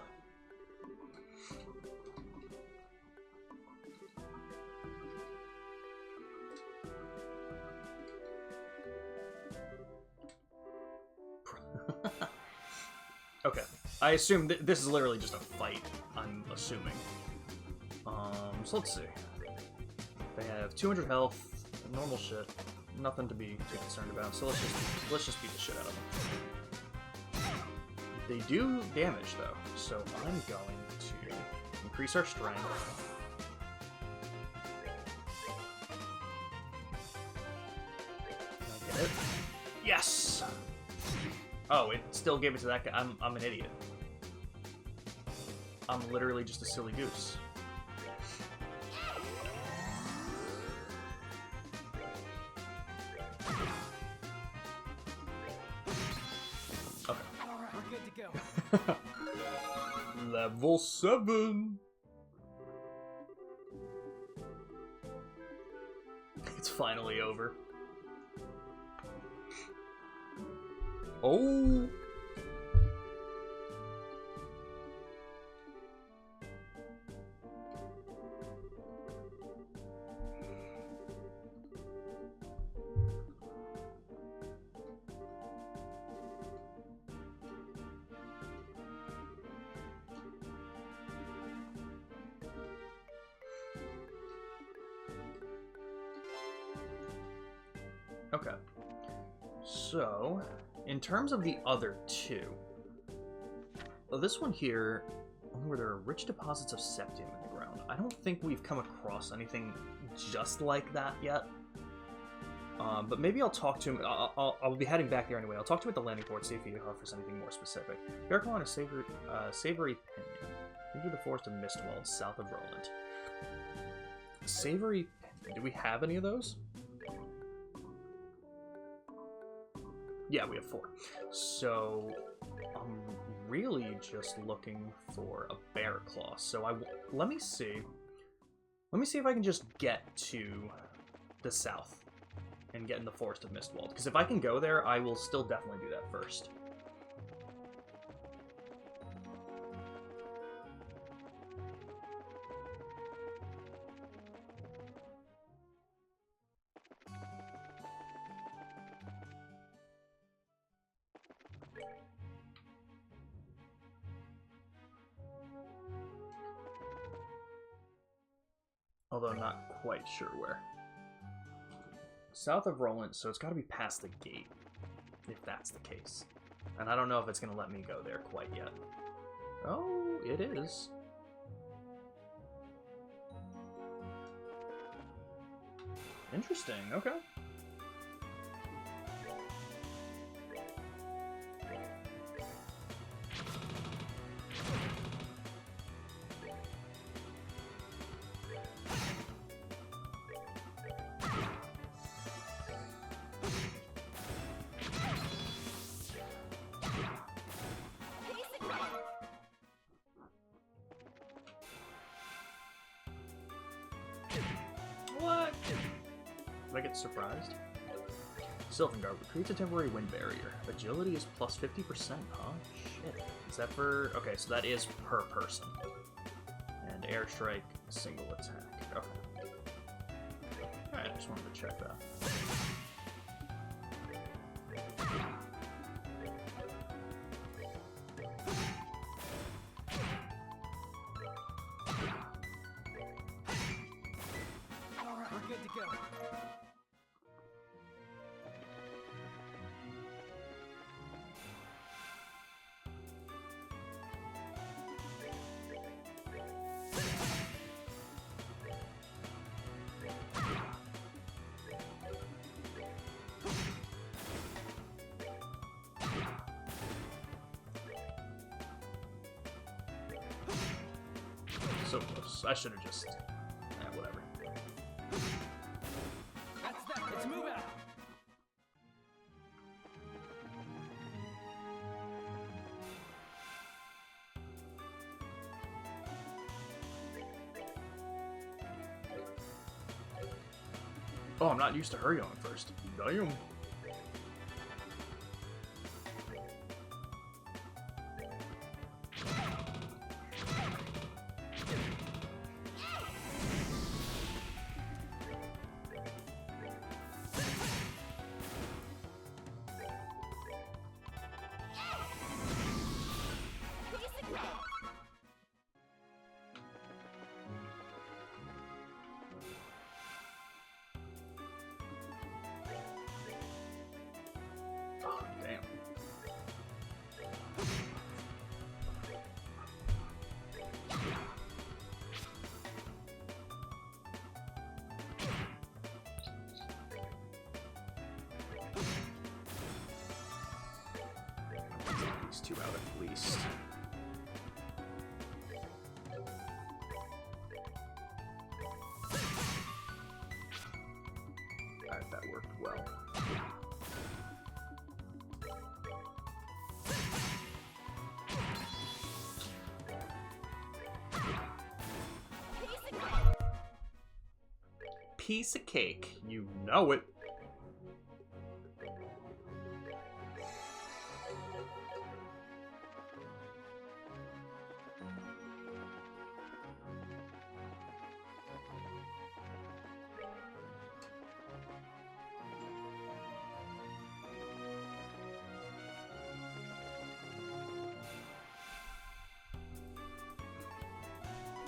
Okay, I assume this is literally just a fight, I'm assuming. So let's see. They have 200 health, normal shit, nothing to be too concerned about, so let's just beat the shit out of them. They do damage though, so I'm going to increase our strength. Can I get it? Yes! Oh, it still gave it to that guy. I'm an idiot. I'm literally just a silly goose. Okay. Alright, we're good to go. Level 7! It's finally over. Oh! Okay. So, in terms of the other two, well, this one here, where there are rich deposits of septium in the ground. I don't think we've come across anything just like that yet. But maybe I'll talk to him. I'll be heading back there anyway. I'll talk to him at the landing port, see if he offers anything more specific. Miracle on a savory pinion. Into the forest of Mistwald, south of Roland. Savory pinion. Do we have any of those? Yeah, we have 4. So, I'm really just looking for a bear claw. So let me see. Let me see if I can just get to the south and get in the Forest of Mistwald. Because if I can go there, I will still definitely do that first. Although I'm not quite sure where. South of Roland, so it's got to be past the gate, if that's the case. And I don't know if it's going to let me go there quite yet. Oh, it is. Interesting, okay. I get surprised? Sylvan Garb creates a temporary wind barrier. Agility is plus 50%, huh? Shit. Is that for... Okay, so that is per person. And airstrike, single attack. Okay. Alright, I just wanted to check that. Alright, we're good to go. So close. I should have just... whatever. That's that. Let's move out. Oh, I'm not used to her going first. Damn. Piece of cake. Oh, damn. These two out at least. Alright, that worked well. Piece of cake. Piece of cake. You know it.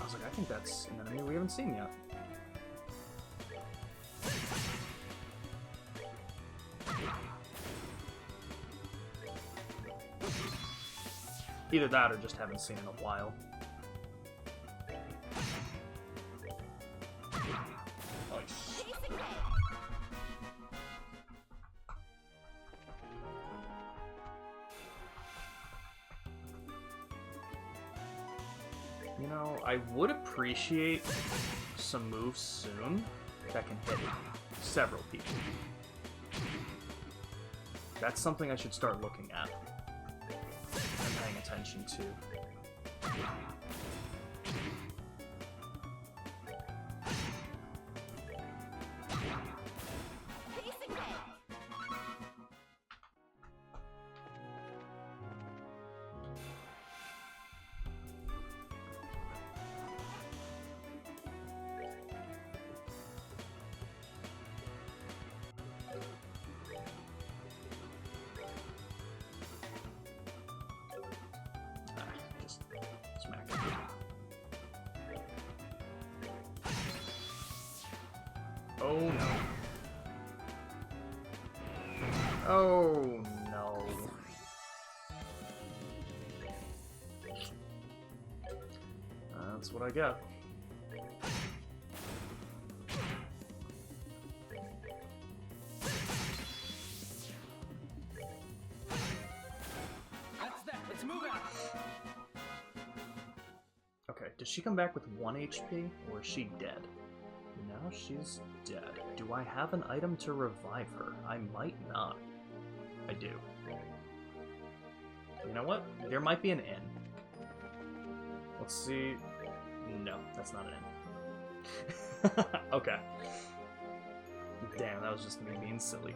I was like, I think that's an enemy we haven't seen yet. Either that or just haven't seen in a while. Nice. Piece of cake. You know, I would appreciate some moves soon that can hit several people. That's something I should start looking at and paying attention to. Piece of cake. Ah, just smack it. Oh no. Oh no. That's what I get. That's that. Let's move out. Okay, does she come back with 1 HP, or is she dead? Now she's dead. Do I have an item to revive her? I might not. I do. You know what? There might be an inn. Let's see. No, that's not an inn. Okay. Damn, that was just me being silly.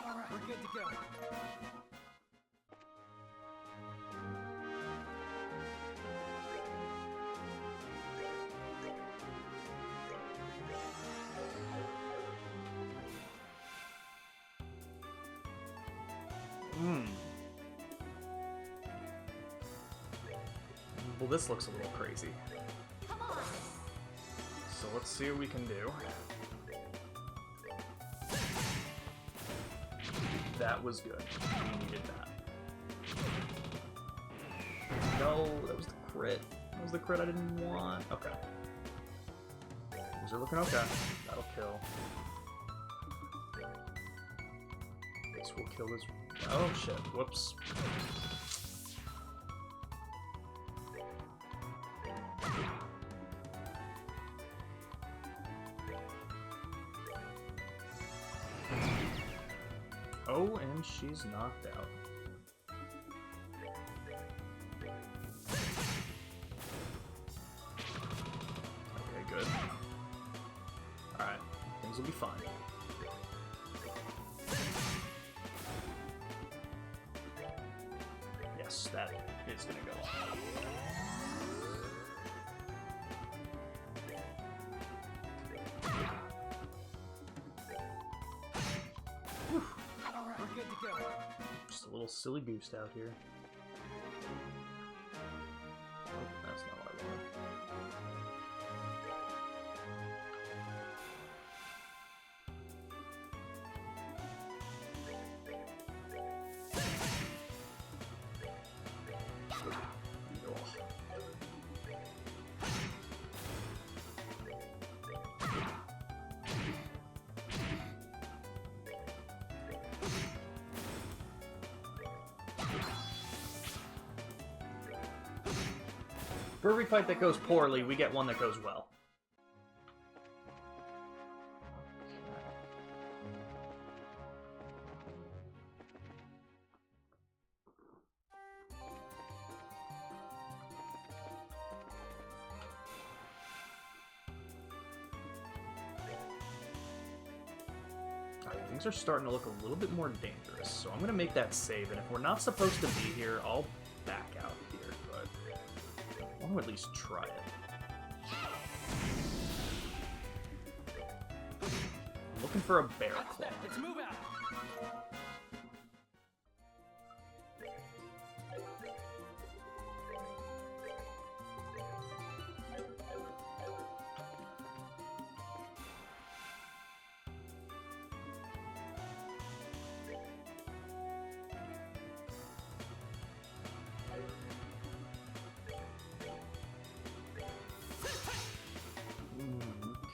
Alright, we're good to go. Hmm. Well, this looks a little crazy. Come on. So let's see what we can do. That was good. We needed that. No, that was the crit. That was the crit I didn't want. Okay. Things are looking okay. That'll kill. This will kill this. Oh shit. Whoops. Oh, and she's knocked out. Okay, good. Alright, things will be fine. Yes, that is gonna go on. Alright, we're good to go. Just a little silly boost out here. Oh, that's not what I wanted. For every fight that goes poorly, we get one that goes well. Alright, things are starting to look a little bit more dangerous, so I'm gonna make that save, and if we're not supposed to be here, I'll back out here, but I want to at least try it. I'm looking for a bear That's claw. that. Let's move out.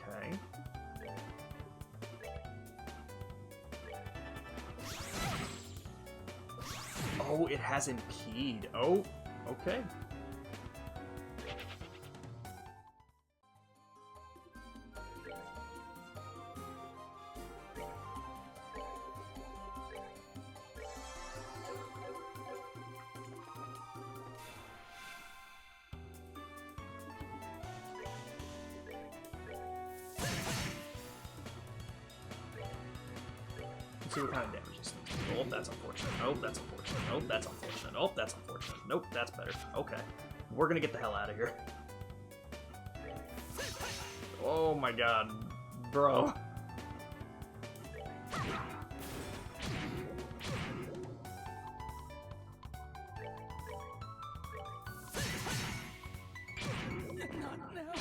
Okay. Oh, it has impede. Oh, okay. Let's see what kind of damage this thing can do. Oh, that's unfortunate. Oh, that's unfortunate. Oh, that's unfortunate. Oh, that's unfortunate. Nope, that's better. Okay. We're gonna get the hell out of here. Oh my god. Bro. Not now.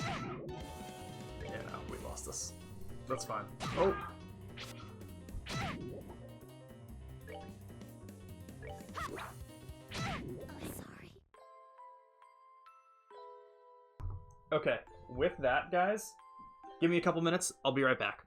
That's fine. Oh. Sorry. Okay, with that, guys, give me a couple minutes. I'll be right back.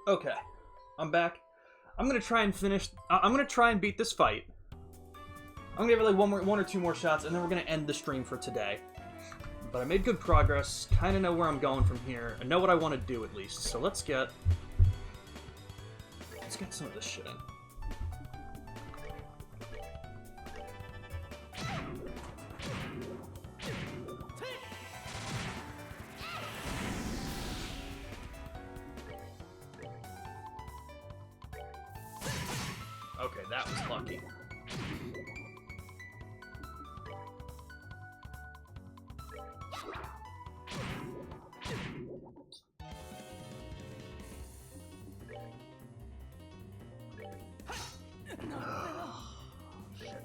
Okay, I'm back. I'm gonna try and finish. I'm gonna try and beat this fight. I'm gonna give it like one or two more shots, and then we're gonna end the stream for today. But I made good progress. Kind of know where I'm going from here. I know what I want to do at least. So let's get some of this shit in. Okay, that was lucky. Shit.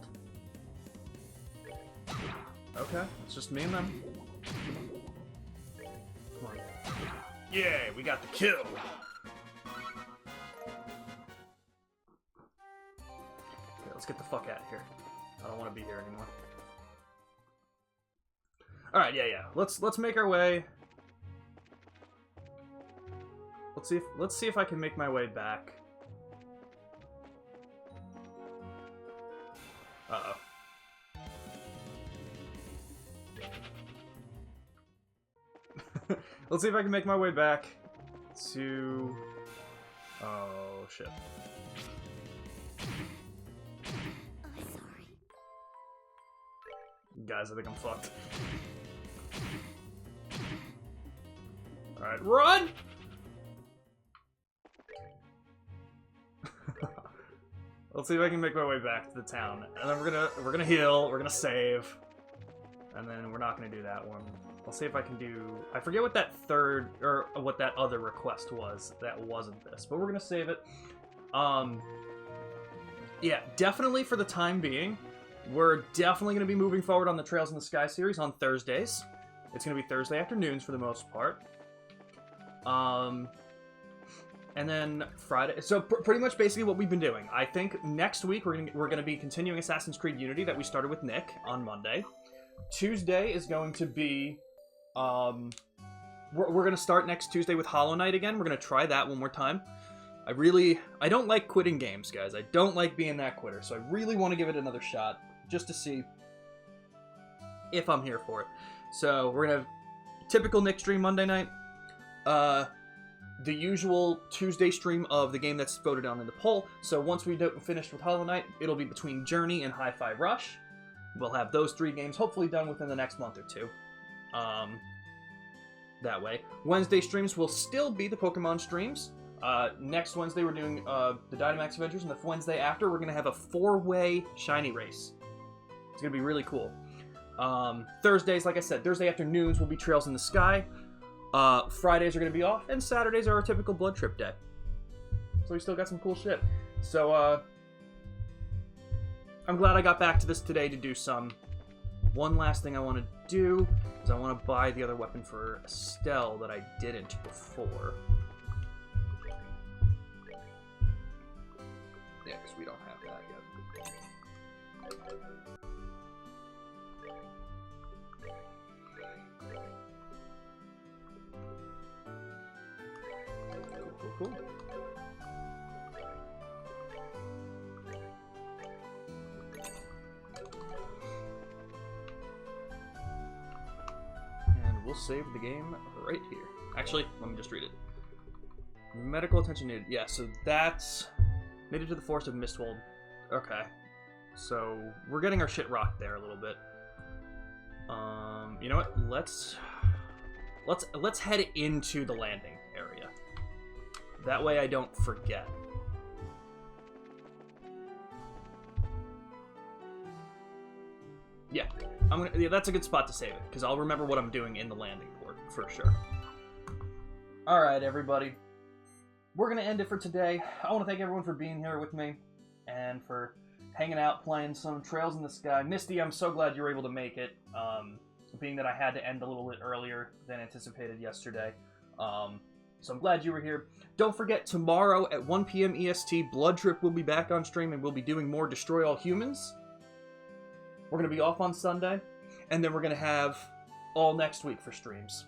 Okay, it's just me and them. Come on. Yeah, we got the kill! Okay, let's get the fuck out of here. I don't want to be here anymore. Alright, yeah. Let's make our way. Let's see if I can make my way back. Uh-oh. Let's see if I can make my way back to... Oh, shit. I'm sorry. Guys, I think I'm fucked. Alright, run! Let's see if I can make my way back to the town. And then we're gonna heal, we're gonna save. And then we're not gonna do that one. I'll see if I can do... I forget what that third, or what that other request was that wasn't this, but we're gonna save it. Yeah, definitely for the time being, we're definitely gonna be moving forward on the Trails in the Sky series on Thursdays. It's gonna be Thursday afternoons for the most part. And then Friday, so pretty much basically what we've been doing. I think next week we're gonna be continuing Assassin's Creed Unity that we started with Nick on Monday. Tuesday is going to be, we're gonna start next Tuesday with Hollow Knight again. We're gonna try that one more time. I don't like quitting games, guys. I don't like being that quitter, so I really want to give it another shot just to see if I'm here for it. So we're gonna have typical Nick stream Monday night. The usual Tuesday stream of the game that's voted on in the poll. So once we finish with Hollow Knight, it'll be between Journey and Hi-Fi Rush. We'll have those 3 games hopefully done within the next month or 2. That way. Wednesday streams will still be the Pokemon streams. Next Wednesday we're doing the Dynamax Adventures, and the Wednesday after we're going to have a 4-way Shiny Race. It's going to be really cool. Thursdays, like I said, Thursday afternoons will be Trails in the Sky. Fridays are going to be off, and Saturdays are our typical Blood Trip day. So we still got some cool shit. So, I'm glad I got back to this today to do some. One last thing I want to do is I want to buy the other weapon for Estelle that I didn't before. Yeah, because we don't have that yet. Cool. And we'll save the game right here. Actually, let me just read it. Medical attention needed. Yeah, so that's made it to the Forest of Mistwold. Okay. So we're getting our shit rocked there a little bit. You know what? Let's head into the landing area. That way I don't forget. Yeah, yeah, that's a good spot to save it, because I'll remember what I'm doing in the landing port, for sure. Alright, everybody. We're going to end it for today. I want to thank everyone for being here with me, and for hanging out, playing some Trails in the Sky. Misty, I'm so glad you were able to make it, being that I had to end a little bit earlier than anticipated yesterday. So I'm glad you were here. Don't forget, tomorrow at 1 p.m. EST, Blood Trip will be back on stream, and we'll be doing more Destroy All Humans. We're going to be off on Sunday, and then we're going to have all next week for streams.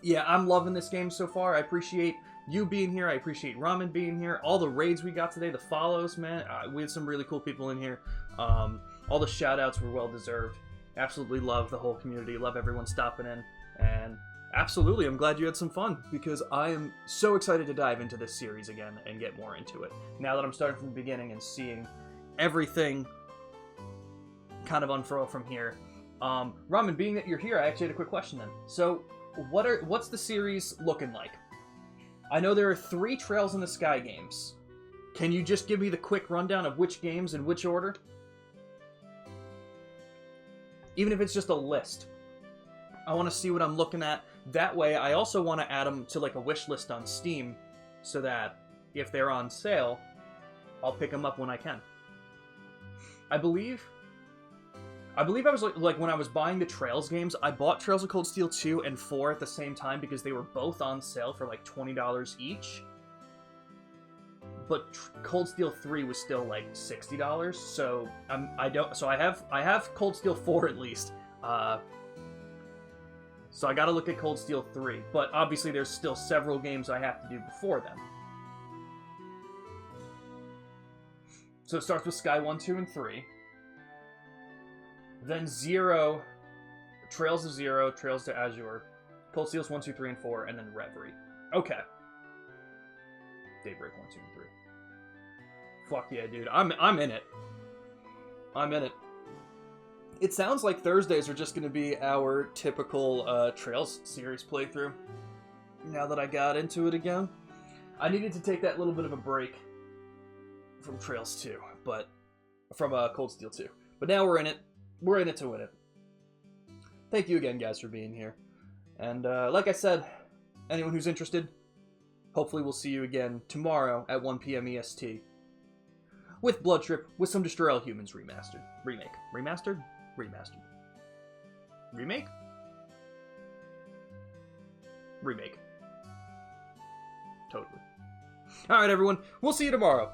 Yeah, I'm loving this game so far. I appreciate you being here. I appreciate Ramen being here. All the raids we got today, the follows, man. We had some really cool people in here. All the shout-outs were well-deserved. Absolutely love the whole community. Love everyone stopping in. And absolutely, I'm glad you had some fun, because I am so excited to dive into this series again and get more into it. Now that I'm starting from the beginning and seeing everything kind of unfurl from here. Ramen, being that you're here, I actually had a quick question then. So, what's the series looking like? I know there are 3 Trails in the Sky games. Can you just give me the quick rundown of which games in which order? Even if it's just a list. I want to see what I'm looking at. That way, I also want to add them to like a wish list on Steam, so that if they're on sale, I'll pick them up when I can. I believe I was like when I was buying the Trails games, I bought Trails of Cold Steel 2 and 4 at the same time because they were both on sale for like $20 each. But Cold Steel 3 was still like $60, so I have Cold Steel 4 at least. So I gotta look at Cold Steel 3, but obviously there's still several games I have to do before then. So it starts with Sky 1, 2, and 3. Then Zero, Trails of Zero, Trails to Azure, Cold Steels 1, 2, 3, and 4, and then Reverie. Okay. Daybreak 1, 2, and 3. Fuck yeah, dude. I'm in it. I'm in it. It sounds like Thursdays are just going to be our typical Trails series playthrough. Now that I got into it again. I needed to take that little bit of a break from Trails 2, but from Cold Steel 2. But now we're in it. We're in it to win it. Thank you again, guys, for being here. And like I said, anyone who's interested, hopefully we'll see you again tomorrow at 1 p.m. EST. With Blood Trip, with some Destroy All Humans remastered. Remake. Remastered? Remastered. Remake? Remake. Totally. Alright, everyone. We'll see you tomorrow.